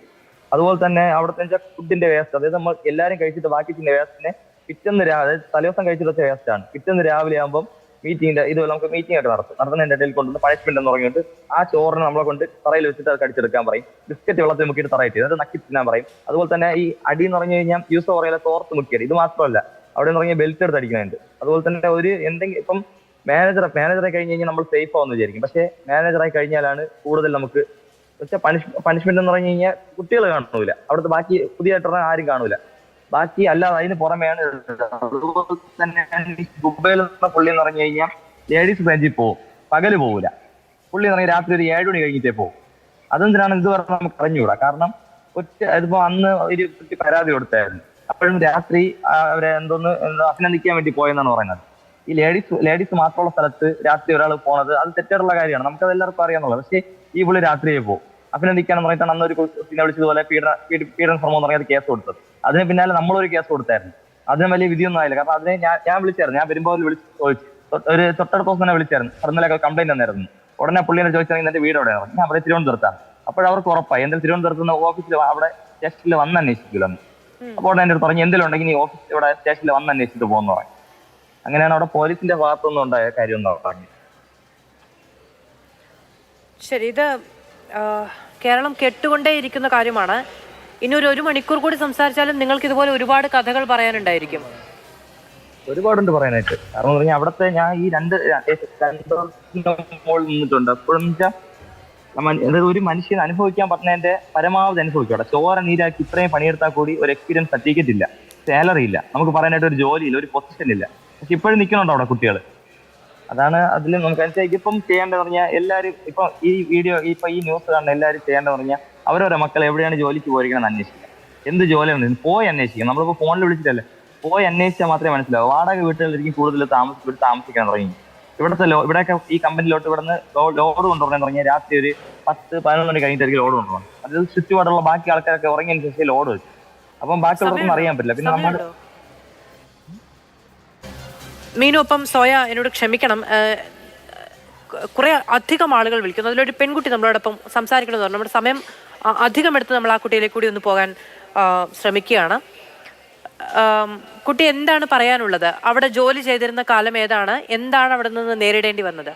അതുപോലെ തന്നെ അവിടുത്തെ ഫുഡിന്റെ വേസ്റ്റ്, അതായത് നമ്മൾ എല്ലാവരും കഴിച്ചിട്ട് ബാക്കിന്റെ വേസ്റ്റിനെ പിറ്റേന്ന് അതായത് തലേദിവസം കഴിച്ചിട്ട് വെച്ച വേസ്റ്റാണ്, പിറ്റേന്ന് രാവിലെ ആകുമ്പോൾ മീറ്റിംഗിന്റെ ഇത് നമുക്ക് മീറ്റിംഗ് ആയിട്ട് നടത്തുന്നതിന്റെ ഇടയിൽ കൊണ്ടുവന്ന് പണിഷ്മെന്റ് എന്ന് പറഞ്ഞിട്ട് ആ ചോറിനെ നമ്മളെ കൊണ്ട് തറയിൽ വെച്ചിട്ട് അത് കടിച്ചെടുക്കാൻ പറയും. ബിസ്ക്കറ്റ് വെള്ളത്തിൽ മുക്കിയിട്ട് തറയിട്ട് എന്നിട്ട് നക്കി തിന്നാൻ പറയും. അതുപോലെ തന്നെ ഈ അടി എന്ന് പറഞ്ഞു കഴിഞ്ഞാൽ യൂസഫ് പറയില്ല തോർത്ത് മുക്കിയത്. ഇത് മാത്രമല്ല അവിടെ എന്ന് പറഞ്ഞാൽ ബെൽറ്റ് എടുത്ത് അടിക്കുന്നുണ്ട്. അതുപോലെ തന്നെ ഒരു എന്തെങ്കിലും ഇപ്പം മാനേജറെ കഴിഞ്ഞ് കഴിഞ്ഞാൽ നമ്മൾ സേഫ് ആവുമെന്ന് വിചാരിക്കും. പക്ഷേ മാനേജറായി കഴിഞ്ഞാലാണ് കൂടുതൽ നമുക്ക് പണിഷ്മെന്റ് എന്ന് പറഞ്ഞു കഴിഞ്ഞാൽ കുട്ടികൾ കാണൂല, അവിടുത്തെ ബാക്കി പുതിയതായിട്ടുള്ള ആരും കാണൂല. ബാക്കി അല്ലാതെ അതിന് പുറമെയാണ്. അതുപോലെ തന്നെ ദുബൈയിൽ നിന്ന പുള്ളി എന്ന് പറഞ്ഞു കഴിഞ്ഞാൽ ലേഡീസ് ബ്രാഞ്ചിൽ പോകും, പകല് പോകൂല. പുള്ളി എന്ന് പറഞ്ഞാൽ രാത്രി ഒരു 7 മണി കഴിഞ്ഞിട്ടേ പോകും. അതെന്തിനാണ് ഇത് പറഞ്ഞാൽ നമുക്ക് അറിഞ്ഞുകൂടാ. കാരണം ഇതിപ്പോ അന്ന് ഒരു പരാതി കൊടുത്തായിരുന്നു, അപ്പോഴും രാത്രി അവരെ എന്തോ അഭിനന്ദിക്കാൻ വേണ്ടി പോയെന്നാണ് പറയുന്നത്. ഈ ലേഡീസ് മാത്രമുള്ള സ്ഥലത്ത് രാത്രി ഒരാൾ പോണത് അത് തെറ്റായിട്ടുള്ള കാര്യമാണ്, നമുക്കത് എല്ലാവർക്കും അറിയാന്നുള്ളത്. പക്ഷേ ഈ പുള്ളി രാത്രിയെ പോകും അഭിനന്ദിക്കാന്ന് പറഞ്ഞിട്ടാണ് അന്നൊരു കുട്ടിനെ വിളിച്ചതുപോലെ പീഡന ശ്രമം എന്ന് പറഞ്ഞാൽ കേസ് കൊടുത്തത്. അതിന് പിന്നാലെ നമ്മളൊരു കേസ് കൊടുത്തായിരുന്നു. അതിന് വലിയ വിധിയൊന്നും ആയില്ല. കാരണം അതിനെ ഞാൻ വിളിച്ചായിരുന്നു, ഞാൻ വരുമ്പോൾ ചോദിച്ചു, ഒരു തൊട്ടടുത്ത ദിവസം തന്നെ വിളിച്ചായിരുന്നു, പറഞ്ഞാലൊക്കെ കംപ്ലൈന്റ് തന്നായിരുന്നു. ഉടനെ പുള്ളിനെ ചോദിച്ചാൽ എന്റെ വീട് എവിടെയാണ്, ഞാൻ അവിടെ തിരുവനന്തപുരത്താണ്. അപ്പോഴവർക്ക് ഉറപ്പായി എന്തായാലും തിരുവനന്തപുരത്ത് നിന്ന് ഓഫീസിൽ അവിടെ സ്റ്റേഷനിൽ വന്ന് അന്വേഷിക്കില്ലെന്ന്. അപ്പോൾ ഉടനെ എൻ്റെ അടുത്ത് പറഞ്ഞു എന്തെങ്കിലും ഉണ്ടെങ്കിൽ നീ ഓഫീസ് ഇവിടെ സ്റ്റേഷനിൽ വന്ന് അന്വേഷിച്ചിട്ട് പോകുന്നു പറഞ്ഞു. അങ്ങനെയാണ് അവിടെ പോലീസിന്റെ ഭാഗത്തൊന്നും ഉണ്ടായ കാര്യം ഒന്നും പറഞ്ഞു. ശരി, ഇത് കേരളം കേട്ടുകൊണ്ടേയിരിക്കുന്ന കാര്യമാണ്. ഇനി ഒരു 1 മണിക്കൂർ കൂടി സംസാരിച്ചാലും നിങ്ങൾക്ക് ഇതുപോലെ ഒരുപാട് കഥകൾ പറയാനുണ്ടായിരിക്കും. ഒരുപാടുണ്ട് പറയാനായിട്ട്. കാരണം പറഞ്ഞാൽ അവിടുത്തെ ഞാൻ ഈ 2 മുകളിൽ നിന്നിട്ടുണ്ട്. എപ്പോഴും വെച്ചാൽ ഒരു മനുഷ്യന് അനുഭവിക്കാൻ പറ്റുന്നതിന്റെ പരമാവധി അനുഭവിക്കും. അവിടെ ചോര നീരാക്കി ഇത്രയും പണിയെടുത്താൽ കൂടി ഒരു എക്സ്പീരിയൻസ് സർട്ടിഫിക്കറ്റ് ഇല്ല, സാലറി ഇല്ല, നമുക്ക് പറയാനായിട്ട് ഒരു ജോലിയില്ല, ഒരു പൊസിഷൻ ഇല്ല. പക്ഷെ ഇപ്പോഴും നിൽക്കുന്നുണ്ടോ അവിടെ കുട്ടികൾ. അതാണ് അതിൽ നമുക്ക് അനുസരിച്ച് ഇപ്പം ചെയ്യേണ്ടതെന്ന് പറഞ്ഞാൽ എല്ലാവരും ഇപ്പൊ ഈ വീഡിയോ ഇപ്പൊ ഈ ന്യൂസ് കാണുന്ന എല്ലാവരും ചെയ്യേണ്ടതെന്ന് പറഞ്ഞാൽ അവരവരെ മക്കൾ എവിടെയാണ് ജോലിക്ക് പോയിരിക്കണം അന്വേഷിക്കുക. എന്ത് ജോലിയാണ് പോയി അന്വേഷിക്കുക. നമ്മളിപ്പോൾ ഫോണിൽ വിളിച്ചിട്ടല്ലേ, പോയി അന്വേഷിച്ചാൽ മാത്രമേ മനസ്സിലാവൂ. വാടക വീട്ടുകളിലേക്ക് കൂടുതൽ താമസിക്കാൻ തുടങ്ങി. ഇവിടെയൊക്കെ ഈ കമ്പനിയിലോട്ട് ഇവിടുന്ന് ലോഡ് കൊണ്ടുവരണമെന്ന് പറഞ്ഞാൽ രാത്രി ഒരു 10-11 മണി കഴിഞ്ഞിട്ടായിരിക്കും ലോഡ് കൊണ്ടുപോകണം. അത് ചുറ്റുപാടുള്ള ബാക്കി ആൾക്കാരൊക്കെ ഉറങ്ങിയതിന് ശേഷം ലോഡ് വെച്ചു. അപ്പം ബാക്കിയുള്ളവർക്കൊന്നും അറിയാൻ പറ്റില്ല. പിന്നെ നമ്മൾ മീനു, ഒപ്പം സോയ എന്നോട് ക്ഷമിക്കണം, കുറെ അധികം ആളുകൾ വിളിക്കുന്നു. അതിലൊരു പെൺകുട്ടി നമ്മളോടൊപ്പം സംസാരിക്കണമെന്ന് പറഞ്ഞു. നമ്മുടെ സമയം അധികം എടുത്ത് നമ്മൾ ആ കുട്ടിയിലേക്ക് കൂടി ഒന്ന് പോകാൻ ശ്രമിക്കുകയാണ്. കുട്ടി എന്താണ് പറയാനുള്ളത്? അവിടെ ജോലി ചെയ്തിരുന്ന കാലം ഏതാണ്? എന്താണ് അവിടെ നിന്ന് നേരിടേണ്ടി വന്നത്?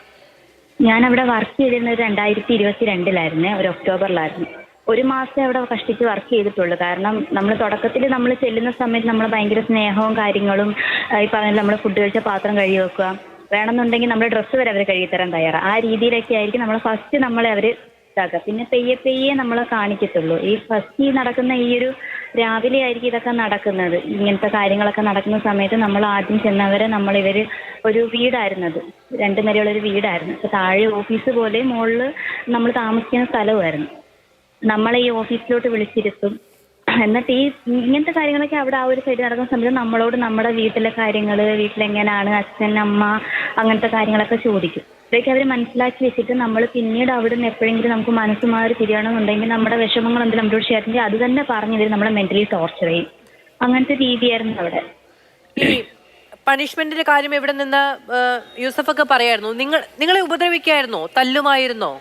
ഞാൻ അവിടെ വർക്ക് ചെയ്തിരുന്നത് 2022 ഒരു ഒക്ടോബറിലായിരുന്നു. 1 മാസം അവിടെ കഷ്ടിച്ച് വർക്ക് ചെയ്തിട്ടുള്ളൂ. കാരണം നമ്മൾ തുടക്കത്തിൽ നമ്മൾ ചെല്ലുന്ന സമയത്ത് നമ്മൾ ഭയങ്കര സ്നേഹവും കാര്യങ്ങളും, ഇപ്പം നമ്മൾ ഫുഡ് കഴിച്ച പാത്രം കഴുകി വെക്കുക, വേണമെന്നുണ്ടെങ്കിൽ നമ്മുടെ ഡ്രസ്സ് വരെ അവർ കഴുകിത്തരാൻ തയ്യാറാണ്. ആ രീതിയിലൊക്കെ ആയിരിക്കും നമ്മൾ ഫസ്റ്റ് നമ്മളെ അവർ ഇതാക്കുക. പിന്നെ പെയ്യെ നമ്മളെ കാണിക്കത്തുള്ളൂ. ഈ ഫസ്റ്റ് നടക്കുന്ന ഈ ഒരു രാവിലെ ആയിരിക്കും ഇതൊക്കെ നടക്കുന്നത്. ഇങ്ങനത്തെ കാര്യങ്ങളൊക്കെ നടക്കുന്ന സമയത്ത് നമ്മൾ ആദ്യം ചെന്നവരെ ഇവർ ഒരു വീടായിരുന്നത്, 2 നിലയുള്ളൊരു വീടായിരുന്നു. അപ്പോൾ താഴെ ഓഫീസ് പോലെ മുകളിൽ നമ്മൾ താമസിക്കുന്ന സ്ഥലവുമായിരുന്നു. നമ്മളെ ഈ ഓഫീസിലോട്ട് വിളിച്ചിരുത്തും. എന്നിട്ട് ഈ ഇങ്ങനത്തെ കാര്യങ്ങളൊക്കെ അവിടെ ആ ഒരു സൈഡ് നടക്കുന്ന സമയത്ത് നമ്മളോട് നമ്മുടെ വീട്ടിലെ കാര്യങ്ങൾ, വീട്ടിലെങ്ങനെയാണ് അച്ഛൻ അമ്മ അങ്ങനത്തെ കാര്യങ്ങളൊക്കെ ചോദിക്കും. ഇതൊക്കെ അവർ മനസ്സിലാക്കി വെച്ചിട്ട് നമ്മൾ പിന്നീട് അവിടെ നിന്ന് എപ്പോഴെങ്കിലും നമുക്ക് മനസ്സുമാറി തിരിയണമെന്നുണ്ടെങ്കിൽ നമ്മുടെ വിഷമങ്ങൾ എന്തെങ്കിലും നമ്മളോട് ഷെയർ ചെയ്ത് അത് തന്നെ പറഞ്ഞു തരും, നമ്മളെ മെന്റലി ടോർച്ചർ ചെയ്യും. അങ്ങനത്തെ രീതിയായിരുന്നു അവിടെ. ഈ പണിഷ്മെന്റിന്റെ കാര്യം ഇവിടെ നിന്ന് യൂസഫൊക്കെ പറയായിരുന്നു, നിങ്ങളെ ഉപദ്രവിക്കായിരുന്നോ, തല്ലുമായിരുന്നോ?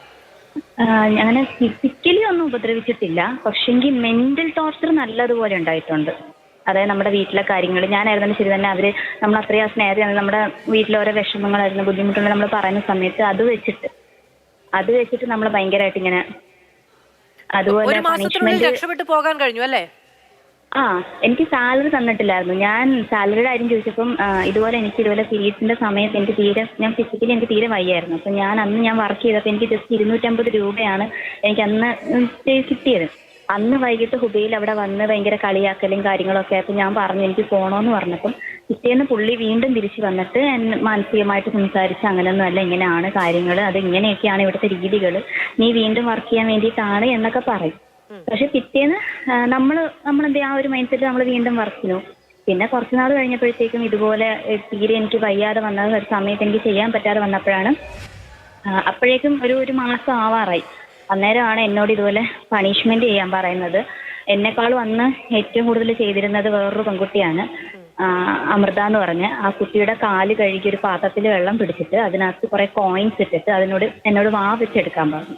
അങ്ങനെ ഫിസിക്കലി ഒന്നും ഉപദ്രവിച്ചിട്ടില്ല, പക്ഷെങ്കിൽ മെന്റൽ ടോർച്ചർ നല്ലതുപോലെ ഉണ്ടായിട്ടുണ്ട്. അതായത് നമ്മുടെ വീട്ടിലെ കാര്യങ്ങൾ ഞാനായിരുന്നാലും ശരി തന്നെ അവർ നമ്മൾ അത്രയും സ്നേഹമാണ്, നമ്മുടെ വീട്ടിലെ ഓരോ വിഷമങ്ങളായിരുന്നു, ബുദ്ധിമുട്ടുകൾ നമ്മൾ പറയുന്ന സമയത്ത് അത് വെച്ചിട്ട് നമ്മൾ ഭയങ്കരമായിട്ട് ഇങ്ങനെ അതുപോലെ രക്ഷപ്പെട്ടു പോകാൻ കഴിഞ്ഞു അല്ലേ? എനിക്ക് സാലറി തന്നിട്ടില്ലായിരുന്നു. ഞാൻ സാലറിയുടെ കാര്യം ചോദിച്ചപ്പം ഇതുപോലെ പീരീഡ്സിന്റെ സമയത്ത് ഞാൻ ഫിസിക്കലി എനിക്ക് തീരെ വയ്യായിരുന്നു. അപ്പം അന്ന് ഞാൻ വർക്ക് ചെയ്തപ്പോൾ എനിക്ക് ജസ്റ്റ് 250 രൂപയാണ് എനിക്ക് അന്ന് കിട്ടിയത്. അന്ന് വൈകിട്ട് ഹുബൈയിൽ അവിടെ വന്ന് ഭയങ്കര കളിയാക്കലും കാര്യങ്ങളൊക്കെ ആയപ്പോൾ ഞാൻ പറഞ്ഞു എനിക്ക് പോകണമെന്ന് പറഞ്ഞപ്പം പിറ്റേന്ന് പുള്ളി വീണ്ടും തിരിച്ചു വന്നിട്ട് എന്നെ മാനസികമായിട്ട് സംസാരിച്ച് അങ്ങനെയൊന്നും അല്ല, ഇങ്ങനെയാണ് കാര്യങ്ങൾ, അത് ഇങ്ങനെയൊക്കെയാണ് ഇവിടുത്തെ രീതികൾ, നീ വീണ്ടും വർക്ക് ചെയ്യാൻ വേണ്ടിയിട്ടാണ് എന്നൊക്കെ പറയും. പക്ഷെ പിറ്റേന്ന് നമ്മളെന്ത് ആ ഒരു മൈൻഡ് സെറ്റ് നമ്മൾ വീണ്ടും വർക്ക് ചെയ്യുന്നു. പിന്നെ കുറച്ച് നാൾ കഴിഞ്ഞപ്പോഴത്തേക്കും ഇതുപോലെ തീരെ എനിക്ക് വയ്യാതെ വന്ന ഒരു സമയത്ത് എനിക്ക് ചെയ്യാൻ പറ്റാതെ വന്നപ്പോഴാണ് അപ്പോഴേക്കും ഒരു മാസം ആവാറായി. അന്നേരമാണ് എന്നോട് ഇതുപോലെ പണിഷ്മെന്റ് ചെയ്യാൻ പറയുന്നത്. എന്നെക്കാളും അന്ന് ഏറ്റവും കൂടുതൽ ചെയ്തിരുന്നത് വേറൊരു പെൺകുട്ടിയാണ്, അമൃത എന്ന് പറഞ്ഞ്. ആ കുട്ടിയുടെ കാല് കഴുകി ഒരു പാത്രത്തിൽ വെള്ളം പിടിച്ചിട്ട് അതിനകത്ത് കുറെ കോയിൻസ് ഇട്ടിട്ട് എന്നോട് വാ വെച്ചെടുക്കാൻ പറഞ്ഞു.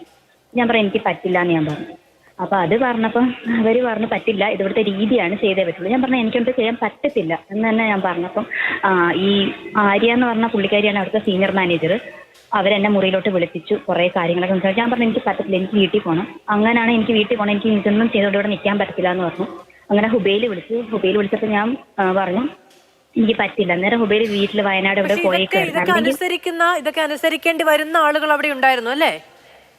ഞാൻ പറഞ്ഞു എനിക്ക് പറ്റില്ല എന്ന് ഞാൻ പറഞ്ഞു. അപ്പൊ അത് പറഞ്ഞപ്പം അവര് പറഞ്ഞു പറ്റില്ല, ഇവിടുത്തെ രീതിയാണ് ചെയ്തേ പറ്റുള്ളൂ. ഞാൻ പറഞ്ഞു എനിക്കൊന്നും ചെയ്യാൻ പറ്റത്തില്ല എന്ന് തന്നെ ഞാൻ പറഞ്ഞപ്പം ഈ ആര്യ എന്ന് പറഞ്ഞ പുള്ളിക്കാരിയാണ് അവിടുത്തെ സീനിയർ മാനേജർ. അവരെന്നെ മുറിയിലോട്ട് വിളിപ്പിച്ചു, കുറെ കാര്യങ്ങളൊക്കെ സംസാരിച്ചു. ഞാൻ പറഞ്ഞു എനിക്ക് പറ്റത്തില്ല, എനിക്ക് വീട്ടിൽ പോകണം. അങ്ങനെയാണ് എനിക്ക് വീട്ടിൽ പോകണം, എനിക്ക് ഇതൊന്നും ചെയ്തുകൊണ്ട് ഇവിടെ നിൽക്കാൻ പറ്റത്തില്ല എന്ന് പറഞ്ഞു. അങ്ങനെ ഹുബൈയിൽ വിളിച്ചപ്പോൾ ഞാൻ പറഞ്ഞു എനിക്ക് പറ്റില്ല. അന്നേരം ഹുബൈയിൽ വീട്ടിൽ വയനാട് ഇവിടെ ഇതൊക്കെ അനുസരിക്കേണ്ടി വരുന്ന ആളുകൾ അവിടെ ഉണ്ടായിരുന്നു അല്ലേ?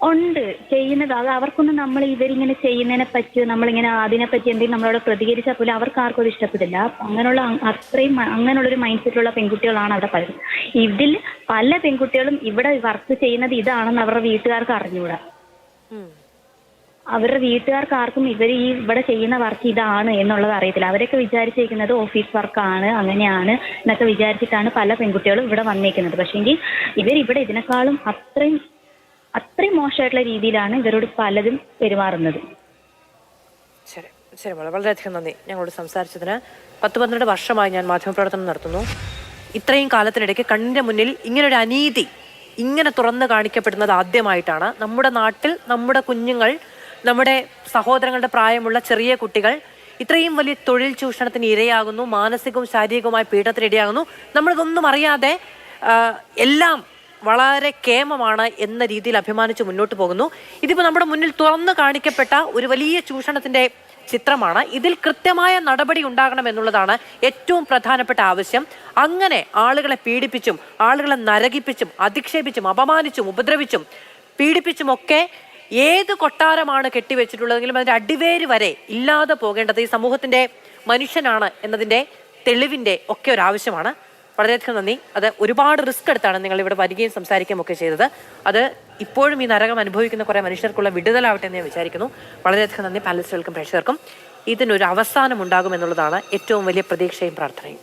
ഉണ്ട്, ചെയ്യുന്നത്. അത് അവർക്കൊന്നും നമ്മൾ ഇവരിങ്ങനെ ചെയ്യുന്നതിനെ പറ്റി നമ്മളിങ്ങനെ അതിനെപ്പറ്റി എന്തെങ്കിലും നമ്മളോട് പ്രതികരിച്ചാൽ പോലും അവർക്ക് ആർക്കും അത് ഇഷ്ടപ്പെടില്ല. അങ്ങനെയുള്ളൊരു മൈൻഡ് സെറ്റിലുള്ള പെൺകുട്ടികളാണ് അവിടെ പലരും. ഇതിൽ പല പെൺകുട്ടികളും ഇവിടെ വർക്ക് ചെയ്യുന്നത് ഇതാണെന്ന് അവരുടെ വീട്ടുകാർക്ക് അറിഞ്ഞുകൂടാ. അവരുടെ വീട്ടുകാർക്ക് ആർക്കും ഇവിടെ ചെയ്യുന്ന വർക്ക് ഇതാണ് എന്നുള്ളത് അറിയത്തില്ല. അവരൊക്കെ വിചാരിച്ചിരിക്കുന്നത് ഓഫീസ് വർക്കാണ്, അങ്ങനെയാണ് എന്നൊക്കെ വിചാരിച്ചിട്ടാണ് പല പെൺകുട്ടികളും ഇവിടെ വന്നേക്കുന്നത്. പക്ഷേങ്കിൽ ഇവരിവിടെ ഇതിനേക്കാളും അത്രയും മോശമായിട്ടുള്ള രീതിയിലാണ് ഇവരോട് പലതും പെരുമാറുന്നത്. ശരി ശരി, വളരെയധികം നന്ദി ഞങ്ങളോട് സംസാരിച്ചതിന്. 10-12 വർഷമായി ഞാൻ മാധ്യമപ്രവർത്തനം നടത്തുന്നു. ഇത്രയും കാലത്തിനിടയ്ക്ക് കണ്ണിന്റെ മുന്നിൽ ഇങ്ങനൊരു അനീതി ഇങ്ങനെ തുറന്നു കാണിക്കപ്പെടുന്നത് ആദ്യമായിട്ടാണ്. നമ്മുടെ നാട്ടിൽ നമ്മുടെ കുഞ്ഞുങ്ങൾ, നമ്മുടെ സഹോദരങ്ങളുടെ പ്രായമുള്ള ചെറിയ കുട്ടികൾ ഇത്രയും വലിയ തൊഴിൽ ചൂഷണത്തിന് ഇരയാകുന്നു, മാനസികവും ശാരീരികവുമായ പീഡനത്തിന് ഇരയാകുന്നു. നമ്മളിതൊന്നും അറിയാതെ എല്ലാം വളരെ കേമമാണ് എന്ന രീതിയിൽ അഭിമാനിച്ച് മുന്നോട്ട് പോകുന്നു. ഇതിപ്പോൾ നമ്മുടെ മുന്നിൽ തുറന്നു കാണിക്കപ്പെട്ട ഒരു വലിയ ചൂഷണത്തിന്റെ ചിത്രമാണ്. ഇതിൽ കൃത്യമായ നടപടി ഉണ്ടാകണം എന്നുള്ളതാണ് ഏറ്റവും പ്രധാനപ്പെട്ട ആവശ്യം. അങ്ങനെ ആളുകളെ പീഡിപ്പിച്ചും ആളുകളെ നരകിപ്പിച്ചും അധിക്ഷേപിച്ചും അപമാനിച്ചും ഉപദ്രവിച്ചും പീഡിപ്പിച്ചുമൊക്കെ ഏത് കൊട്ടാരമാണ് കെട്ടിവെച്ചിട്ടുള്ളതെങ്കിലും അതിന്റെ അടിവേര് വരെ ഇല്ലാതെ പോകേണ്ടത് ഈ സമൂഹത്തിന്റെ മനുഷ്യനാണ് എന്നതിന്റെ തെളിവിന്റെ ഒക്കെ ഒരു ആവശ്യമാണ്. വളരെയധികം നന്ദി. അത് ഒരുപാട് റിസ്ക് എടുത്താണ് നിങ്ങൾ ഇവിടെ വരികയും സംസാരിക്കുകയും ഒക്കെ ചെയ്തത്. അത് ഇപ്പോഴും ഈ നരകം അനുഭവിക്കുന്ന കുറേ മനുഷ്യർക്കുള്ള വിടുതലാവട്ടെ എന്ന് ഞാൻ വിചാരിക്കുന്നു. വളരെയധികം നന്ദി പാനലിസ്റ്റുകൾക്കും പ്രേക്ഷകർക്കും. ഇതിനൊരു അവസാനം ഉണ്ടാകുമെന്നുള്ളതാണ് ഏറ്റവും വലിയ പ്രതീക്ഷയും പ്രാർത്ഥനയും.